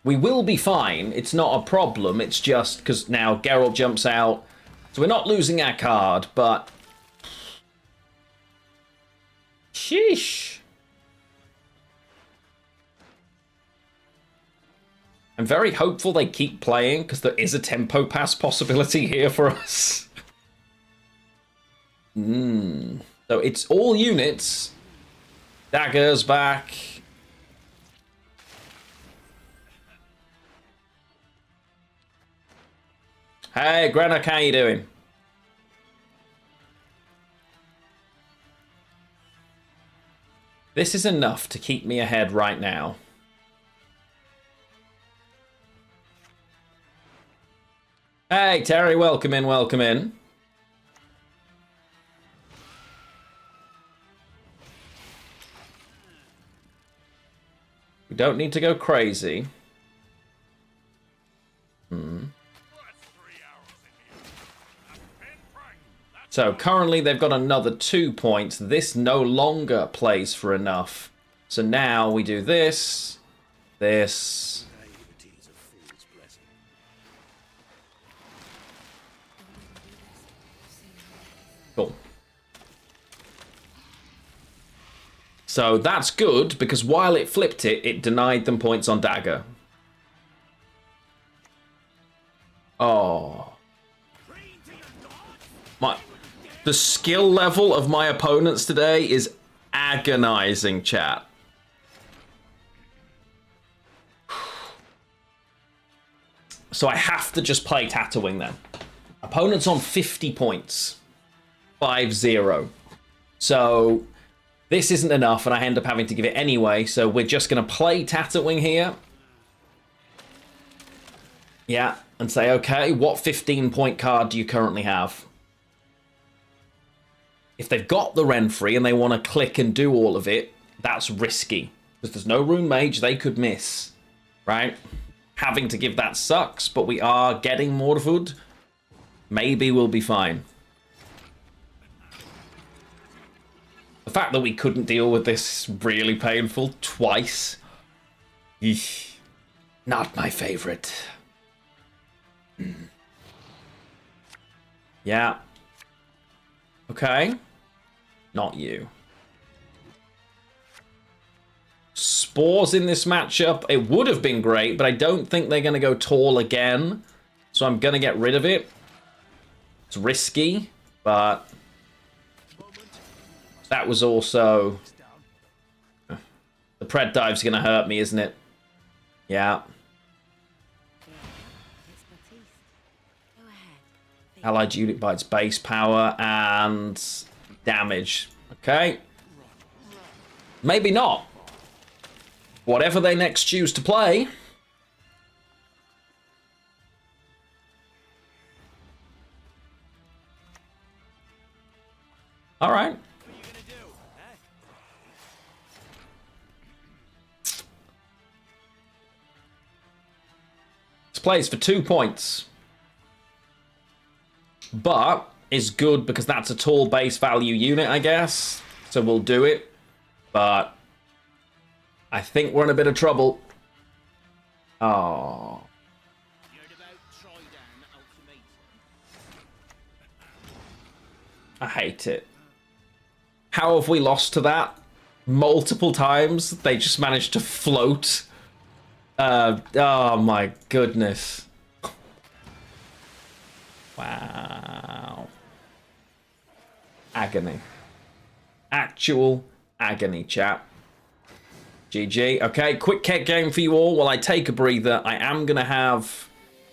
We will be fine. It's not a problem. It's just because now Geralt jumps out. So we're not losing our card, but... Sheesh. I'm very hopeful they keep playing because there is a tempo pass possibility here for us. So it's all units. Dagger's back. Hey, Grannock, how you doing? This is enough to keep me ahead right now. Hey, Terry, welcome in, welcome in. We don't need to go crazy. So currently they've got another 2 points. This no longer plays for enough. So now we do this, this. Cool. So that's good because while it flipped it, it denied them points on dagger. Oh. The skill level of my opponents today is agonizing, chat. So I have to just play Tatterwing then. Opponent's on 50 points. 5-0. So this isn't enough and I end up having to give it anyway. So we're just going to play Tatterwing here. Yeah, and say, okay, what 15-point card do you currently have? If they've got the Renfrey and they want to click and do all of it, that's risky. Because there's no Rune Mage, they could miss. Right? Having to give that sucks, but we are getting Mordfood. Maybe we'll be fine. The fact that we couldn't deal with this is really painful twice. Eesh. Not my favorite. Yeah. Okay. Not you. Spores in this matchup. It would have been great, but I don't think they're going to go tall again. So I'm going to get rid of it. It's risky, but that was also... The Pred Dive's going to hurt me, isn't it? Yeah. Allied unit by its base power and damage. Okay. Maybe not. Whatever they next choose to play. All right. This plays for 2 points. But is good because that's a tall base value unit, I guess. So we'll do it. But I think we're in a bit of trouble. Oh. I hate it. How have we lost to that? multiple times. They just managed to float. Oh my goodness. Wow. Agony. Actual agony, chap. GG. Okay, quick keg game for you all while I take a breather. I am going to have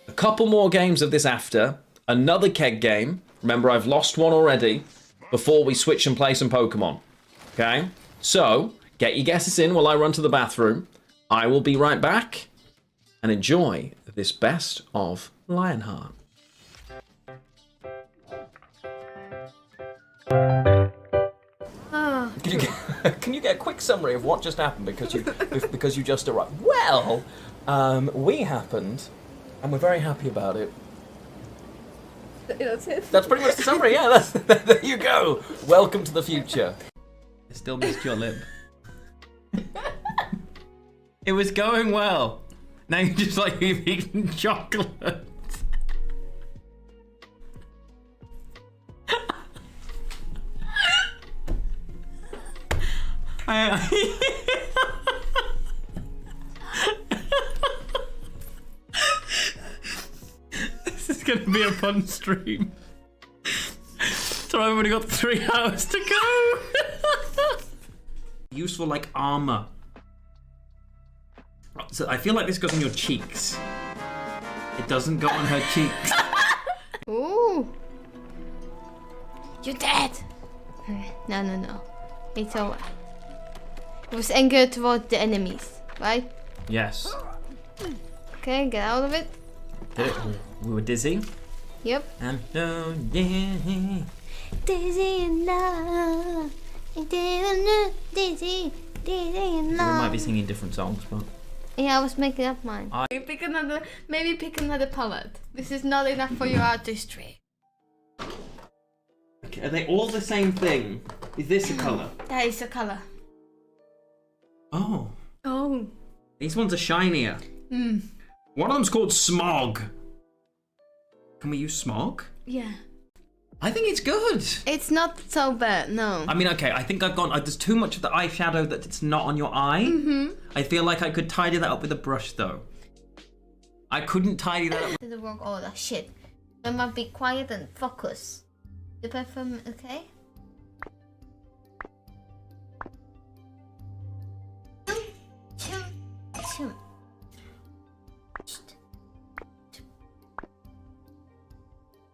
a couple more games of this after. Another keg game. Remember, I've lost one already before we switch and play some Pokemon. Okay? So, get your guesses in while I run to the bathroom. I will be right back and enjoy this best of Lionheart. Can you get a quick summary of what just happened because you just arrived? Well, we happened, and we're very happy about it. That's it. That's pretty much the summary. Yeah, there you go. Welcome to the future. I still missed your lip. It was going well. Now you're just like you've eaten chocolate. This is gonna be a fun stream. So I've only got 3 hours to go. Useful like armor. So I feel like this goes on your cheeks. It doesn't go on her cheeks. Ooh. You're dead. No. It's over. It was anger toward the enemies, right? Yes. Okay, get out of it. Did it? We were dizzy. Yep. And oh yeah. Dizzy and love. Dizzy and We love. might be singing different songs, but Yeah, I was making up mine. Maybe pick another palette. This is not enough for your artistry. okay, are they all the same thing? Is this a color? That is a color. Oh, Oh. these ones are shinier. One of them's called Smog. Can we use Smog? Yeah. I think it's good. It's not so bad, no. I mean, okay, I think I've gone. There's too much of the eyeshadow that it's not on your eye. I feel like I could tidy that up with a brush, though. I couldn't tidy that up. The wrong order. Shit. I must be quiet and focus. The perfume, okay? Chum.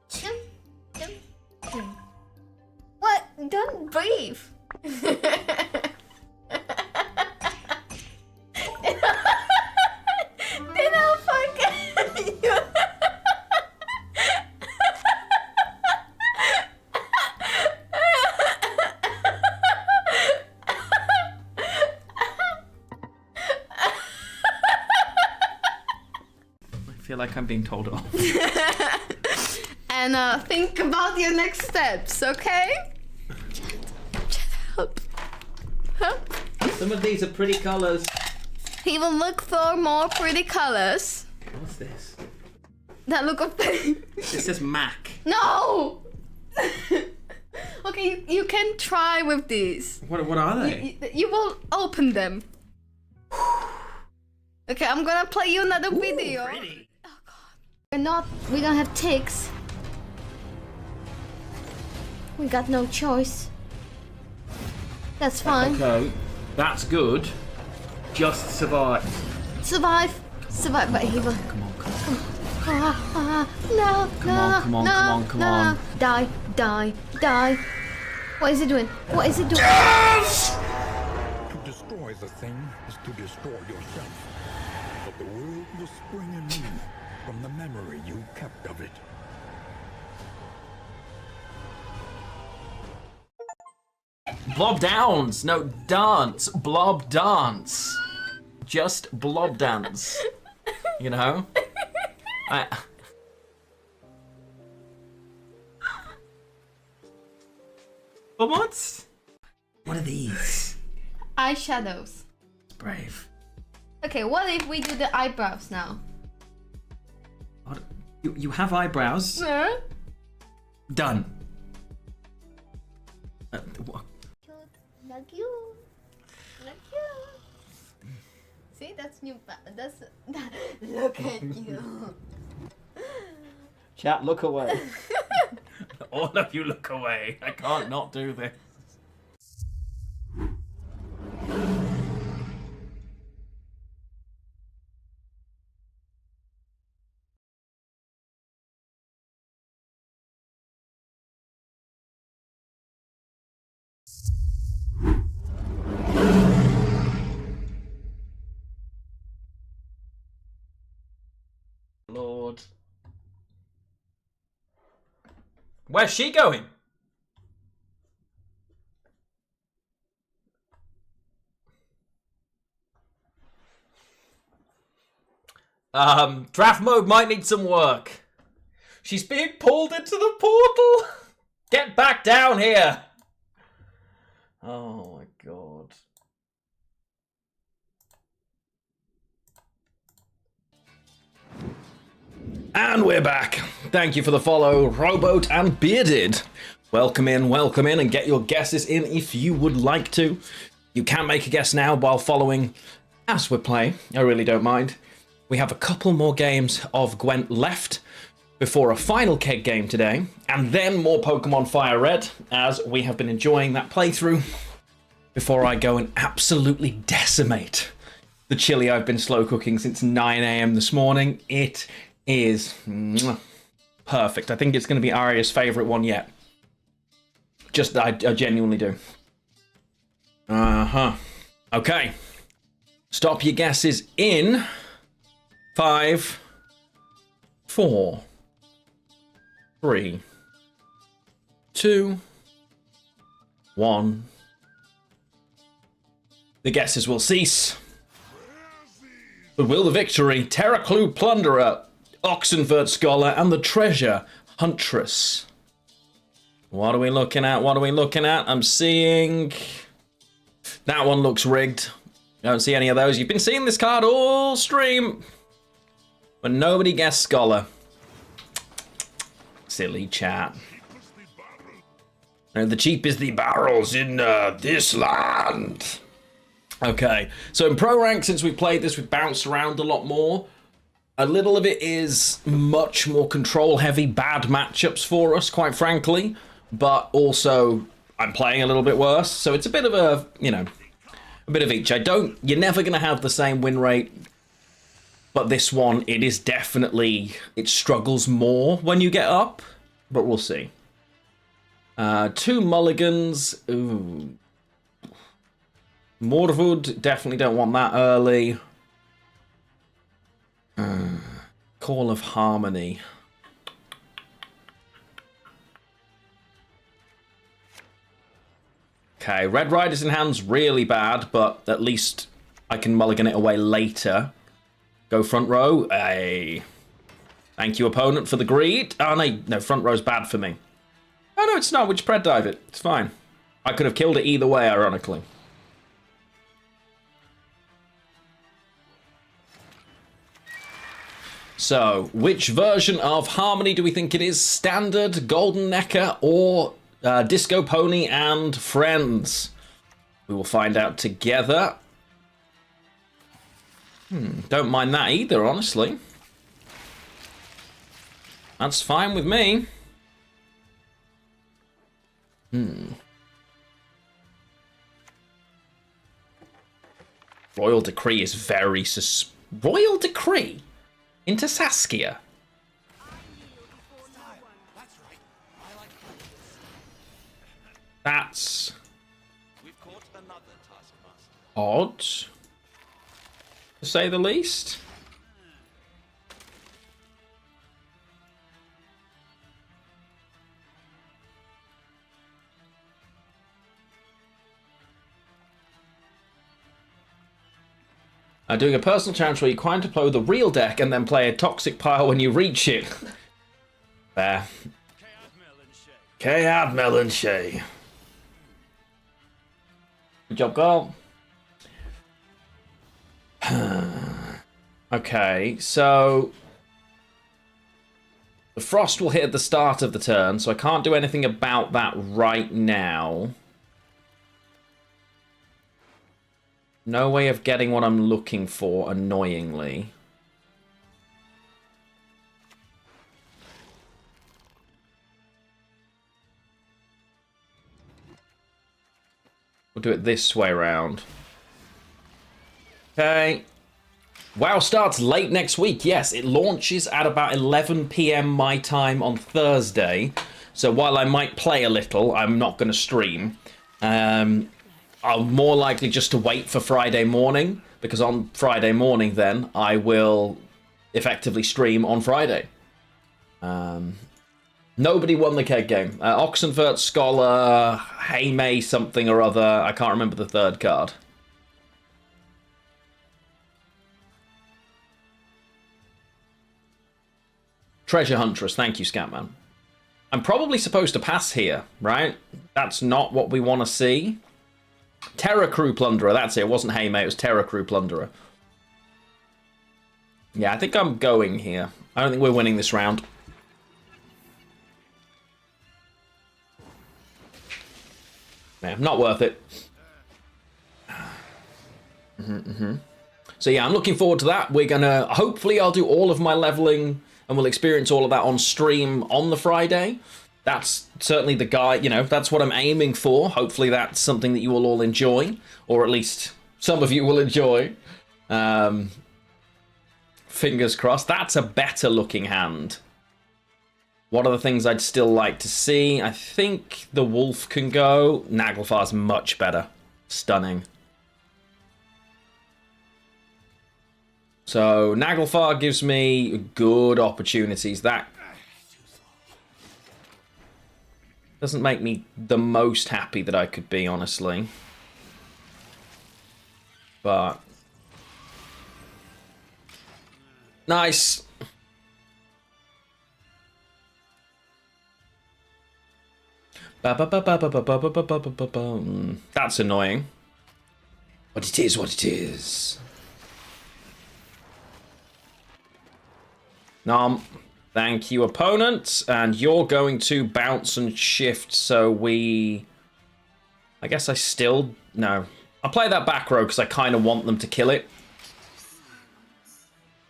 Chum. What? Don't breathe. Then I'll forget you. I feel like I'm being told off. And think about your next steps, okay? Shut up. Help. Some of these are pretty colors. He will look for more pretty colors. What's this? That look of pain. It says Mac. No! Okay, you can try with these. What are they? You will open them. Okay, I'm gonna play you another video. Pretty. We don't have ticks. We got no choice. That's fine. Okay, that's good. Just survive. Survive, but he will. Come on. No, Come on. Die. What is it doing? To destroy the thing is to destroy yourself. But the world will spring anew from the memory you kept of it. Blob downs. No, dance. Blob dance. Just blob dance. You know? But what? What are these? Eyeshadows. It's brave. Okay, what if we do the eyebrows now? What? You have eyebrows. Done. What? Like you. See, that's new. That's look at you. Chat, look away. All of you look away. I can't not do this. Lord. Where's she going? Draft mode might need some work. She's being pulled into the portal. Get back down here. Oh my god. And we're back. Thank you for the follow, Rowboat and Bearded. Welcome in, and get your guesses in if you would like to. You can make a guess now while following as we're playing. I really don't mind. We have a couple more games of Gwent left before a final keg game today, and then more Pokemon Fire Red, as we have been enjoying that playthrough before I go and absolutely decimate the chili I've been slow cooking since 9 a.m. this morning. It is perfect. I think it's going to be Arya's favourite one yet. I genuinely do. Okay. Stop your guesses in 5, 4, 3, 2, 1. The guesses will cease. But will the victory? Terraclue Plunderer, Oxenvert Scholar, and the Treasure Huntress. What are we looking at? I'm seeing... That one looks rigged. Don't see any of those. You've been seeing this card all stream. But nobody guessed Scholar. Silly chat. And the cheapest the barrels in this land. Okay, so in Pro Rank, since we played this, we've bounced around a lot more. A little of it is much more control-heavy, bad matchups for us, quite frankly. But also, I'm playing a little bit worse. So it's a bit of a, a bit of each. You're never going to have the same win rate. But this one, it struggles more when you get up. But we'll see. 2 mulligans. Ooh. Morwood, definitely don't want that early. Call of Harmony. Okay, Red Riders in hand's really bad, but at least I can mulligan it away later. Go front row. Hey. Thank you, opponent, for the greed. Oh, no, front row's bad for me. Oh, no, it's not. We just pred dive it. It's fine. I could have killed it either way, ironically. So, which version of Harmony do we think it is? Standard, Golden Necker, or Disco Pony and Friends? We will find out together. Don't mind that either, honestly. That's fine with me. Royal Decree is very Royal Decree? Into Saskia. That's odd, to say the least. Doing a personal challenge where you climb to play the real deck and then play a toxic pile when you reach it. Fair. K-Ad Melon Shay. Good job, girl. Okay, so the frost will hit at the start of the turn, so I can't do anything about that right now. No way of getting what I'm looking for, annoyingly. We'll do it this way round. Okay. WoW starts late next week. Yes, it launches at about 11 p.m. my time on Thursday. So while I might play a little, I'm not going to stream. I'm more likely just to wait for Friday morning, because on Friday morning then I will effectively stream on Friday. Nobody won the keg game. Oxenvert, Scholar, Haymay something or other. I can't remember the third card. Treasure Huntress, thank you, Scatman. I'm probably supposed to pass here, right? That's not what we want to see. Terror Crew Plunderer, that's it. It wasn't Haymay, it was Terror Crew Plunderer. Yeah, I think I'm going here. I don't think we're winning this round. Yeah, not worth it. So yeah, I'm looking forward to that. We're gonna, hopefully I'll do all of my leveling and we'll experience all of that on stream on the Friday. That's certainly the guy, you know, that's what I'm aiming for. Hopefully that's something that you will all enjoy, or at least some of you will enjoy. Fingers crossed. That's a better looking hand. What are the things I'd still like to see? I think the wolf can go. Naglfar's much better. Stunning. So Naglfar gives me good opportunities. That doesn't make me the most happy that I could be, honestly. But nice. That's annoying. But it is what it is. Nom. Thank you, opponent. And you're going to bounce and shift, so we... I guess I still... No. I'll play that back row because I kind of want them to kill it.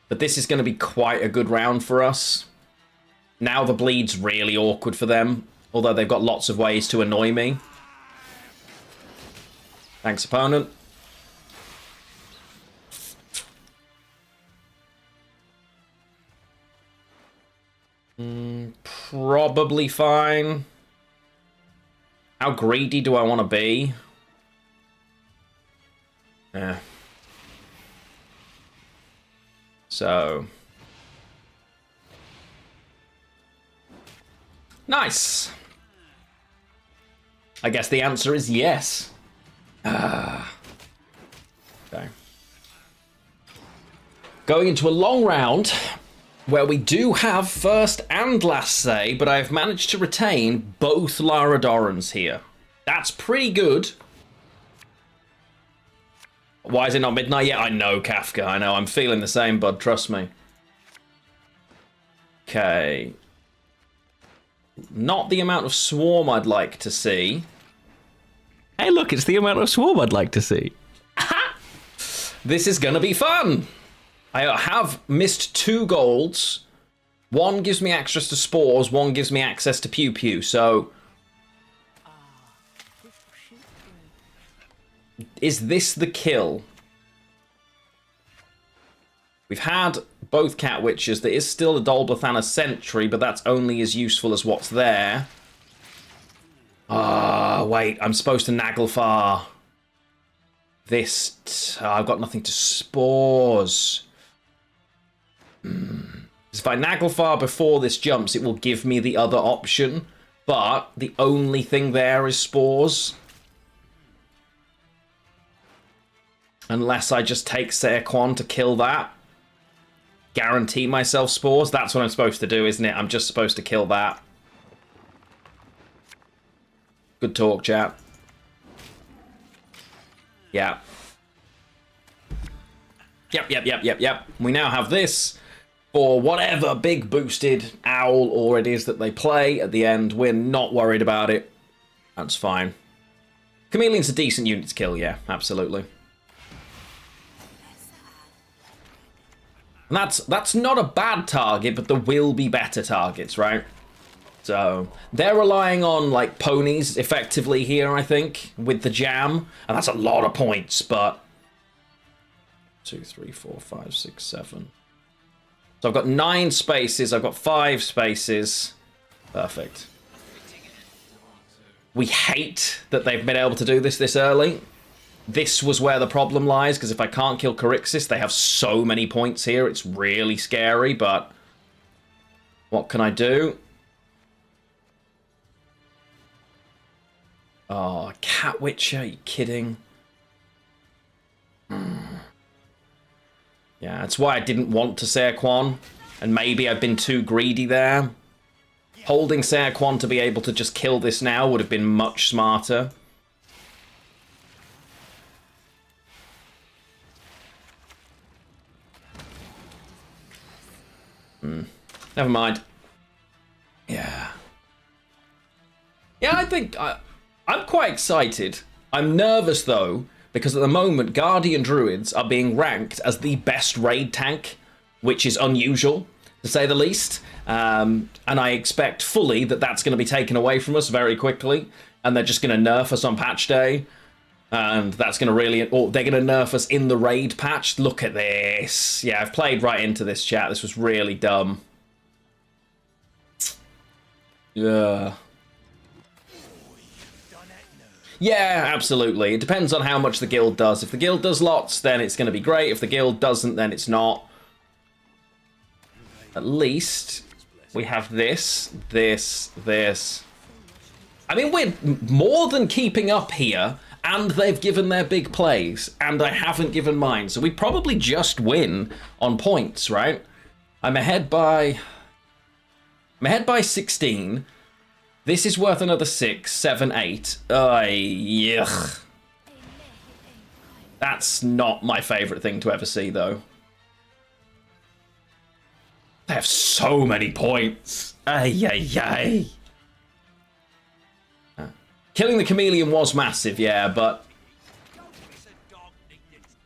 But this is going to be quite a good round for us. Now the bleed's really awkward for them. Although they've got lots of ways to annoy me. Thanks, opponent. Probably fine. How greedy do I want to be? Yeah. So. Nice. I guess the answer is yes. Okay. Going into a long round where we do have first and last say, but I've managed to retain both Lara Dorans here. That's pretty good. Why is it not midnight yet? I know, Kafka. I know. I'm feeling the same, bud. Trust me. Okay. Not the amount of swarm I'd like to see. Hey, look, it's the amount of swarm I'd like to see. This is gonna be fun. I have missed 2 golds. One gives me access to spores, one gives me access to pew pew, so... Is this the kill? We've had both Cat Witches. There is still a Dolblathana Sentry, but that's only as useful as what's there. Wait, I'm supposed to Naglfar. This... I've got nothing to spores. If I Naglfar before this jumps, it will give me the other option. But the only thing there is spores. Unless I just take Saequan to kill that. Guarantee myself spores. That's what I'm supposed to do, isn't it? I'm just supposed to kill that. Good talk, chat. Yeah. Yep. We now have this for whatever big boosted owl or it is that they play at the end. We're not worried about it. That's fine. Chameleon's a decent unit to kill, yeah, absolutely. And that's not a bad target, but there will be better targets, right? So they're relying on like ponies effectively here, I think, with the jam. And that's a lot of points, but 2, 3, 4, 5, 6, 7. So I've got 9 spaces, I've got 5 spaces. Perfect. We hate that they've been able to do this early. This was where the problem lies, because if I can't kill Corixis, they have so many points here. It's really scary, but what can I do? Oh, Cat Witcher, are you kidding? Yeah, that's why I didn't want to Sayer Quan, and maybe I've been too greedy there. Holding Sayer Quan to be able to just kill this now would have been much smarter. Never mind. Yeah. Yeah, I think I'm quite excited. I'm nervous though, because at the moment Guardian Druids are being ranked as the best raid tank, which is unusual, to say the least. And I expect fully that that's going to be taken away from us very quickly, and they're just going to nerf us on patch day. And that's going to really... Or they're going to nerf us in the raid patch. Look at this. Yeah, I've played right into this, chat. This was really dumb. Yeah. Yeah, absolutely. It depends on how much the guild does. If the guild does lots, then it's going to be great. If the guild doesn't, then it's not. At least we have this. I mean, we're more than keeping up here, and they've given their big plays, and I haven't given mine. So we probably just win on points, right? I'm ahead by 16. This is worth another 6, 7, 8. Yuck. That's not my favourite thing to ever see, though. They have so many points. Ay. Killing the chameleon was massive, yeah, but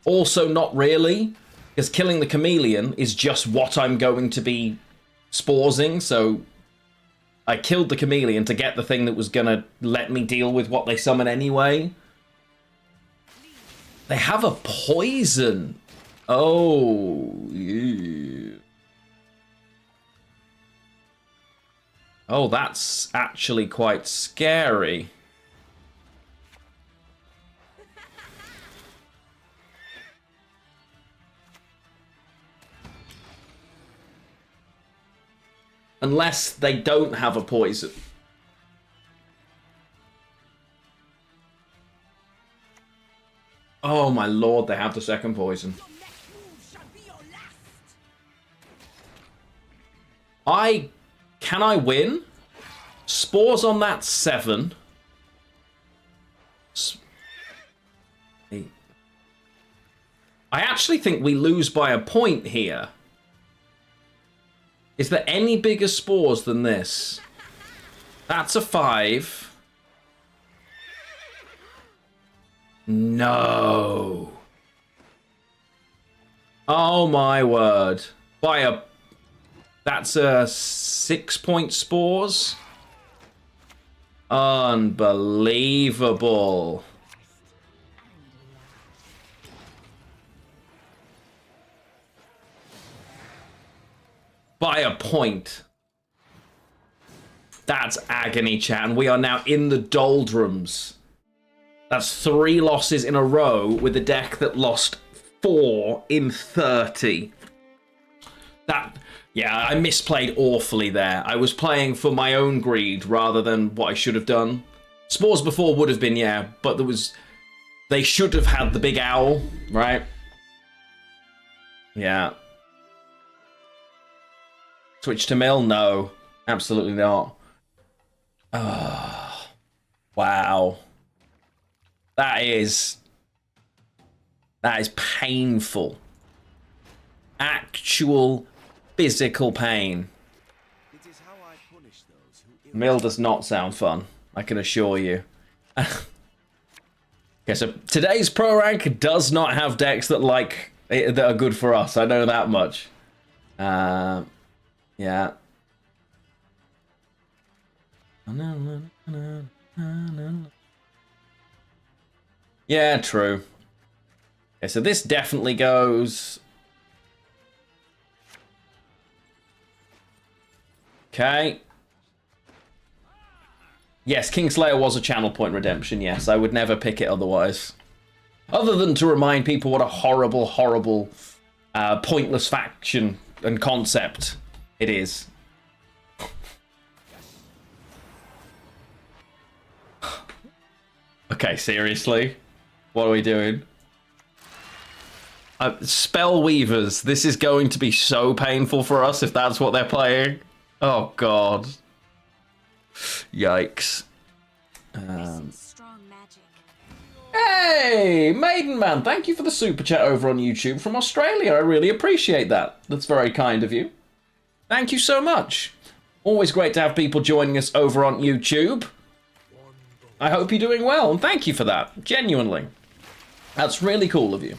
also not really, because killing the chameleon is just what I'm going to be sporsing, so I killed the chameleon to get the thing that was going to let me deal with what they summon anyway. They have a poison. Oh, yeah. Oh, that's actually quite scary. Unless they don't have a poison. Oh my lord, they have the second poison. Can I win? Spores on that 7. 8. I actually think we lose by a point here. Is there any bigger spores than this? That's a 5. No. Oh my word. By a... That's a 6-point spores? Unbelievable. By a point. That's agony, chat. And we are now in the doldrums. That's 3 losses in a row with a deck that lost 4 in 30. Yeah, I misplayed awfully there. I was playing for my own greed rather than what I should have done. Spores before would have been, yeah, but they should have had the big owl, right? Yeah. Switch to mill? No, absolutely not. Oh, wow. That is painful. Actual physical pain. Mill does not sound fun, I can assure you. Okay, so today's pro rank does not have decks that are good for us. I know that much. Yeah. Yeah, true. Okay, so this definitely goes. Okay. Yes, Kingslayer was a channel point redemption, yes. I would never pick it otherwise. Other than to remind people what a horrible, horrible, pointless faction and concept it is. Okay, seriously? What are we doing? Spell Weavers. This is going to be so painful for us if that's what they're playing. Oh, God. Yikes. Strong magic. Hey, Maiden Man, thank you for the super chat over on YouTube from Australia. I really appreciate that. That's very kind of you. Thank you so much. Always great to have people joining us over on YouTube. I hope you're doing well, and thank you for that, genuinely. That's really cool of you.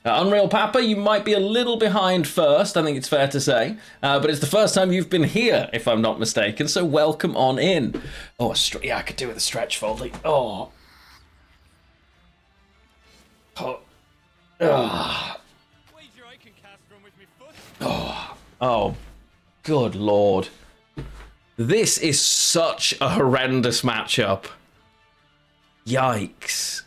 Unreal Papa, you might be a little behind first, I think it's fair to say, but it's the first time you've been here, if I'm not mistaken, so welcome on in. Oh, yeah, I could do with a stretch, Foldy. Oh. Oh. Oh. Oh. Good lord. This is such a horrendous matchup. Yikes.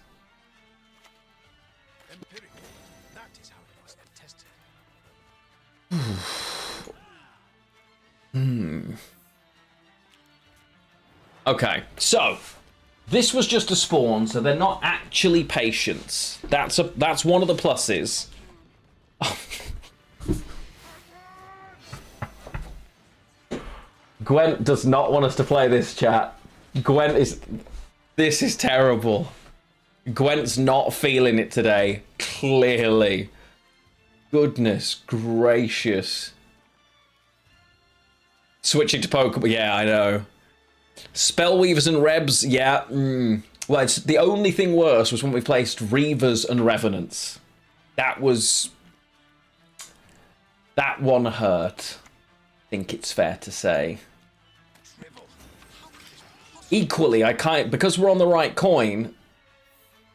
Okay, so this was just a spawn, so they're not actually patients. That's one of the pluses. Gwent does not want us to play this, chat. This is terrible. Gwent's not feeling it today, clearly. Goodness gracious. Switching to Pokemon, yeah, I know. Spellweavers and Rebs, yeah. Well, it's, the only thing worse was when we placed Reavers and Revenants. That one hurt. I think it's fair to say. Equally, because we're on the right coin,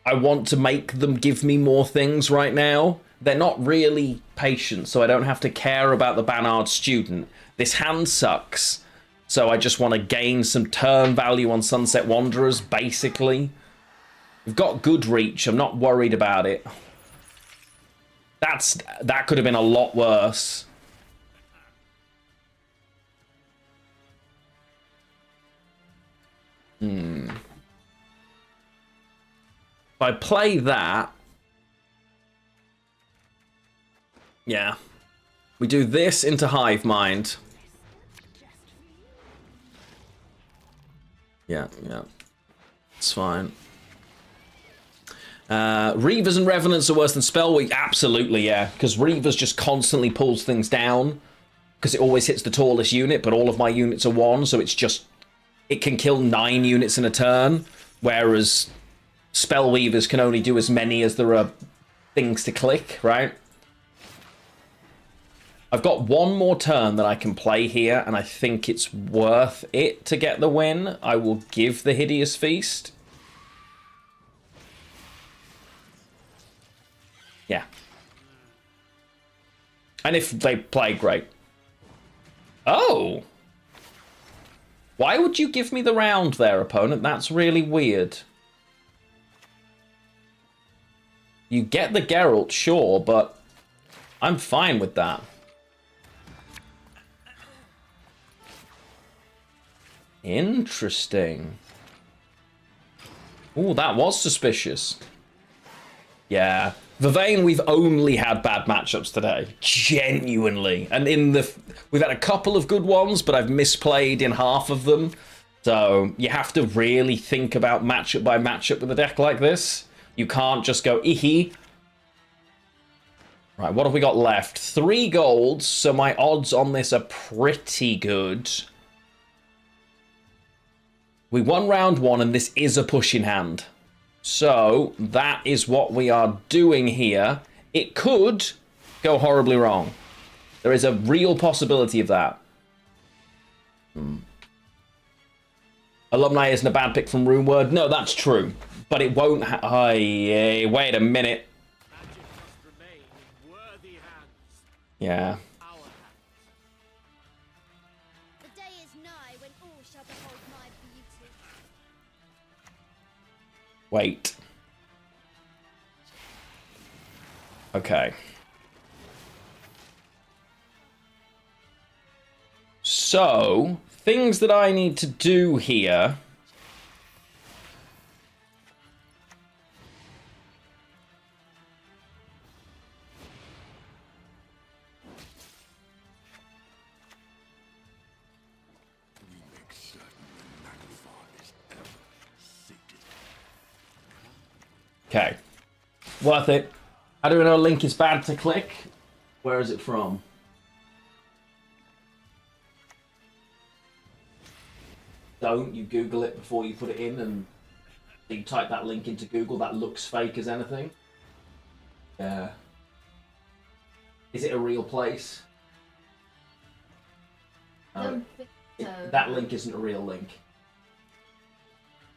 I want to make them give me more things right now. They're not really patient, so I don't have to care about the Bannard student. This hand sucks, so I just want to gain some turn value on Sunset Wanderers, basically. We've got good reach, I'm not worried about it. That could have been a lot worse. If I play that... Yeah. We do this into Hive Mind. Yeah. It's fine. Reavers and Revenants are worse than Spellweak? Absolutely, yeah. Because Reavers just constantly pulls things down. Because it always hits the tallest unit, but all of my units are 1, so it's just... It can kill 9 units in a turn, whereas Spellweavers can only do as many as there are things to click, right? I've got one more turn that I can play here, and I think it's worth it to get the win. I will give the Hideous Feast. Yeah. And if they play, great. Oh! Why would you give me the round there, opponent? That's really weird. You get the Geralt, sure, but I'm fine with that. Interesting. Ooh, that was suspicious. Yeah. Vivane, we've only had bad matchups today. Genuinely. And we've had a couple of good ones, but I've misplayed in half of them. So you have to really think about matchup by matchup with a deck like this. You can't just go, eehee. Right, what have we got left? 3 golds, so my odds on this are pretty good. We won round 1, and this is a pushing hand. So, that is what we are doing here. It could go horribly wrong. There is a real possibility of that. Alumni isn't a bad pick from RuneWord. No, that's true. But it won't wait a minute. Magic must remain in worthy hands. Yeah. Our hands. The day is nigh when all shall behold my beauty. Wait. Okay. So, things that I need to do here. Okay. Worth it. How do we know a link is bad to click? Where is it from? Don't you Google it before you put it in, and you type that link into Google. That looks fake as anything. Yeah. Is it a real place? Don't think so. That link isn't a real link.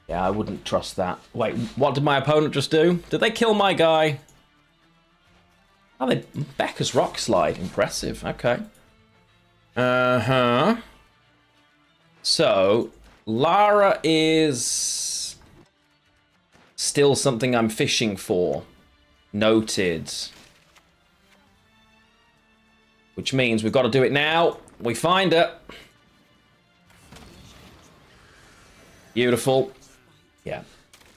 Yeah, I wouldn't trust that. Wait, what did my opponent just do? Did they kill my guy? Oh, they... Becca's Rock Slide. Impressive. Okay. Uh-huh. So, Lara is... still something I'm fishing for. Noted. Which means we've got to do it now. We find it. Beautiful. Yeah.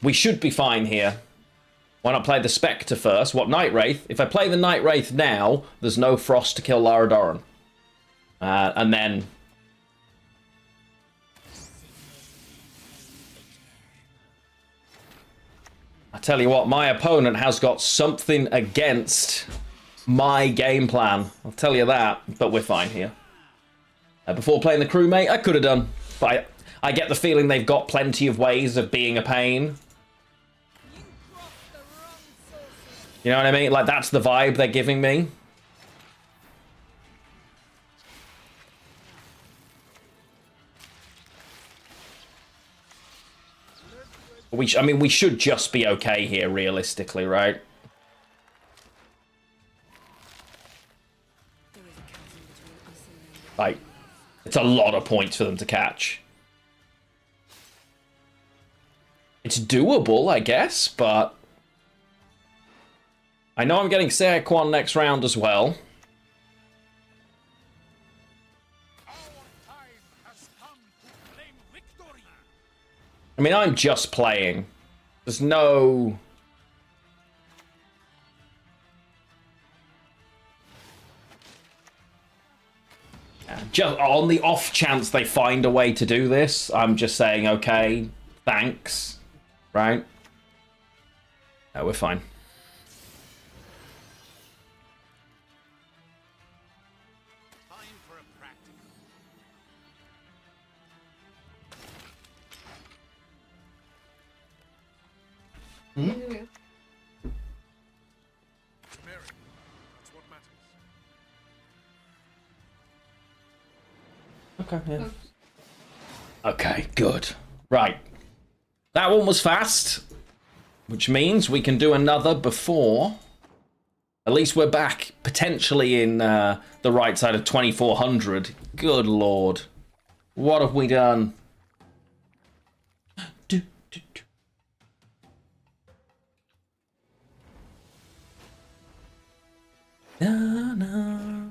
We should be fine here. Why not play the Spectre first? What, Night Wraith? If I play the Night Wraith now, there's no Frost to kill Lara Doran. And then... I tell you what, my opponent has got something against my game plan. I'll tell you that, but we're fine here. Before playing the crewmate, I could have done, but I get the feeling they've got plenty of ways of being a pain. You know what I mean? Like, that's the vibe they're giving me. I mean, we should just be okay here, realistically, right? Like, it's a lot of points for them to catch. It's doable, I guess, but... I know I'm getting Saquon next round as well. I mean, I'm just playing. There's no... Just on the off chance they find a way to do this, I'm just saying, okay, thanks. Right? No, we're fine. Time for a practical. Mary, that's what matters. Okay, yeah. Okay, good. Right. That one was fast, which means we can do another before. At least we're back, potentially in the right side of 2400. Good lord. What have we done? Na, na.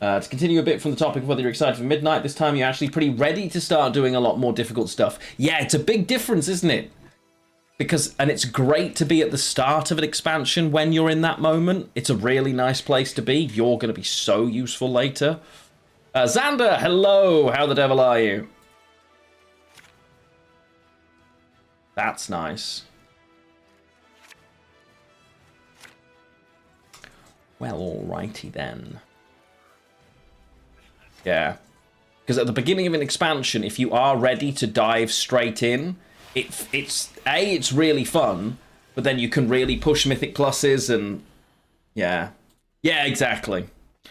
To continue a bit from the topic of whether you're excited for Midnight, this time you're actually pretty ready to start doing a lot more difficult stuff. Yeah, it's a big difference, isn't it? And it's great to be at the start of an expansion when you're in that moment. It's a really nice place to be. You're going to be so useful later. Xander, hello! How the devil are you? That's nice. Well, alrighty then. Yeah. Because at the beginning of an expansion, if you are ready to dive straight in, it's really fun, but then you can really push Mythic Pluses and... Yeah. Yeah, exactly.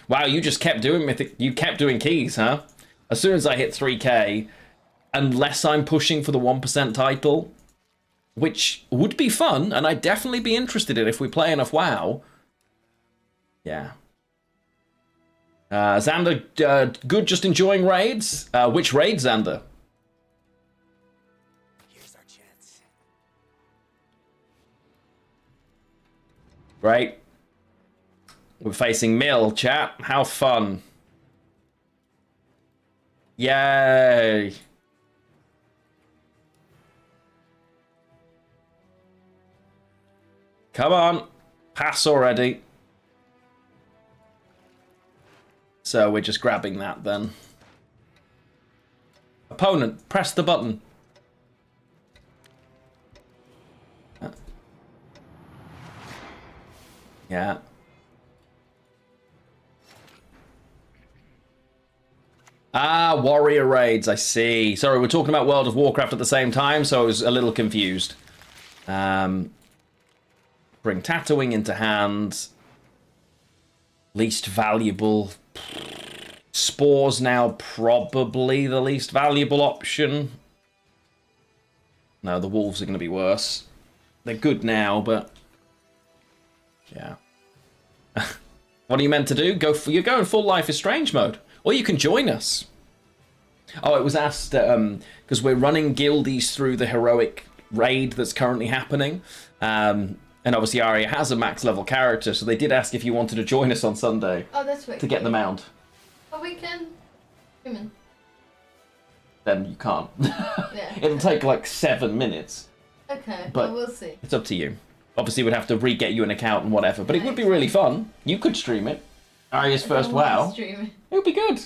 Wow, you just kept doing mythic. You kept doing keys, huh? As soon as I hit 3k, unless I'm pushing for the 1% title, which would be fun, and I'd definitely be interested in if we play enough WoW. Yeah. Xander, good, just enjoying raids. Which raid, Xander? Here's our chance. Great. We're facing Mill, chat. How fun. Yay. Come on. Pass already. So we're just grabbing that then. Opponent, press the button. Yeah. Ah, warrior raids, I see. Sorry, we're talking about World of Warcraft at the same time, so I was a little confused. Bring Tatterwing into hand. Least valuable. Spores now probably the least valuable option. No, the wolves are going to be worse. They're good now, but... yeah. What are you meant to do? You're going full Life is Strange mode. Or you can join us. Oh, it was asked, because we're running guildies through the heroic raid that's currently happening. And obviously Arya has a max level character, so they did ask if you wanted to join us on Sunday. Oh, that's right. To get the mount. Oh, we can. Human. Then you can't. Yeah. It'll take like 7 minutes. Okay, But well, we'll see. It's up to you. Obviously, we'd have to re-get you an account and whatever, but it would be really fun. You could stream it. Arya's first WoW. Stream. It would be good.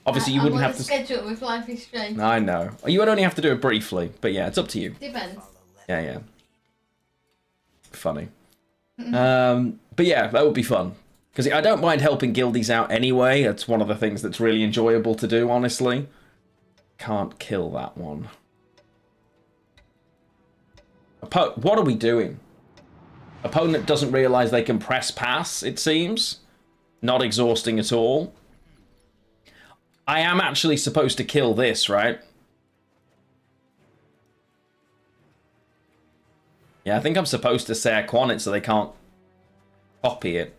Obviously, you wouldn't have to schedule with Life is Strange. I know. You would only have to do it briefly, but yeah, it's up to you. Depends. Yeah. Funny. But yeah, that would be fun. Because I don't mind helping guildies out anyway. It's one of the things that's really enjoyable to do, honestly. Can't kill that one. What are we doing? Opponent doesn't realize they can press pass, it seems. Not exhausting at all. I am actually supposed to kill this, right? Yeah, I think I'm supposed to say Quan it so they can't copy it.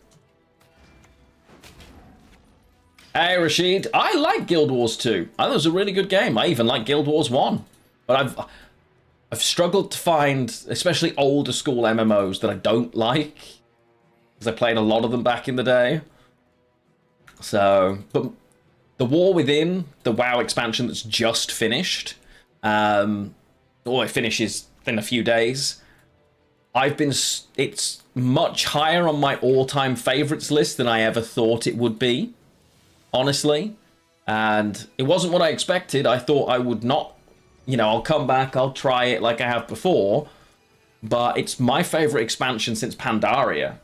Hey, Rashid. I like Guild Wars 2. I thought it was a really good game. I even like Guild Wars 1. But I've struggled to find, especially older school MMOs, that I don't like. Because I played a lot of them back in the day. So, but the War Within, the WoW expansion that's just finished, or it finishes in a few days, it's much higher on my all-time favorites list than I ever thought it would be, honestly. And it wasn't what I expected. I thought I would not, I'll come back, I'll try it like I have before, but it's my favorite expansion since Pandaria.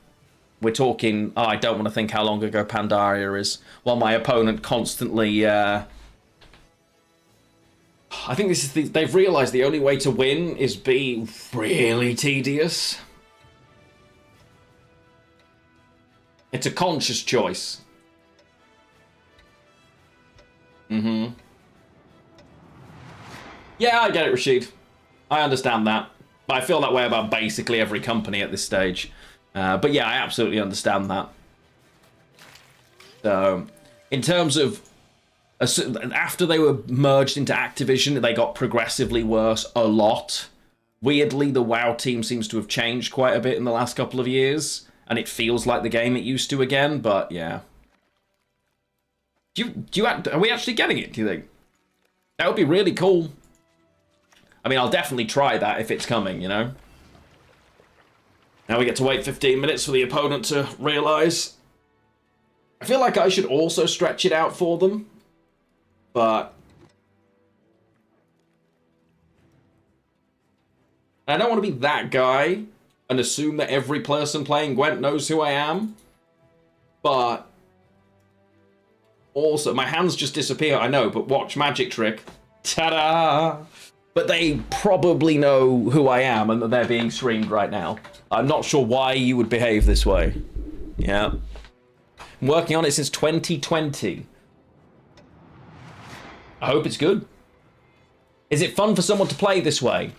We're talking, I don't want to think how long ago Pandaria is, while my opponent constantly, I think they've realized the only way to win is be really tedious. It's a conscious choice. Yeah, I get it, Rashid. I understand that. But I feel that way about basically every company at this stage. But yeah, I absolutely understand that. So, in terms of... after they were merged into Activision, they got progressively worse a lot. Weirdly, the WoW team seems to have changed quite a bit in the last couple of years. And it feels like the game it used to again, but yeah. Are we actually getting it, do you think? That would be really cool. I mean, I'll definitely try that if it's coming, Now we get to wait 15 minutes for the opponent to realise. I feel like I should also stretch it out for them. But I don't want to be that guy and assume that every person playing Gwent knows who I am. But also, my hands just disappear, I know, but watch magic trick. Ta-da! But they probably know who I am and that they're being streamed right now. I'm not sure why you would behave this way. Yeah. I'm working on it since 2020. I hope it's good. Is it fun for someone to play this way?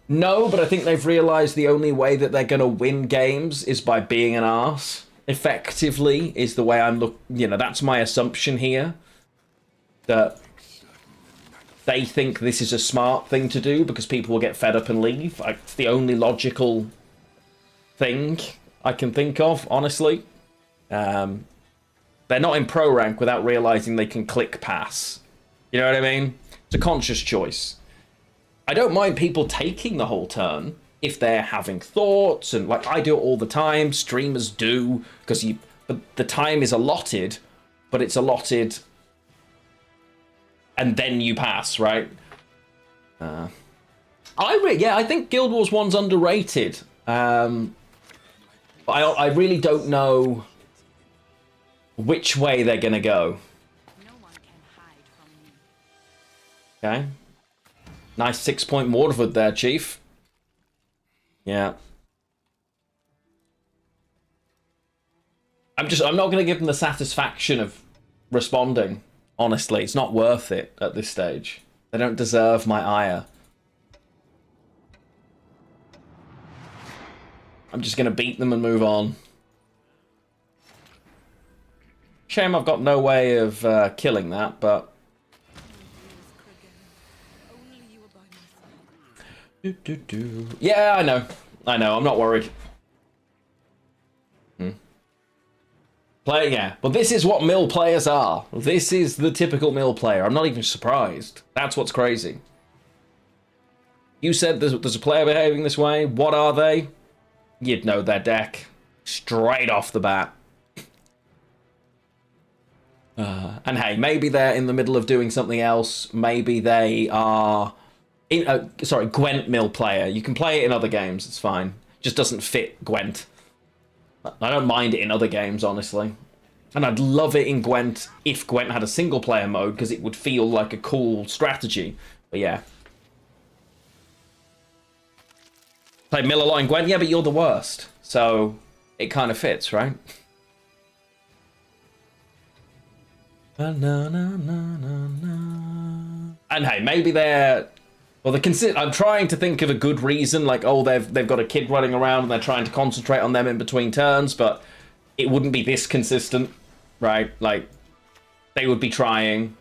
No, but I think they've realised the only way that they're going to win games is by being an arse. Effectively, is the way I'm that's my assumption here. That they think this is a smart thing to do because people will get fed up and leave. It's the only logical thing I can think of, honestly. They're not in pro rank without realising they can click pass. You know what I mean? It's a conscious choice. I don't mind people taking the whole turn if they're having thoughts, and like I do it all the time. Streamers do, but the time is allotted, but it's allotted, and then you pass, right? I think Guild Wars 1's underrated. I really don't know which way they're gonna go. Okay. Nice 6-point Waterford there, Chief. Yeah. I'm not going to give them the satisfaction of responding. Honestly, it's not worth it at this stage. They don't deserve my ire. I'm just going to beat them and move on. Shame I've got no way of killing that, but... Yeah, I know. I'm not worried. Yeah. But this is what mill players are. This is the typical mill player. I'm not even surprised. That's what's crazy. You said there's a player behaving this way. What are they? You'd know their deck. Straight off the bat. And hey, maybe they're in the middle of doing something else. Maybe they are... Gwent mill player. You can play it in other games, it's fine. Just doesn't fit Gwent. I don't mind it in other games, honestly. And I'd love it in Gwent if Gwent had a single player mode, because it would feel like a cool strategy. But yeah. Play mill a lot in Gwent? Yeah, but you're the worst. So, it kind of fits, right? And hey, maybe they're... Well, I'm trying to think of a good reason, like, oh, they've got a kid running around and they're trying to concentrate on them in between turns, but it wouldn't be this consistent, right? Like, they would be trying.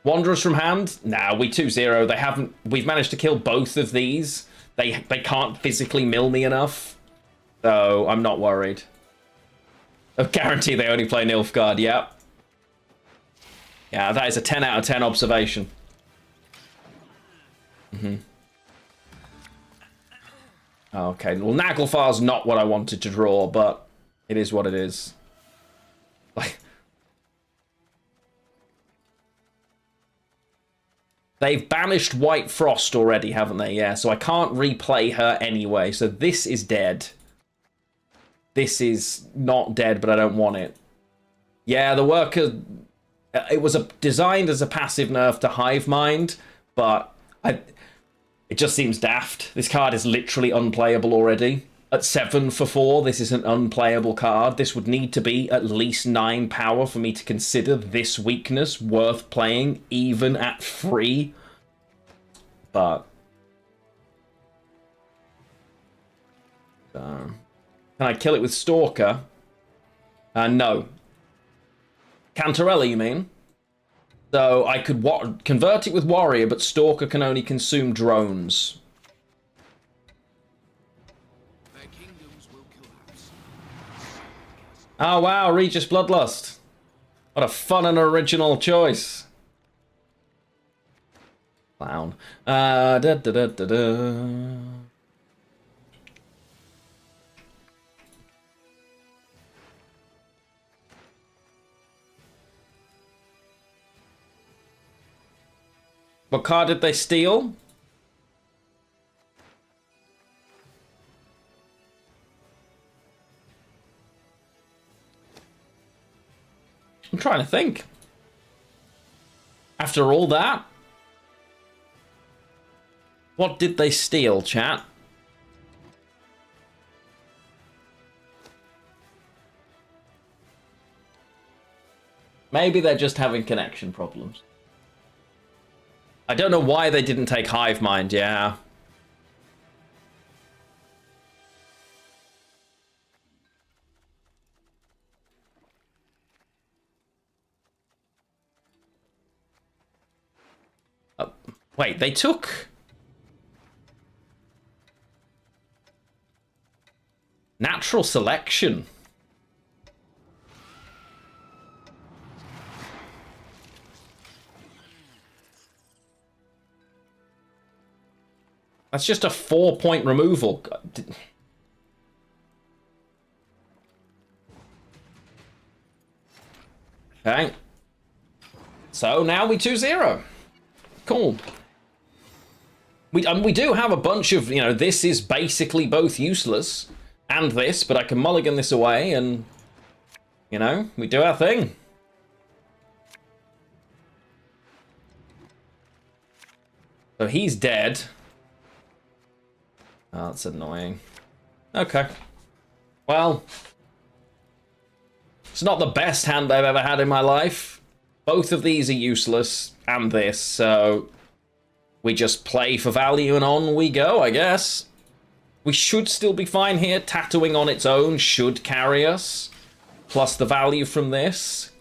Wanderers from hand? Nah, we 2-0. We've managed to kill both of these. They can't physically mill me enough, so I'm not worried. I guarantee they only play Nilfgaard, yeah. Yeah, that is a 10 out of 10 observation. Okay, well, Naglfar's not what I wanted to draw, but it is what it is. Like, they've banished White Frost already, haven't they? Yeah, so I can't replay her anyway, so this is dead. This is not dead, but I don't want it. Yeah, the worker... It was designed as a passive nerf to Hive Mind, but... It just seems daft. This card is literally unplayable already. At 7 for 4, this is an unplayable card. This would need to be at least 9 power for me to consider this weakness worth playing, even at 3. But... can I kill it with Stalker? No. Cantarella, you mean? So I could convert it with Warrior, but Stalker can only consume drones. Their kingdoms will collapse. Oh wow, Regis Bloodlust. What a fun and original choice. Clown. Da da da da da. What card did they steal? I'm trying to think. After all that? What did they steal, chat? Maybe they're just having connection problems. I don't know why they didn't take Hive Mind, yeah. Wait, they took... Natural selection. That's just a 4-point removal. Okay. So now we 2-0. Cool. We do have a bunch of, you know, this is basically both useless and this, but I can mulligan this away and, you know, we do our thing. So he's dead. Oh, that's annoying. Okay. Well, it's not the best hand I've ever had in my life. Both of these are useless, and this, so we just play for value and on we go, I guess. We should still be fine here. Tatterwing on its own should carry us, plus the value from this.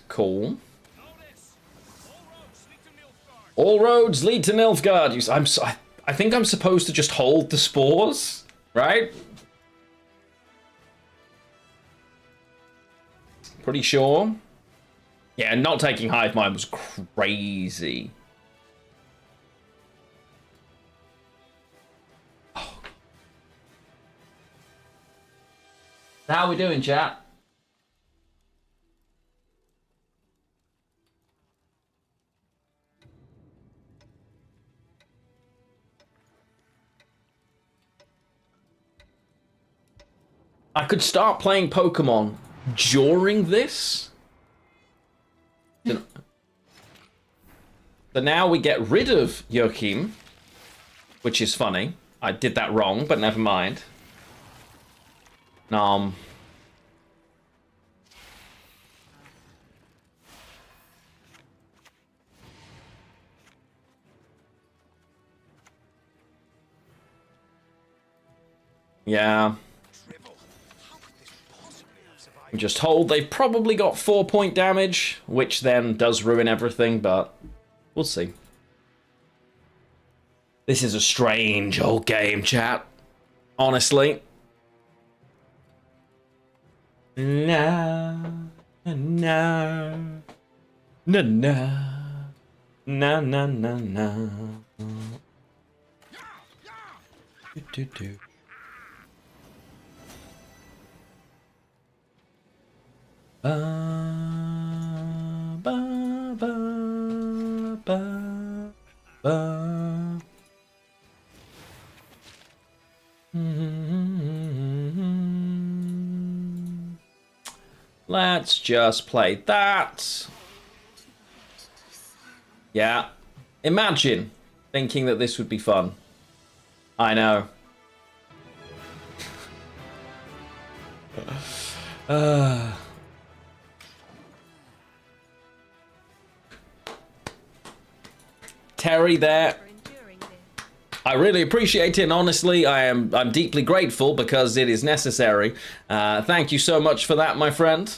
Cool. All roads lead to Nilfgaard. I think I'm supposed to just hold the spores, right? Pretty sure. Yeah, not taking Hive Mind was crazy. Oh. How we doing, chat? I could start playing Pokemon during this. So now we get rid of Joachim, which is funny. I did that wrong, but never mind. Yeah. Just hold. They've probably got 4-point damage, which then does ruin everything, but we'll see. This is a strange old game, chat. Honestly. No. No. No, no. No, no, no, no. Do. Ba, ba, ba, ba, ba. Let's just play that. Yeah. Imagine thinking that this would be fun. I know. Terry there. I really appreciate it, and honestly, I'm deeply grateful because it is necessary. Thank you so much for that, my friend.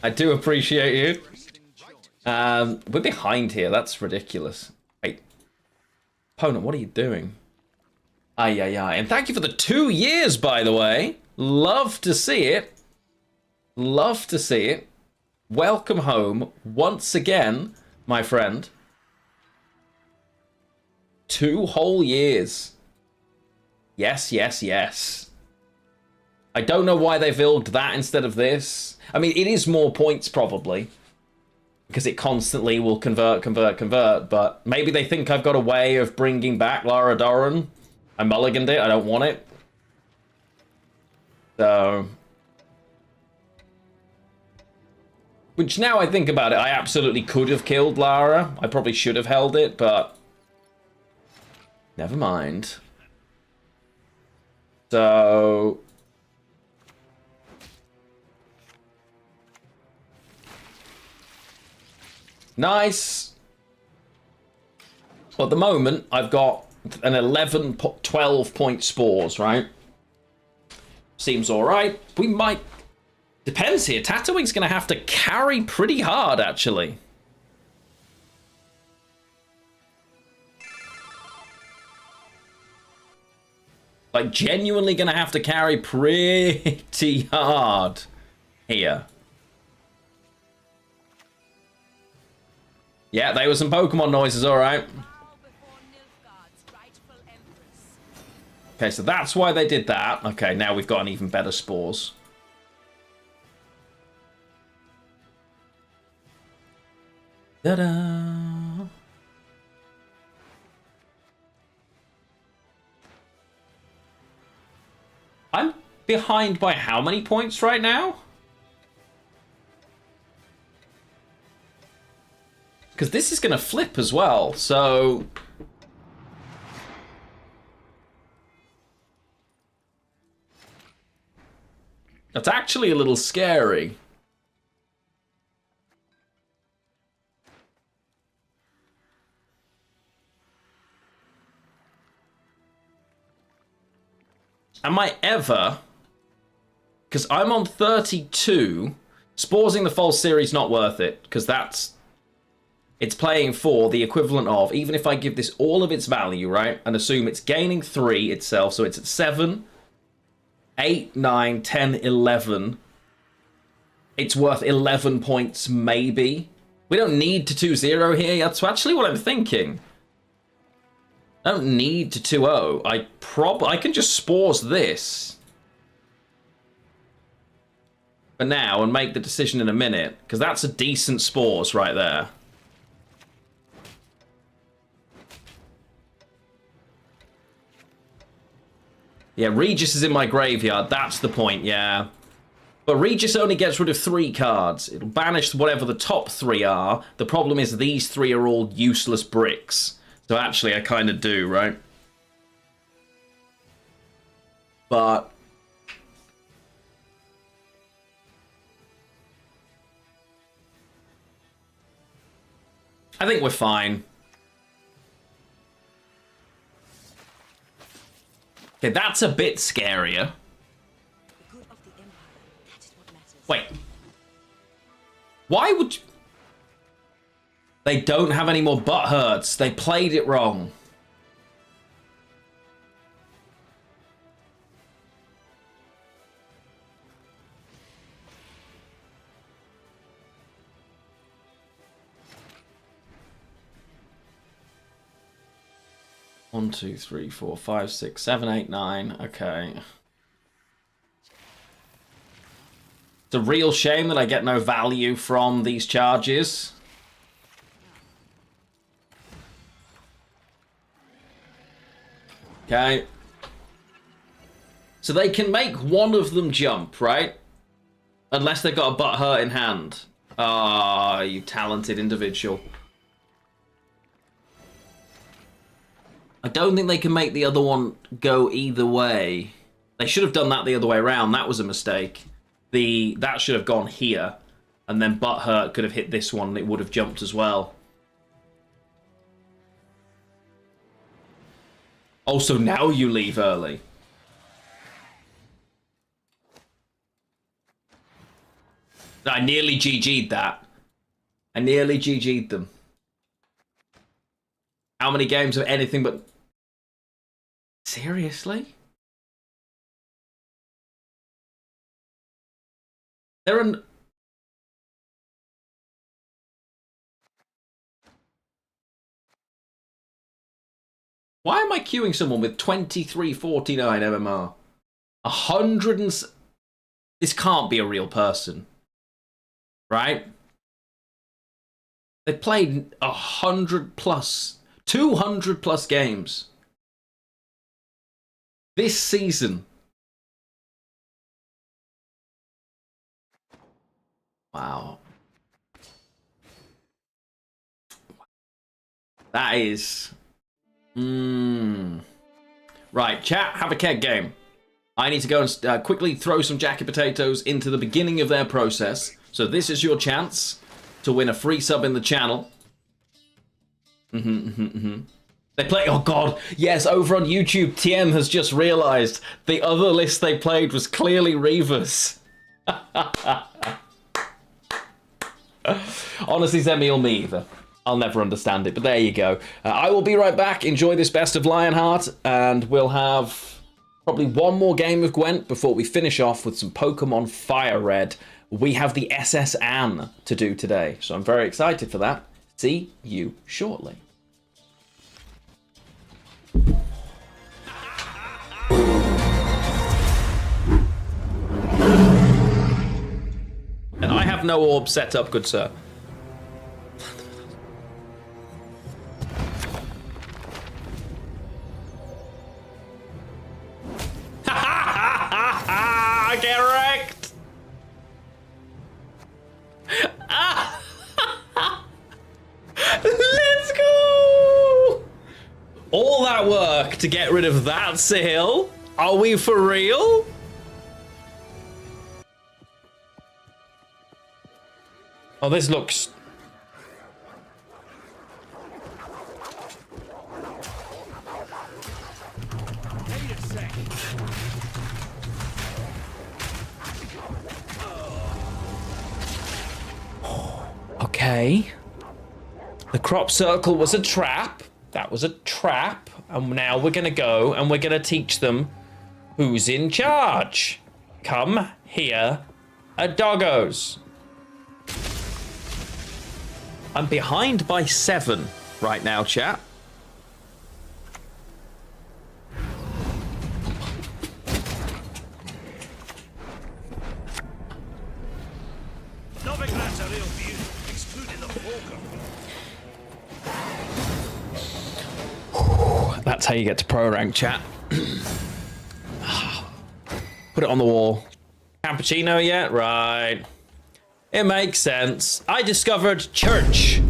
I do appreciate you. We're behind here. That's ridiculous. Wait. Opponent, what are you doing? Aye. And thank you for the 2 years, by the way. Love to see it. Love to see it. Welcome home once again, my friend. 2 whole years. Yes. I don't know why they've built that instead of this. I mean, it is more points probably, because it constantly will convert, but maybe they think I've got a way of bringing back Lara Doran. I mulliganed it, I don't want it. So... Which, now I think about it, I absolutely could have killed Lara. I probably should have held it, but never mind. So nice. Well, at the moment, I've got an 11, 12 point spores, right? Seems all right. We might... Depends here. Tatterwing's going to have to carry pretty hard, actually. Like, genuinely going to have to carry pretty hard here. Yeah, they were some Pokemon noises, all right. Okay, so that's why they did that. Okay, now we've got an even better spores. Ta-da! I'm behind by how many points right now? Because this is going to flip as well, so... That's actually a little scary. Am I ever... Because I'm on 32. Sporsing the False Series not worth it, because that's... It's playing for the equivalent of, even if I give this all of its value, right? And assume it's gaining 3 itself, so it's at 7... 8, 9, 10, 11. It's worth 11 points, maybe. We don't need to 2-0 here. That's actually what I'm thinking. I don't need to 2-0. I can just spores this for now and make the decision in a minute, because that's a decent spores right there. Yeah, Regis is in my graveyard. That's the point, yeah. But Regis only gets rid of 3 cards. It'll banish whatever the top 3 are. The problem is these 3 are all useless bricks. So actually, I kind of do, right? But... I think we're fine. Okay, that's a bit scarier. Wait. Why would you... They don't have any more butt hurts. They played it wrong. One, 2, 3, 4, 5, 6, 7, 8, 9. Okay. It's a real shame that I get no value from these charges. Okay. So they can make one of them jump, right? Unless they've got a butt hurt in hand. Ah, you talented individual. I don't think they can make the other one go either way. They should have done that the other way around. That was a mistake. That should have gone here. And then Butthurt could have hit this one and it would have jumped as well. Also, now you leave early. I nearly GG'd that. I nearly GG'd them. How many games of anything but... Seriously? They're an... Why am I queuing someone with 2349 MMR? 100 and... This can't be a real person. Right? They played 100 plus, 200 plus games this season. Wow. That is... Right, chat, have a keg game. I need to go and quickly throw some jacket potatoes into the beginning of their process. So this is your chance to win a free sub in the channel. They play... Oh, God. Yes, over on YouTube, TM has just realised the other list they played was clearly Reavers. Honestly, Zemi or me either. I'll never understand it, but there you go. I will be right back. Enjoy this best of Lionheart, and we'll have probably one more game of Gwent before we finish off with some Pokemon Fire Red. We have the SS Anne to do today, so I'm very excited for that. See you shortly. And I have no orb set up, good sir. Get wrecked! Let's go! All that work to get rid of that Sahil? Are we for real? Oh, this looks... Okay. The crop circle was a trap. That was a trap. And now we're gonna go and we're gonna teach them who's in charge. Come here, doggos. I'm behind by 7 right now, chat. That's how you get to pro rank, chat. Put it on the wall. Cappuccino yet? Right. It makes sense. I discovered church.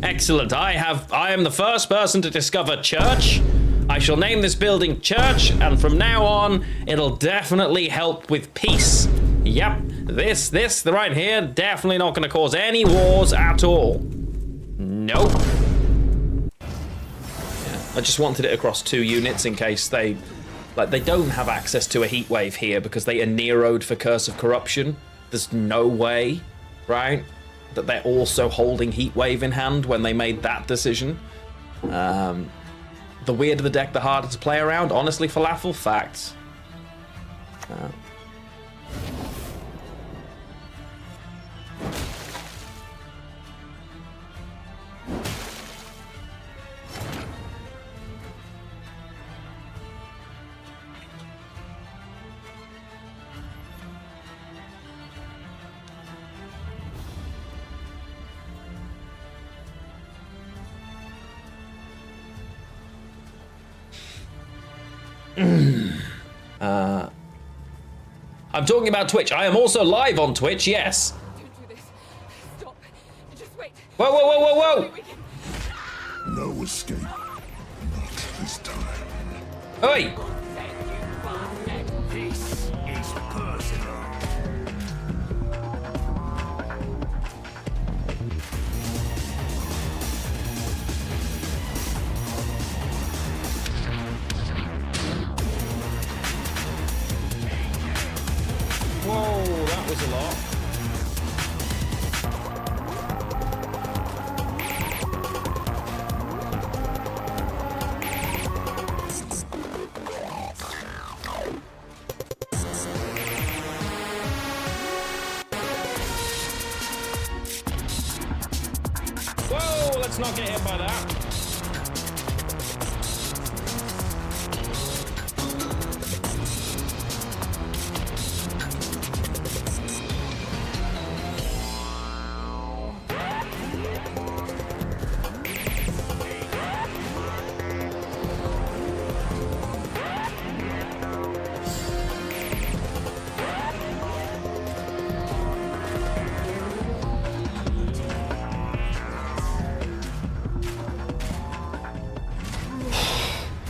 Excellent. I am the first person to discover church. I shall name this building church, and from now on, it'll definitely help with peace. Yep. This right here, definitely not going to cause any wars at all. Nope. I just wanted it across 2 units in case they don't have access to a heat wave here because they are Nero'd for Curse of Corruption. There's no way, right, that they're also holding heat wave in hand when they made that decision. The weirder the deck, the harder to play around. Honestly, Falafel, facts. I'm talking about Twitch. I am also live on Twitch, yes. Don't do this. Stop. Just wait. Whoa, whoa, whoa, whoa, whoa! No escape. Not this time. Oi! This is personal. Whoa, that was a lot. Whoa, let's not get hit by that.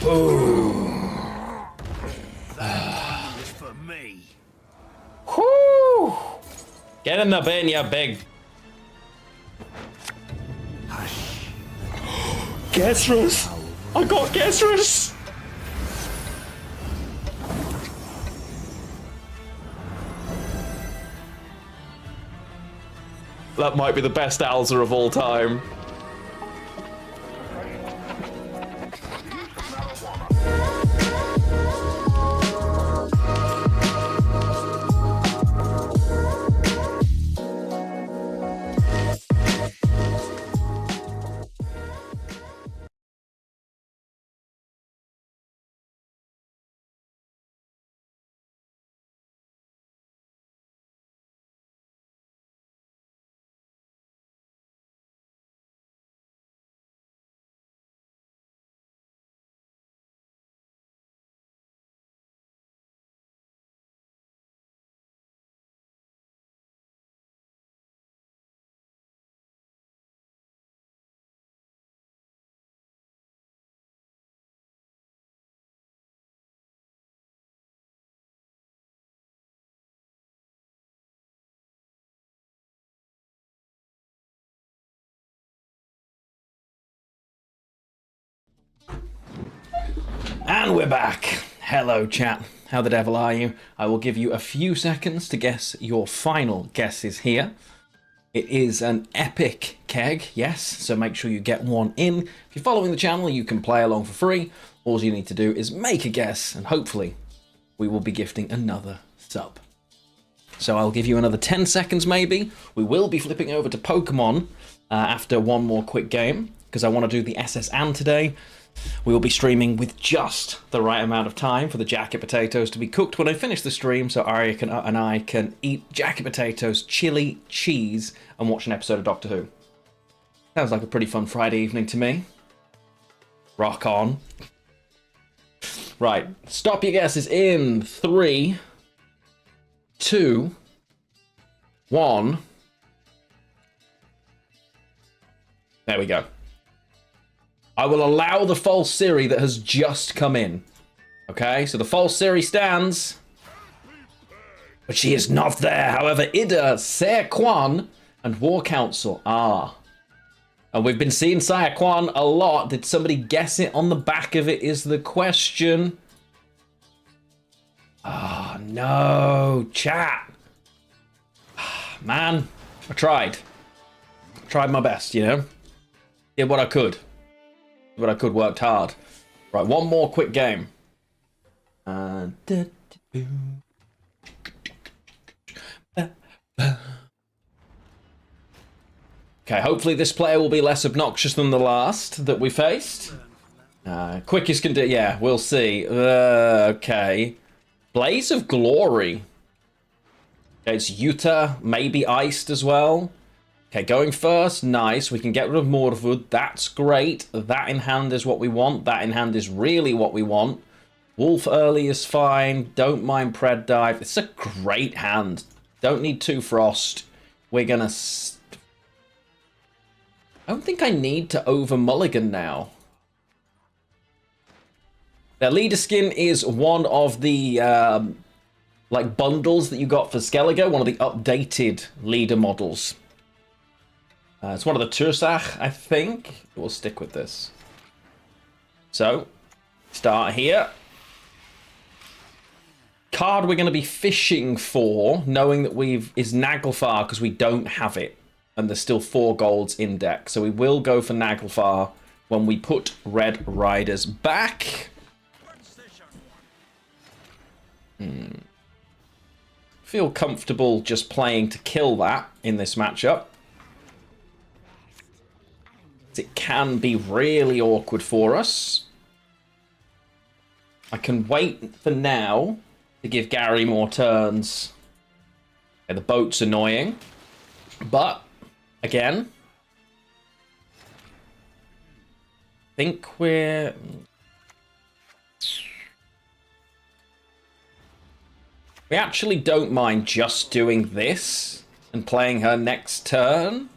It's for me. Whoo! Get in the bin, you big. Gesrus! I got Gesrus! That might be the best Alza of all time. And we're back. Hello, chat. How the devil are you? I will give you a few seconds to guess your final guesses here. It is an epic keg, yes, so make sure you get one in. If you're following the channel, you can play along for free. All you need to do is make a guess, and hopefully we will be gifting another sub. So I'll give you another 10 seconds maybe. We will be flipping over to Pokemon after one more quick game, because I want to do the SS Anne today. We will be streaming with just the right amount of time for the jacket potatoes to be cooked when I finish the stream, so Arya and I can eat jacket potatoes, chili, cheese, and watch an episode of Doctor Who. Sounds like a pretty fun Friday evening to me. Rock on. Right, stop your guesses in 3, 2, 1. There we go. I will allow the false Siri that has just come in. Okay, so the false Siri stands. But she is not there. However, Ida, Ser Quan, and War Council are. And we've been seeing Ser Quan a lot. Did somebody guess it on the back of it is the question. Oh, no. Chat. Man, I tried. Tried my best, you know. Did what I could. Worked hard. Right, one more quick game. Okay, hopefully this player will be less obnoxious than the last that we faced. Quickest can do, yeah, we'll see. Okay. Blaze of Glory. Okay, it's Utah, maybe iced as well. Okay, going first, nice. We can get rid of Morwood. That's great. That in hand is what we want. That in hand is really what we want. Wolf early is fine. Don't mind Pred Dive. It's a great hand. Don't need 2 Frost. We're gonna... I don't think I need to over mulligan now. Their leader skin is one of the like bundles that you got for Skellige, one of the updated leader models. It's one of the Tursach, I think. We'll stick with this. So, start here. Card we're going to be fishing for, knowing that is Naglfar, because we don't have it. And there's still 4 golds in deck. So we will go for Naglfar when we put Red Riders back. Feel comfortable just playing to kill that in this matchup. It can be really awkward for us. I can wait for now to give Gary more turns. Okay, the boat's annoying. But, again, I think we're... We actually don't mind just doing this and playing her next turn.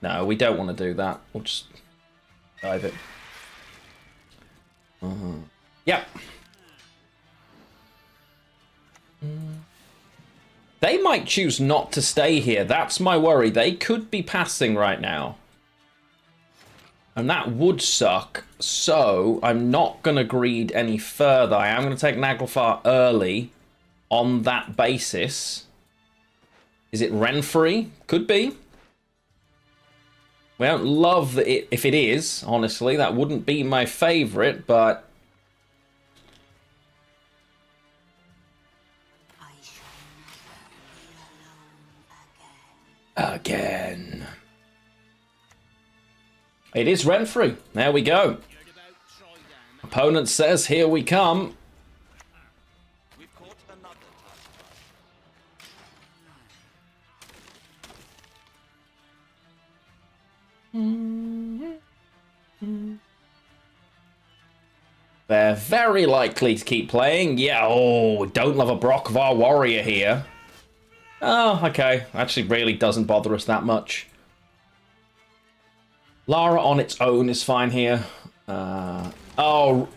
No, we don't want to do that. We'll just dive it. Yep. They might choose not to stay here. That's my worry. They could be passing right now. And that would suck. So I'm not going to greed any further. I am going to take Naglfar early on that basis. Is it Renfrey? Could be. We don't love it if it is, honestly. That wouldn't be my favorite, but... Again. It is Renfrey. There we go. Opponent says, here we come. They're very likely to keep playing. Yeah, oh, don't love a Brockvar warrior here. Oh, okay. Actually, really doesn't bother us that much. Lara on its own is fine here. Oh,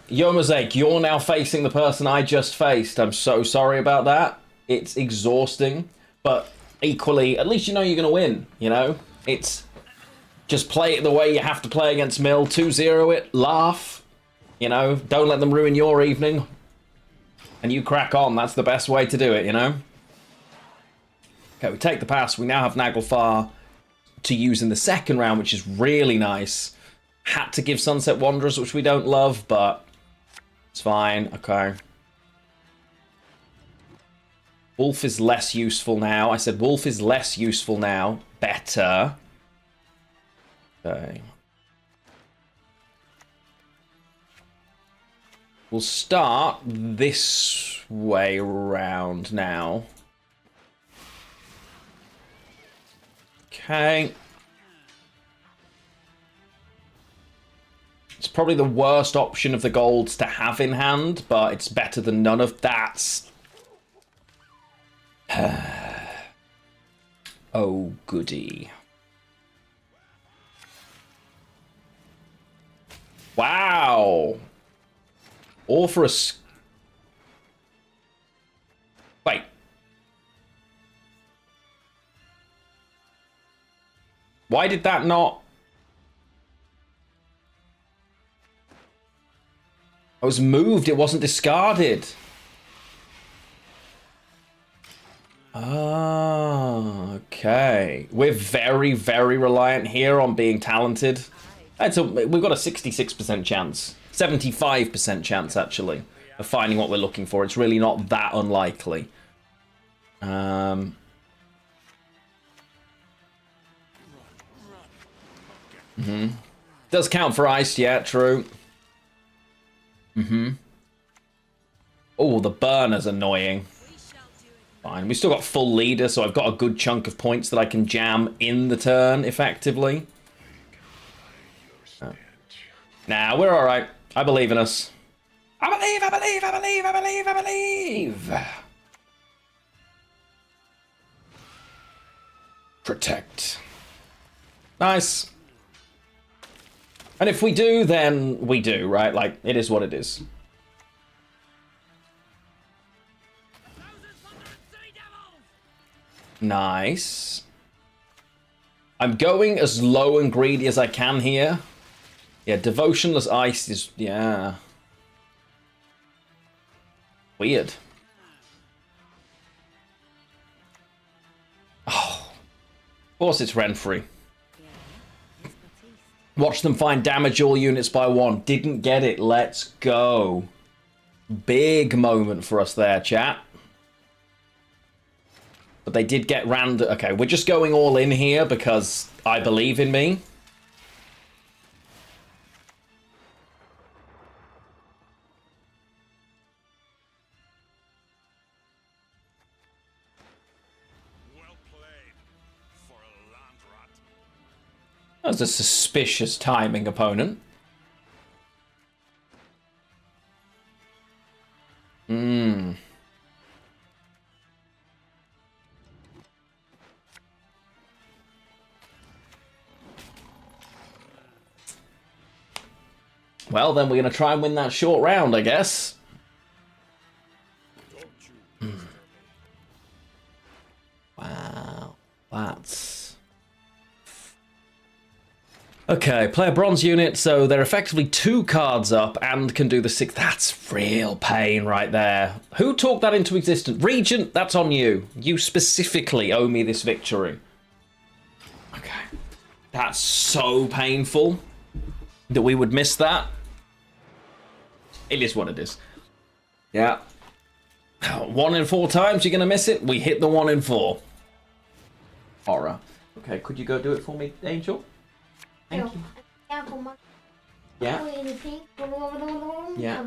Yomazek, you're now facing the person I just faced. I'm so sorry about that. It's exhausting, but equally, at least you know you're going to win, you know? It's just play it the way you have to play against Mill. 2-0 it, laugh. You know, don't let them ruin your evening. And you crack on. That's the best way to do it, you know? Okay, we take the pass. We now have Naglfar to use in the second round, which is really nice. Had to give Sunset Wanderers, which we don't love, but it's fine. Okay. Wolf is less useful now. I said Wolf is less useful now. Better. Okay. We'll start this way around now. Okay. It's probably the worst option of the golds to have in hand, but it's better than none of that. Oh, goody. Wow. All for a... Wait. Why did that not... I was moved, it wasn't discarded. Ah, okay. We're very, very reliant here on being talented. We've got a 66% chance. 75% chance, actually, of finding what we're looking for. It's really not that unlikely. Does count for ice, yeah, true. Oh, the burner's annoying. Fine. We've still got full leader, so I've got a good chunk of points that I can jam in the turn, effectively. Nah, we're alright. I believe in us. I believe, I believe, I believe, I believe, I believe. Protect. Nice. And if we do, then we do, right? Like, it is what it is. Nice. I'm going as low and greedy as I can here. Yeah, Devotionless Ice is... yeah. Weird. Oh. Of course it's Renfrey. Watch them find damage all units by one. Didn't get it. Let's go. Big moment for us there, chat. But they did get random. Okay, we're just going all in here because I believe in me. Well played for a land rat. That was a suspicious timing, opponent. Well, then we're going to try and win that short round, I guess. Wow. That's... Okay, player bronze unit, so they're effectively 2 cards up and can do the 6. That's real pain right there. Who talked that into existence? Regent, that's on you. You specifically owe me this victory. Okay. That's so painful that we would miss that. It is what it is. Yeah. 1 in 4 times you're going to miss it. We hit the 1 in 4. Horror. Okay, could you go do it for me, Angel? Thank you. Yeah. Yeah.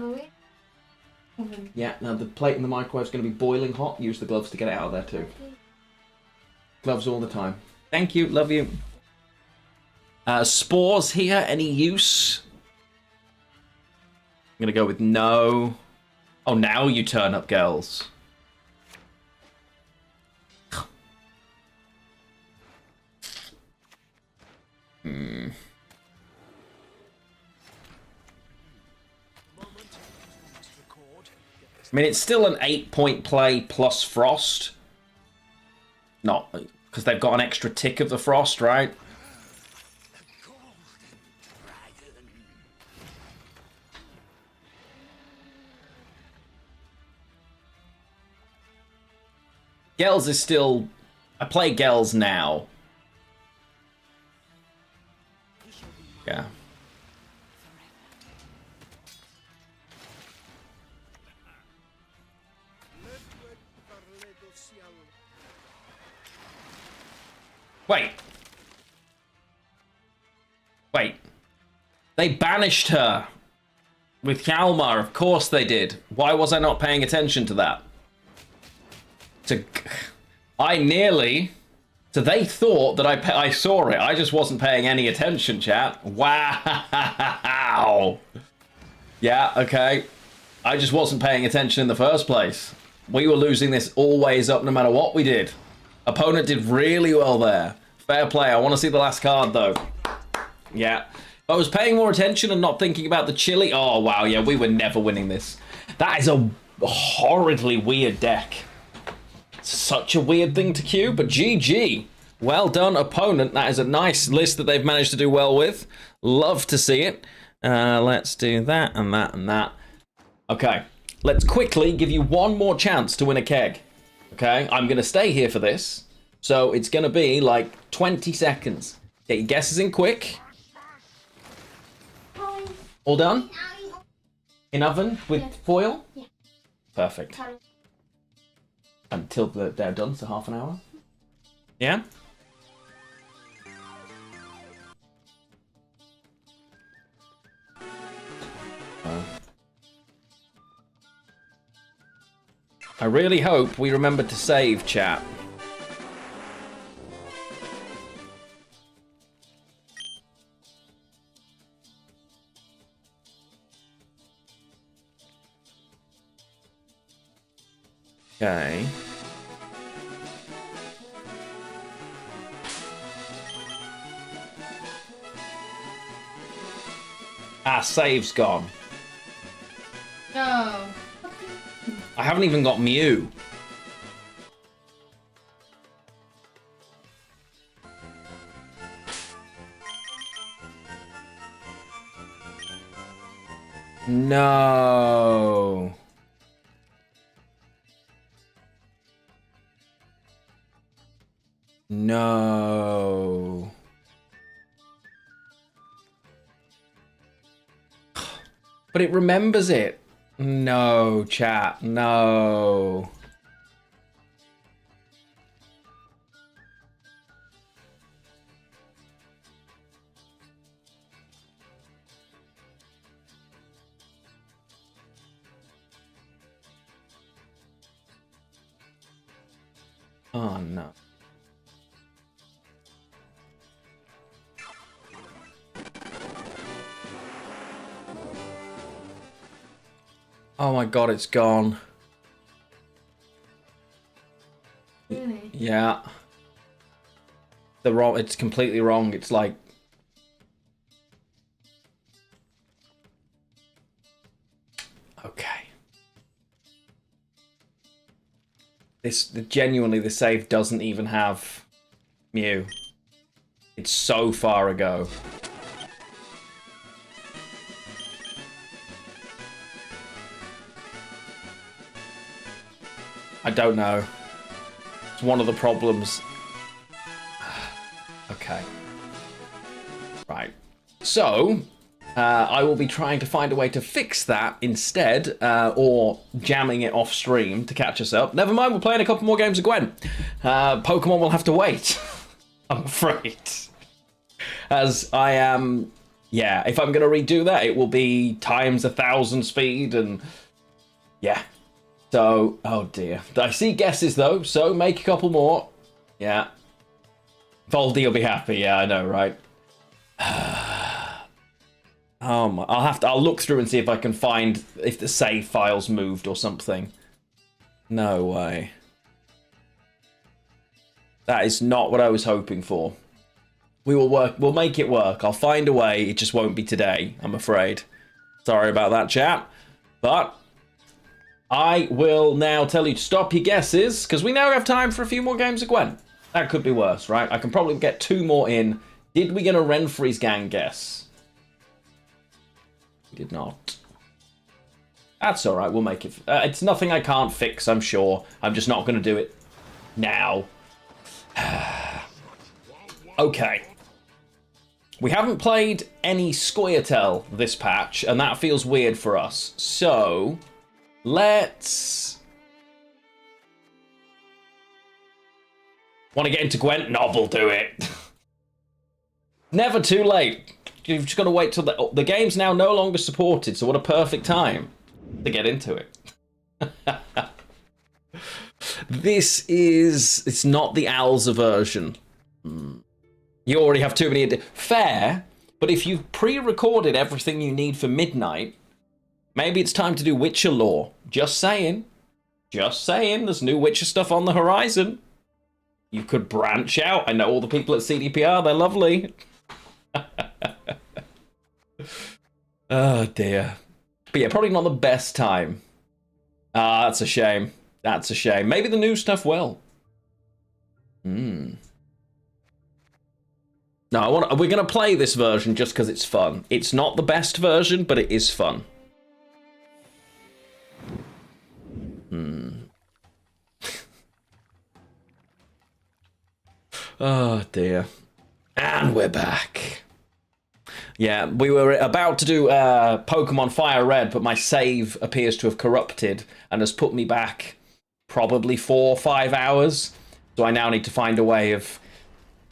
Yeah, now the plate in the microwave is going to be boiling hot. Use the gloves to get it out of there too. Gloves all the time. Thank you, love you. Spores here, any use? I'm going to go with no. Oh, now you turn up, girls. I mean, it's still an 8-point play plus frost. Not, because they've got an extra tick of the frost, right? Gels is still... I play Gels now. Yeah. Wait. Wait. They banished her. With Hjalmar, of course they did. Why was I not paying attention to that? I nearly... So they thought that I saw it. I just wasn't paying any attention, chat. Wow. Yeah, okay. I just wasn't paying attention in the first place. We were losing this always up no matter what we did. Opponent did really well there. Fair play. I want to see the last card, though. Yeah. If I was paying more attention and not thinking about the chili... Oh, wow, yeah, we were never winning this. That is a horridly weird deck. Such a weird thing to queue, but GG. Well done, opponent. That is a nice list that they've managed to do well with. Love to see it. Let's do that and that and that. Okay, let's quickly give you one more chance to win a keg. Okay, I'm going to stay here for this. So it's going to be like 20 seconds. Get your guesses in quick. All done? In oven with foil? Yeah. Perfect. Until they're done, so half an hour. Yeah? I really hope we remember to save, chat. Okay. Ah, save's gone. No. I haven't even got Mew. No. No. But it remembers it. No, chat. No. Oh, no. Oh my god, it's gone. Really? Yeah. It's completely wrong. It's like... Genuinely, the save doesn't even have Mew. It's so far ago. I don't know. It's one of the problems. Okay. Right. So, I will be trying to find a way to fix that instead, or jamming it off stream to catch us up. Never mind, we're playing a couple more games of Gwent. Pokemon will have to wait, I'm afraid. As I am, yeah, if I'm going to redo that, it will be times 1,000 speed, and yeah. So, oh dear. I see guesses though, so make a couple more. Yeah. Voldy will be happy, yeah, I know, right? I'll look through and see if I can find if the save files moved or something. No way. That is not what I was hoping for. We'll make it work. I'll find a way, it just won't be today, I'm afraid. Sorry about that, chat. But I will now tell you to stop your guesses, because we now have time for a few more games of Gwent. That could be worse, right? I can probably get 2 more in. Did we get a Renfrey's gang guess? We did not. That's alright, we'll make it. It's nothing I can't fix, I'm sure. I'm just not going to do it now. Okay. We haven't played any Scoia'tael this patch, and that feels weird for us. So, let's... Want to get into Gwent? No, we'll do it. Never too late. You've just got to wait till the game's now no longer supported, so what a perfect time to get into it. It's not the Alza version. You already have too many. Fair, but if you've pre-recorded everything you need for midnight, maybe it's time to do Witcher lore. Just saying. Just saying, there's new Witcher stuff on the horizon. You could branch out. I know all the people at CDPR, they're lovely. Oh dear. But yeah, probably not the best time. Ah, that's a shame. That's a shame. Maybe the new stuff will. No, we're going to play this version just because it's fun. It's not the best version, but it is fun. Oh dear. And we're back. Yeah, we were about to do Pokemon Fire Red, but my save appears to have corrupted and has put me back probably 4 or 5 hours. So I now need to find a way of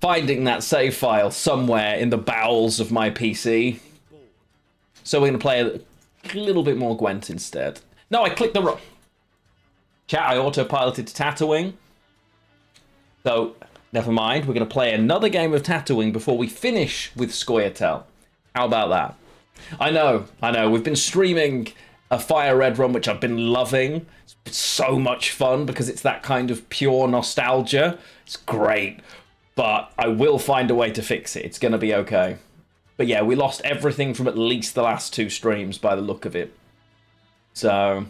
finding that save file somewhere in the bowels of my PC. So we're going to play a little bit more Gwent instead. No, I clicked the wrong... Chat, I autopiloted to Tatterwing. So, never mind. We're going to play another game of Tatterwing before we finish with Scoia'tael. How about that? I know. We've been streaming a Fire Red run, which I've been loving. It's so much fun because it's that kind of pure nostalgia. It's great. But I will find a way to fix it. It's going to be okay. But yeah, we lost everything from at least the last 2 streams by the look of it. So...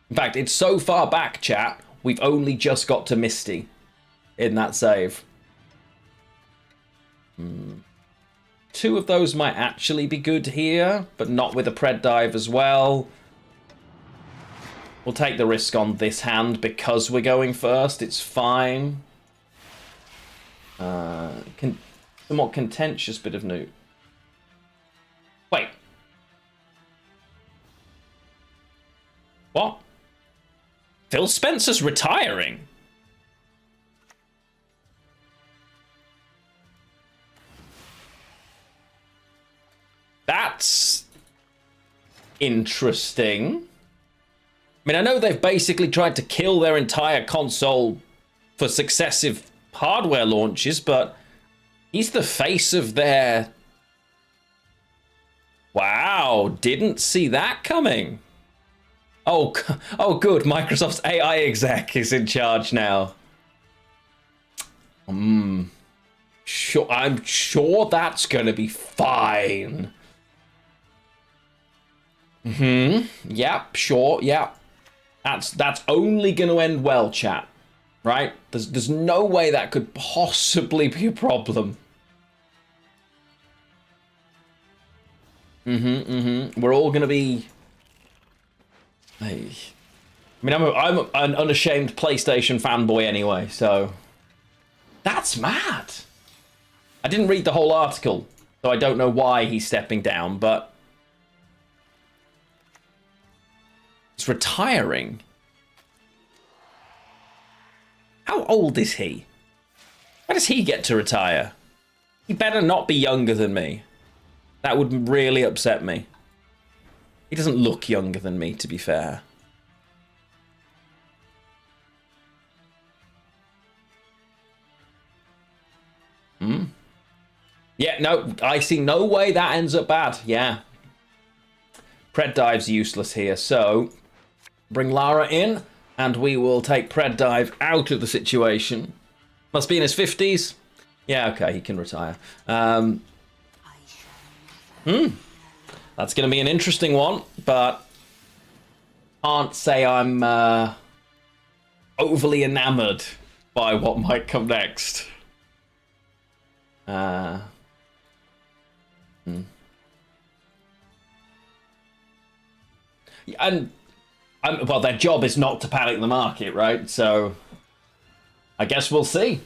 In fact, it's so far back, chat, we've only just got to Misty in that save. 2 of those might actually be good here, but not with a Pred Dive as well. We'll take the risk on this hand because we're going first. It's fine. Somewhat contentious bit of news. Wait. What? Phil Spencer's retiring? That's interesting. I mean, I know they've basically tried to kill their entire console for successive hardware launches, but he's the face of their... Wow, didn't see that coming. Oh, good. Microsoft's AI exec is in charge now. Sure, I'm sure that's going to be fine. Yep, sure, yep. That's only going to end well, chat. Right? There's no way that could possibly be a problem. We're all going to be... Hey. I mean, I'm an unashamed PlayStation fanboy anyway, so... That's mad! I didn't read the whole article, so I don't know why he's stepping down, but... He's retiring. How old is he? Why does he get to retire? He better not be younger than me. That would really upset me. He doesn't look younger than me, to be fair. Yeah, no, I see no way that ends up bad. Yeah. Pred Dive's useless here, so bring Lara in, and we will take Pred Dive out of the situation. Must be in his 50s. Yeah, okay, he can retire. That's going to be an interesting one, but can't say I'm overly enamored by what might come next. And well, their job is not to panic the market, right? So I guess we'll see.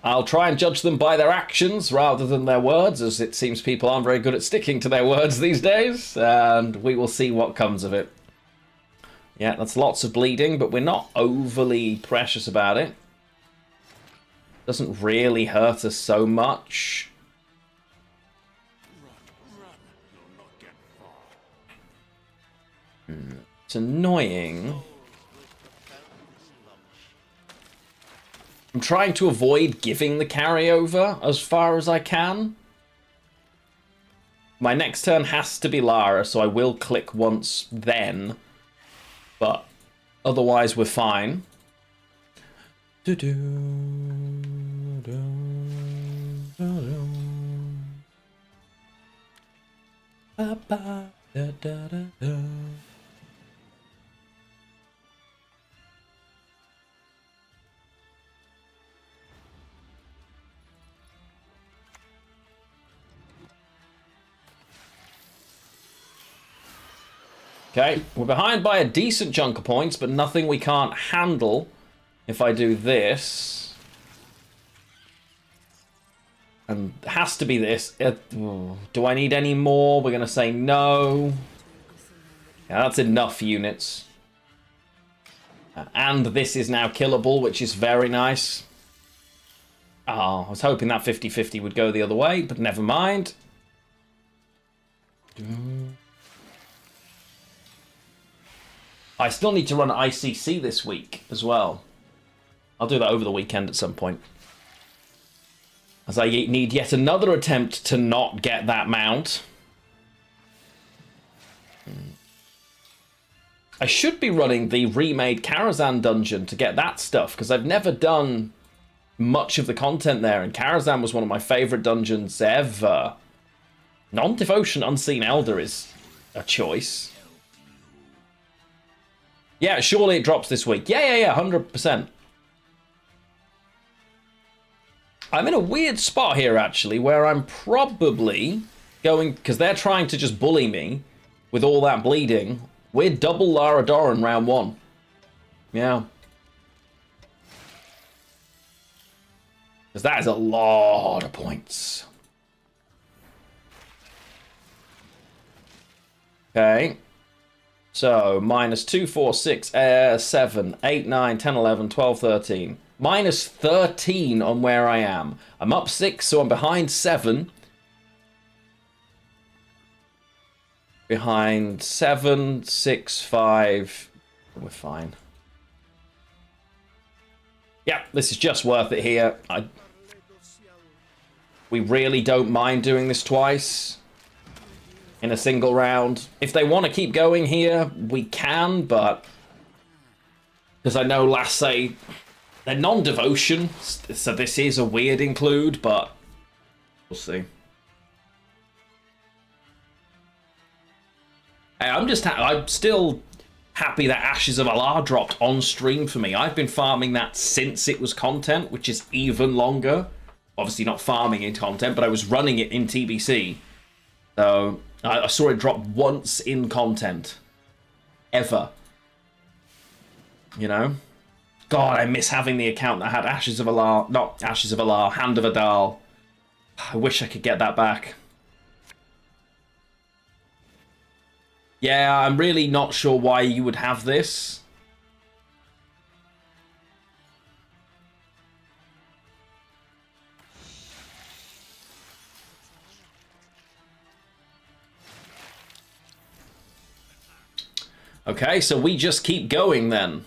I'll try and judge them by their actions rather than their words, as it seems people aren't very good at sticking to their words these days, and we will see what comes of it. Yeah, that's lots of bleeding, but we're not overly precious about it. Doesn't really hurt us so much. It's annoying. I'm trying to avoid giving the carryover as far as I can. My next turn has to be Lara, so I will click once then. But otherwise, we're fine. Okay, we're behind by a decent chunk of points, but nothing we can't handle if I do this. And it has to be this. Do I need any more? We're going to say no. Yeah, that's enough units. And this is now killable, which is very nice. Oh, I was hoping that 50-50 would go the other way, but never mind. I still need to run ICC this week as well. I'll do that over the weekend at some point. As I need yet another attempt to not get that mount. I should be running the remade Karazhan dungeon to get that stuff, because I've never done much of the content there, and Karazhan was one of my favourite dungeons ever. Non-Devotion Unseen Elder is a choice. Yeah, surely it drops this week. Yeah, 100%. I'm in a weird spot here, actually, where I'm probably going... Because they're trying to just bully me with all that bleeding. We're double Lara Doran round 1. Yeah. Because that is a lot of points. Okay. So, minus 2, 4, 6, 7, 8, 9, 10, 11, 12, 13. Minus 13 on where I am. I'm up 6, so I'm behind 7. Behind 7, 6, 5. We're fine. Yeah, this is just worth it here. We really don't mind doing this twice in a single round. If they want to keep going here, we can, but... Because I know last say they're non-devotion, so this is a weird include, but we'll see. Hey, I'm still happy that Ashes of Alar dropped on stream for me. I've been farming that since it was content, which is even longer. Obviously not farming in content, but I was running it in TBC. So I saw it drop once in content. Ever. You know? God, I miss having the account that had Ashes of Alar. Not Ashes of Alar, Hand of Adal. I wish I could get that back. Yeah, I'm really not sure why you would have this. Okay, so we just keep going then.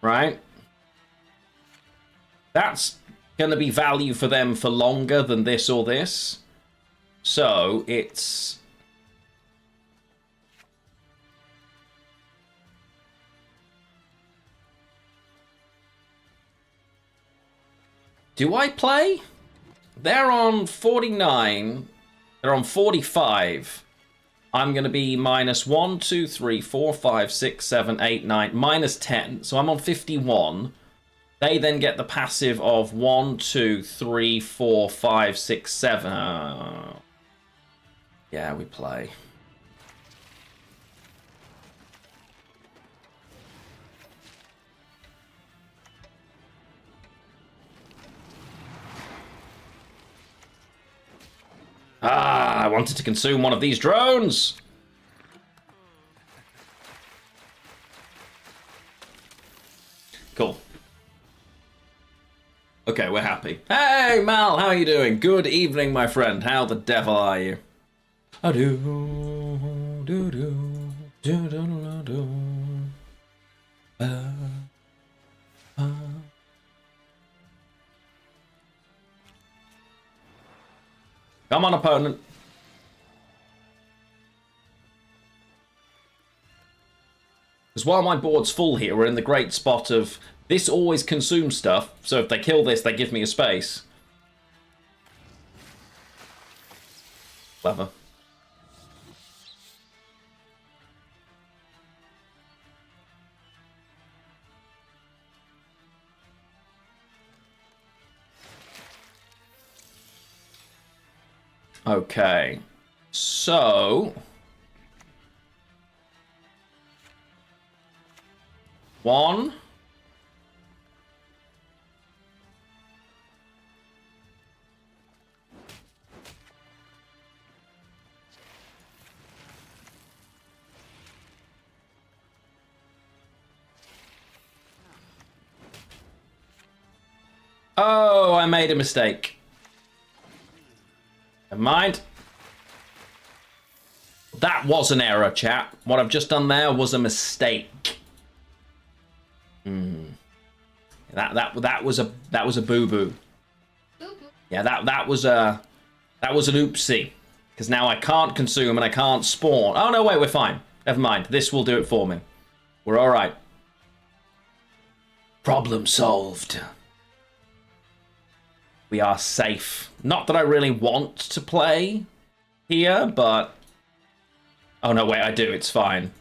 Right? That's going to be value for them for longer than this or this. So it's... Do I play? They're on 49. They're on 45. I'm going to be minus 1, 2, 3, 4, 5, 6, 7, 8, 9, minus 10. So I'm on 51. They then get the passive of 1, 2, 3, 4, 5, 6, 7. Yeah, we play. I wanted to consume one of these drones. Cool. Okay, we're happy. Hey, Mal, how are you doing? Good evening, my friend. How the devil are you? Come on, opponent. Because while my board's full here, we're in the great spot of this always consumes stuff, so if they kill this, they give me a space. Clever. Okay, so... One. Oh, I made a mistake. Never mind. That was an error, chat. What I've just done there was a mistake. That was a boo-boo. Yeah, that was an oopsie. Because now I can't consume and I can't spawn. Oh no, wait, we're fine. Never mind. This will do it for me. We're alright. Problem solved. We are safe. Not that I really want to play here, but... Oh no, wait, I do. It's fine.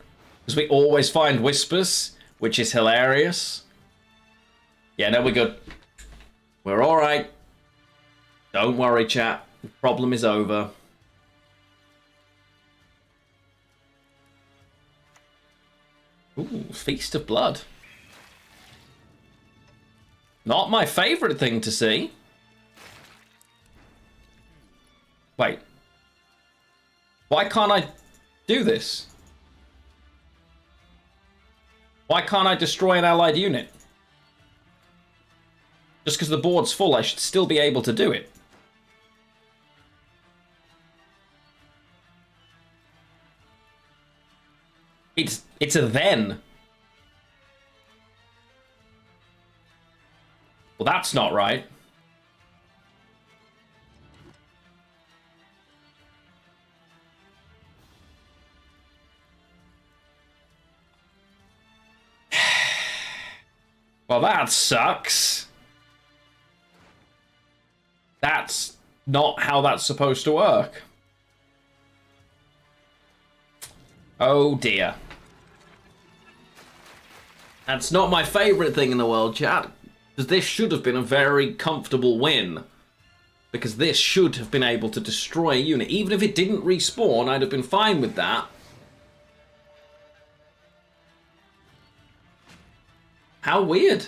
Because we always find whispers, which is hilarious. Yeah, no, we're good. We're alright. Don't worry, chat. The problem is over. Ooh, Feast of Blood. Not my favourite thing to see. Wait. Why can't I do this? Why can't I destroy an allied unit? Just because the board's full, I should still be able to do it. It's a then. Well, that's not right. Well, that sucks. not how that's supposed to work. Oh dear. That's not my favourite thing in the world, chat. Because this should have been a very comfortable win. Because this should have been able to destroy a unit. Even if it didn't respawn, I'd have been fine with that. How weird.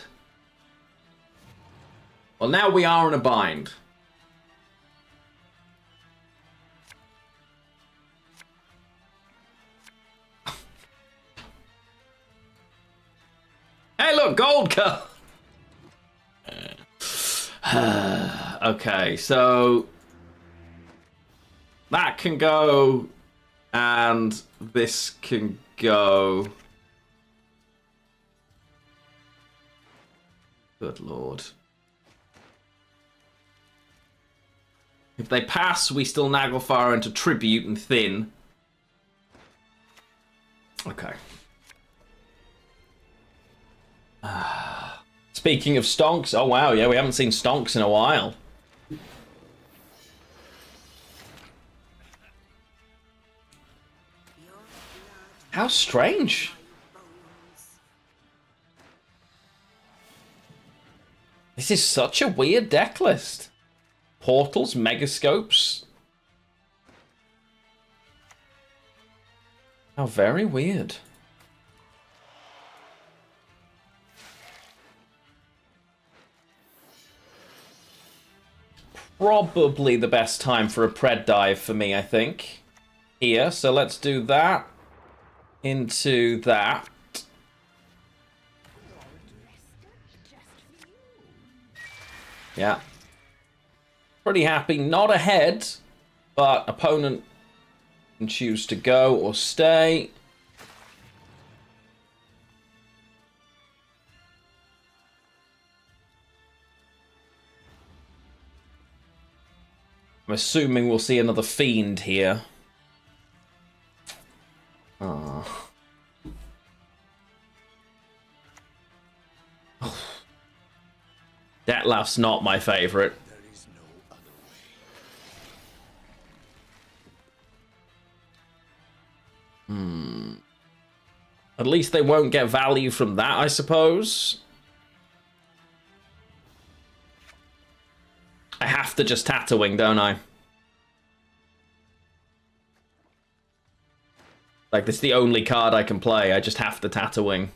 Well, now we are in a bind. Hey, look, gold cup. Okay, so that can go, and this can go. Good lord. If they pass, we still Naglfire into Tribute and Thin. Okay. Speaking of stonks, oh wow, yeah, we haven't seen stonks in a while. How strange. This is such a weird deck list. Portals, Megascopes. How very weird. Probably the best time for a pred dive for me, I think. Here, so let's do that. Into that. Yeah. Pretty happy. Not ahead, but opponent can choose to go or stay. I'm assuming we'll see another Fiend here. Oh. Detlef's not my favorite. At least they won't get value from that, I suppose. I have to just Tatterwing, don't I? Like, this is the only card I can play. I just have to Tatterwing.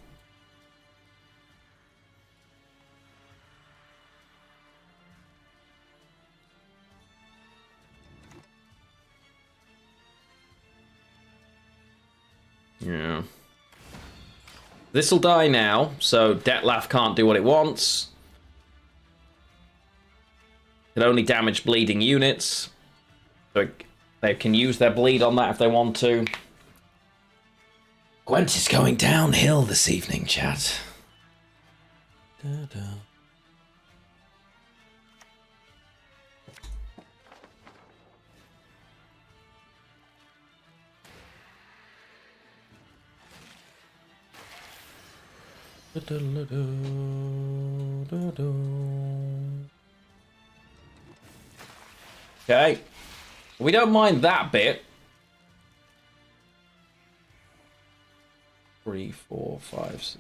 Yeah. This'll die now, so Detlef can't do what it wants. It only damage bleeding units. So they can use their bleed on that if they want to. Gwent is going downhill this evening, chat. Da-da. Okay. We don't mind that bit. 3, 4, 5, 6.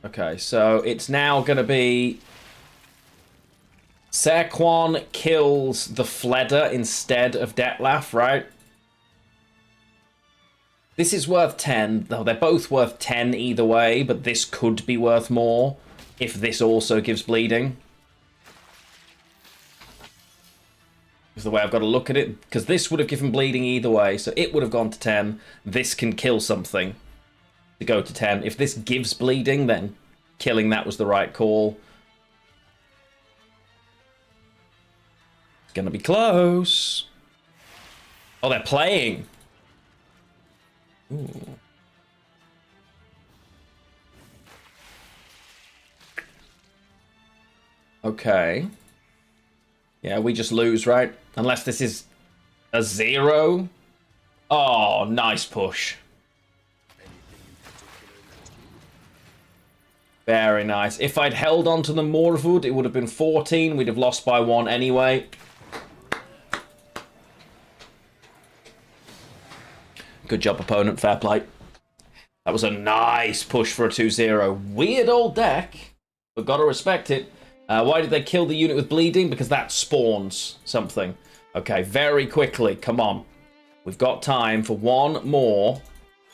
Okay, so it's now going to be Serquan kills the Fleder instead of Detlef, right? This is worth 10, though they're both worth 10 either way, but this could be worth more if this also gives bleeding. Is the way I've got to look at it, because this would have given bleeding either way, so it would have gone to 10. This can kill something to go to 10. If this gives bleeding, then killing that was the right call. It's gonna be close. Oh, they're playing. Ooh. Okay. Yeah, we just lose, right? Unless this is a 0. Oh, nice push. Very nice. If I'd held on to the Morwood, it would have been 14. We'd have lost by 1 anyway. Good job, opponent. Fair play. That was a nice push for a 2-0. Weird old deck, but gotta respect it. Why did they kill the unit with bleeding? Because that spawns something. Okay, very quickly. Come on. We've got time for one more.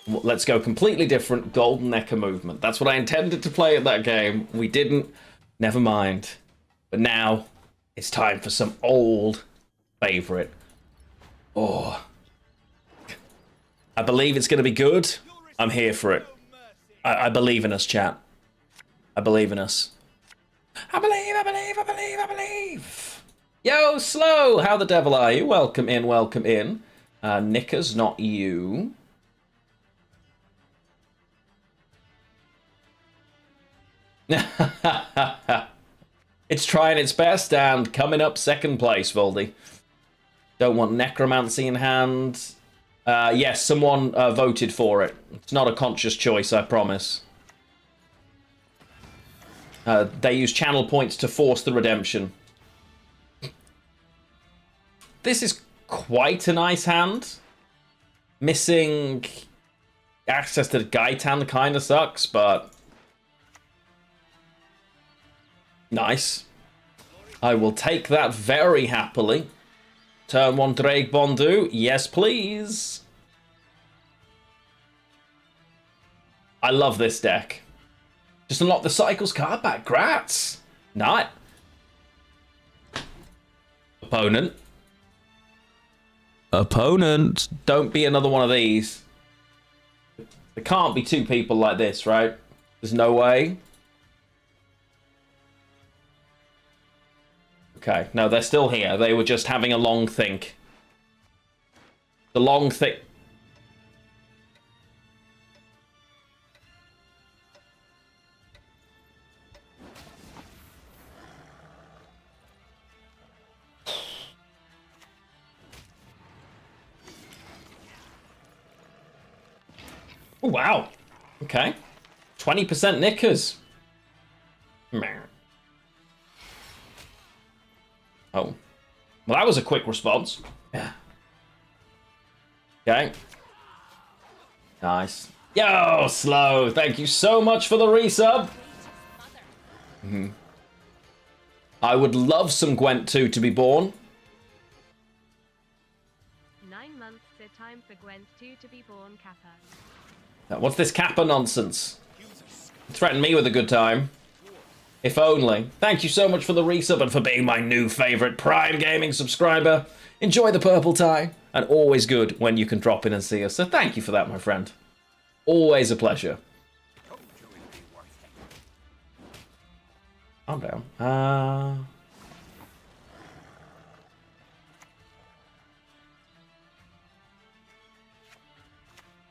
Let's go completely different. Golden Necker movement. That's what I intended to play at that game. We didn't. Never mind. But now, it's time for some old favorite. Oh. I believe it's going to be good. I'm here for it. I believe in us, chat. I believe in us. I believe. Yo, Slow! How the devil are you? Welcome in, welcome in. Knickers, not you. It's trying its best and coming up second place, Voldy. Don't want Necromancy in hand. Yes, someone voted for it. It's not a conscious choice, I promise. They use channel points to force the redemption. This is quite a nice hand. Missing access to the Gaitan kind of sucks, but... nice. I will take that very happily. Turn 1 Drake Bondu. Yes, please. I love this deck. Just unlock the Cycles card back. Grats. Not. Opponent. Opponent. Don't be another one of these. There can't be two people like this, right? There's no way. Okay, no, they're still here. They were just having a long think. The long think. Oh, wow. Okay. 20% knickers. Meh. Oh. Well, that was a quick response. Yeah. Okay. Nice. Yo, Slow. Thank you so much for the resub. I would love some Gwent 2 to be born. 9 months, so time for Gwent 2 to be born, Kappa. Now, what's this Kappa nonsense? Threaten me with a good time. If only. Thank you so much for the resub and for being my new favourite Prime Gaming subscriber. Enjoy the purple tie. And always good when you can drop in and see us. So thank you for that, my friend. Always a pleasure. Calm down.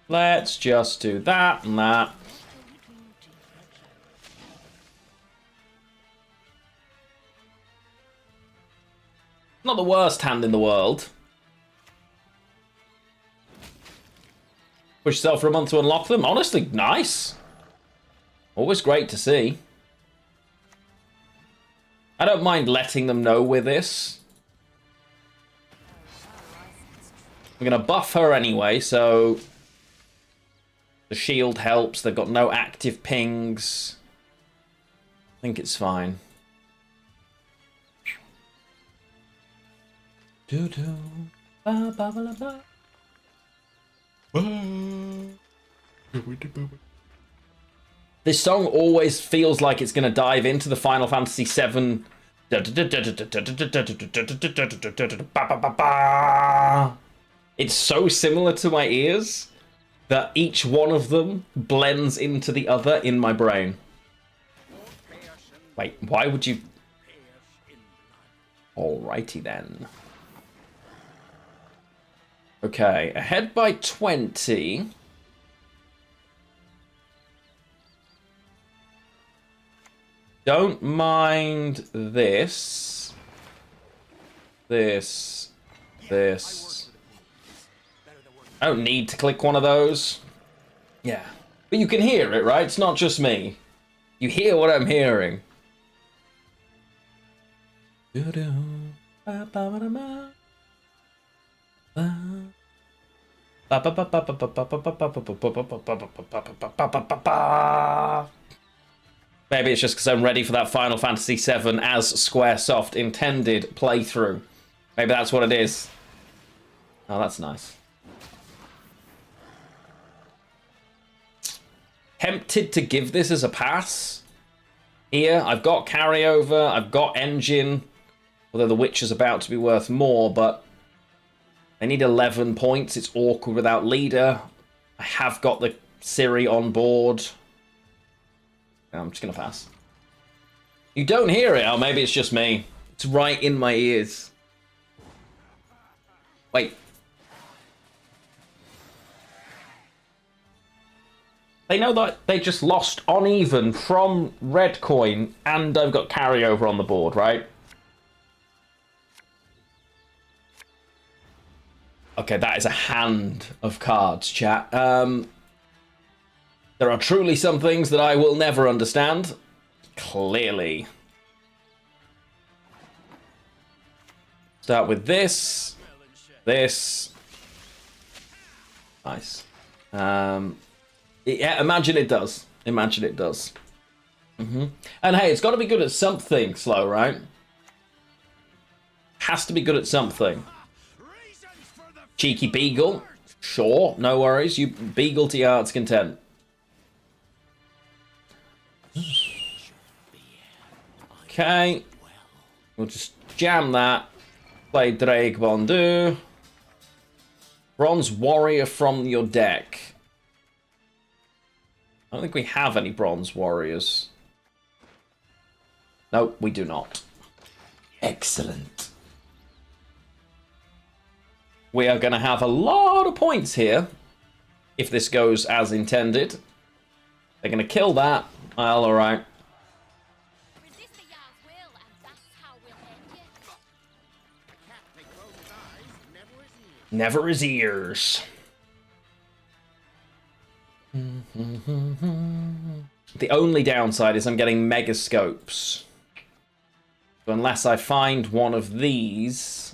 Let's just do that and that. Not the worst hand in the world. Push yourself for a month to unlock them. Honestly, nice. Always great to see. I don't mind letting them know with this. We're going to buff her anyway, so... the shield helps. They've got no active pings. I think it's fine. Do-do. Ba-ba-ba-ba-ba. This song always feels like it's going to dive into the Final Fantasy VII. It's so similar to my ears that each one of them blends into the other in my brain. Wait, why would you... Alrighty then. Okay, ahead by 20. Don't mind this. This. I don't need to click one of those. Yeah. But you can hear it, right? It's not just me. You hear what I'm hearing. Maybe it's just because I'm ready for that Final Fantasy VII as Squaresoft intended playthrough. Maybe that's what it is. Oh, that's nice. Tempted to give this as a pass. Here, I've got carryover, I've got engine. Although the Witch is about to be worth more, but I need 11 points. It's awkward without leader. I have got the Ciri on board. I'm just going to pass. You don't hear it? Oh, maybe it's just me. It's right in my ears. Wait. They know that they just lost on even from red coin, and I've got carryover on the board, right? Okay, that is a hand of cards, chat. There are truly some things that I will never understand. Clearly. Start with this. This. Nice. Yeah, imagine it does. Imagine it does. And hey, it's got to be good at something, Slow, right? Has to be good at something. Cheeky Beagle. Sure, no worries. You Beagle to your heart's content. Okay. We'll just jam that. Play Drake Bondu. Bronze Warrior from your deck. I don't think we have any Bronze Warriors. No, we do not. Excellent. We are going to have a lot of points here if this goes as intended. They're going to kill that. Well, alright. Resist the Jarl's will, and that's how we'll end you. Never his ears. The only downside is I'm getting mega scopes. So unless I find one of these...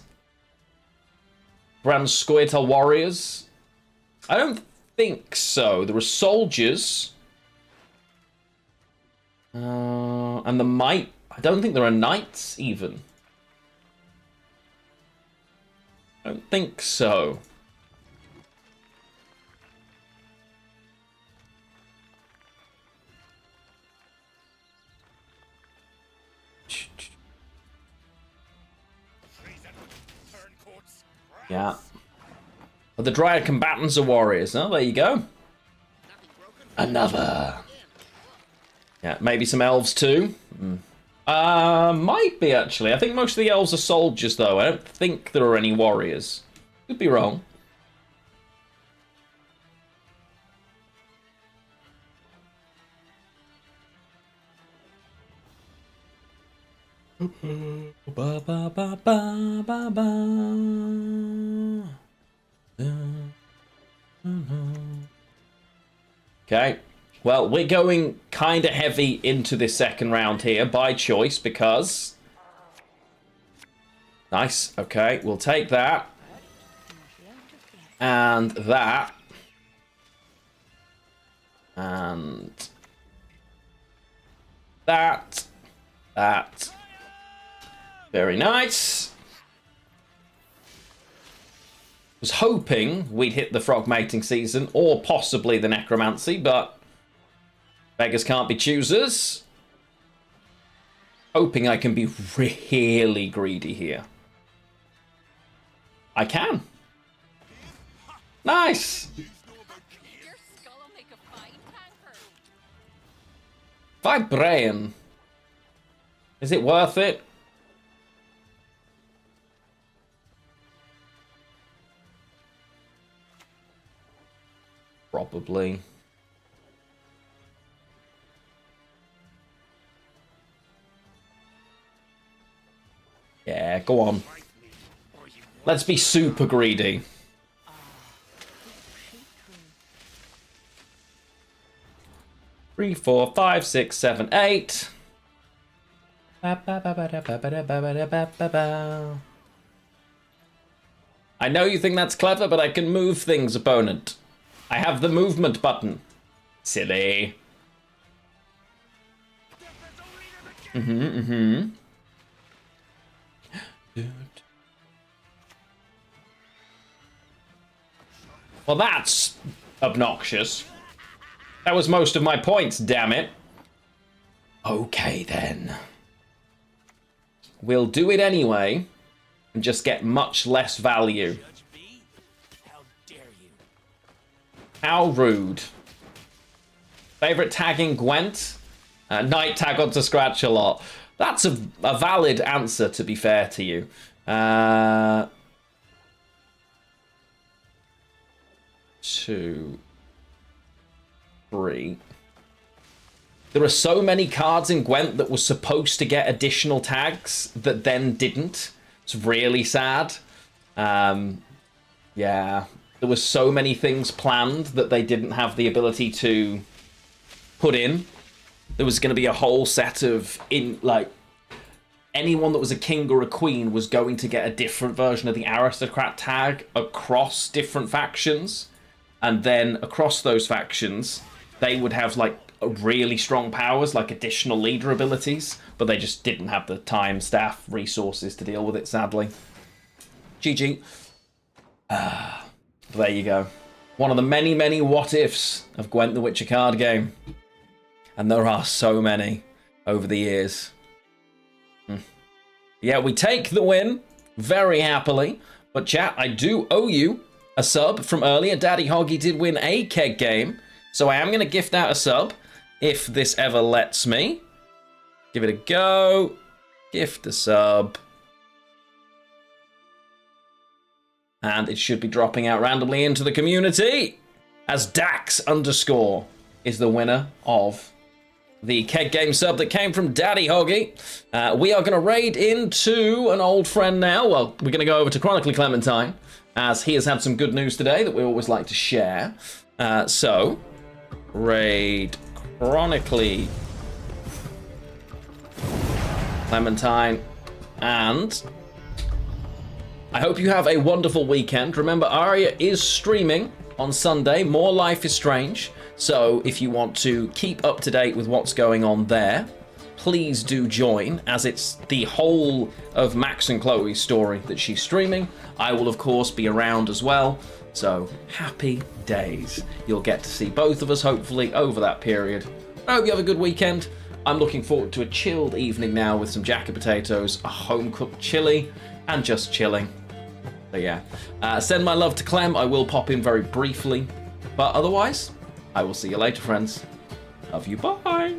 Grand Squirtle Warriors? I don't think so. There are soldiers. And the might... I don't think there are knights, even. I don't think so. Yeah. But the Dryad combatants are warriors. Oh, there you go. Another. Yeah, maybe some elves too. Might be, actually. I think most of the elves are soldiers, though. I don't think there are any warriors. Could be wrong. Ba, ba, ba, ba, ba, ba. Okay. Well, we're going kind of heavy into this second round here by choice because... Nice. Okay, we'll take that. And that. And... That. That. Very nice. Was hoping we'd hit the frog mating season or possibly the necromancy, but beggars can't be choosers. Hoping I can be really greedy here. I can. Nice. Your skull will make a fine tanker. Vibranium. Is it worth it? Probably. Yeah, go on. Let's be super greedy. Three, 4, 5, 6, 7, 8. I know you think that's clever, but I can move things, opponent. I have the movement button. Silly. Well, that's obnoxious. That was most of my points, damn it. Okay, then. We'll do it anyway, and just get much less value. How dare you? How rude. Favorite tagging Gwent? Night tag onto Scratch a lot. That's a valid answer, to be fair to you. 2, 3. There are so many cards in Gwent that were supposed to get additional tags that then didn't. It's really sad. Yeah, there were so many things planned that they didn't have the ability to put in. There was going to be a whole set of, anyone that was a king or a queen was going to get a different version of the aristocrat tag across different factions. And then across those factions, they would have, really strong powers, like additional leader abilities, but they just didn't have the time, staff, resources to deal with it, sadly. GG. There you go. One of the many, many what-ifs of Gwent the Witcher card game. And there are so many over the years. Yeah, we take the win very happily. But chat, I do owe you a sub from earlier. Daddy Hoggy did win a keg game, so I am going to gift out a sub if this ever lets me. Give it a go. Gift a sub. And it should be dropping out randomly into the community as Dax_ is the winner of the keg game sub that came from Daddy Hoggy. We are going to raid into an old friend now. Well, we're going to go over to Chronically Clementine, as he has had some good news today that we always like to share. So, raid Chronically Clementine, and I hope you have a wonderful weekend. Remember, Aria is streaming on Sunday. More Life is Strange. So if you want to keep up to date with what's going on there, please do join, as it's the whole of Max and Chloe's story that she's streaming. I will, of course, be around as well. So happy days. You'll get to see both of us, hopefully, over that period. I hope you have a good weekend. I'm looking forward to a chilled evening now with some jacket potatoes, a home-cooked chili, and just chilling. So yeah, send my love to Clem. I will pop in very briefly. But otherwise, I will see you later, friends. Love you, bye.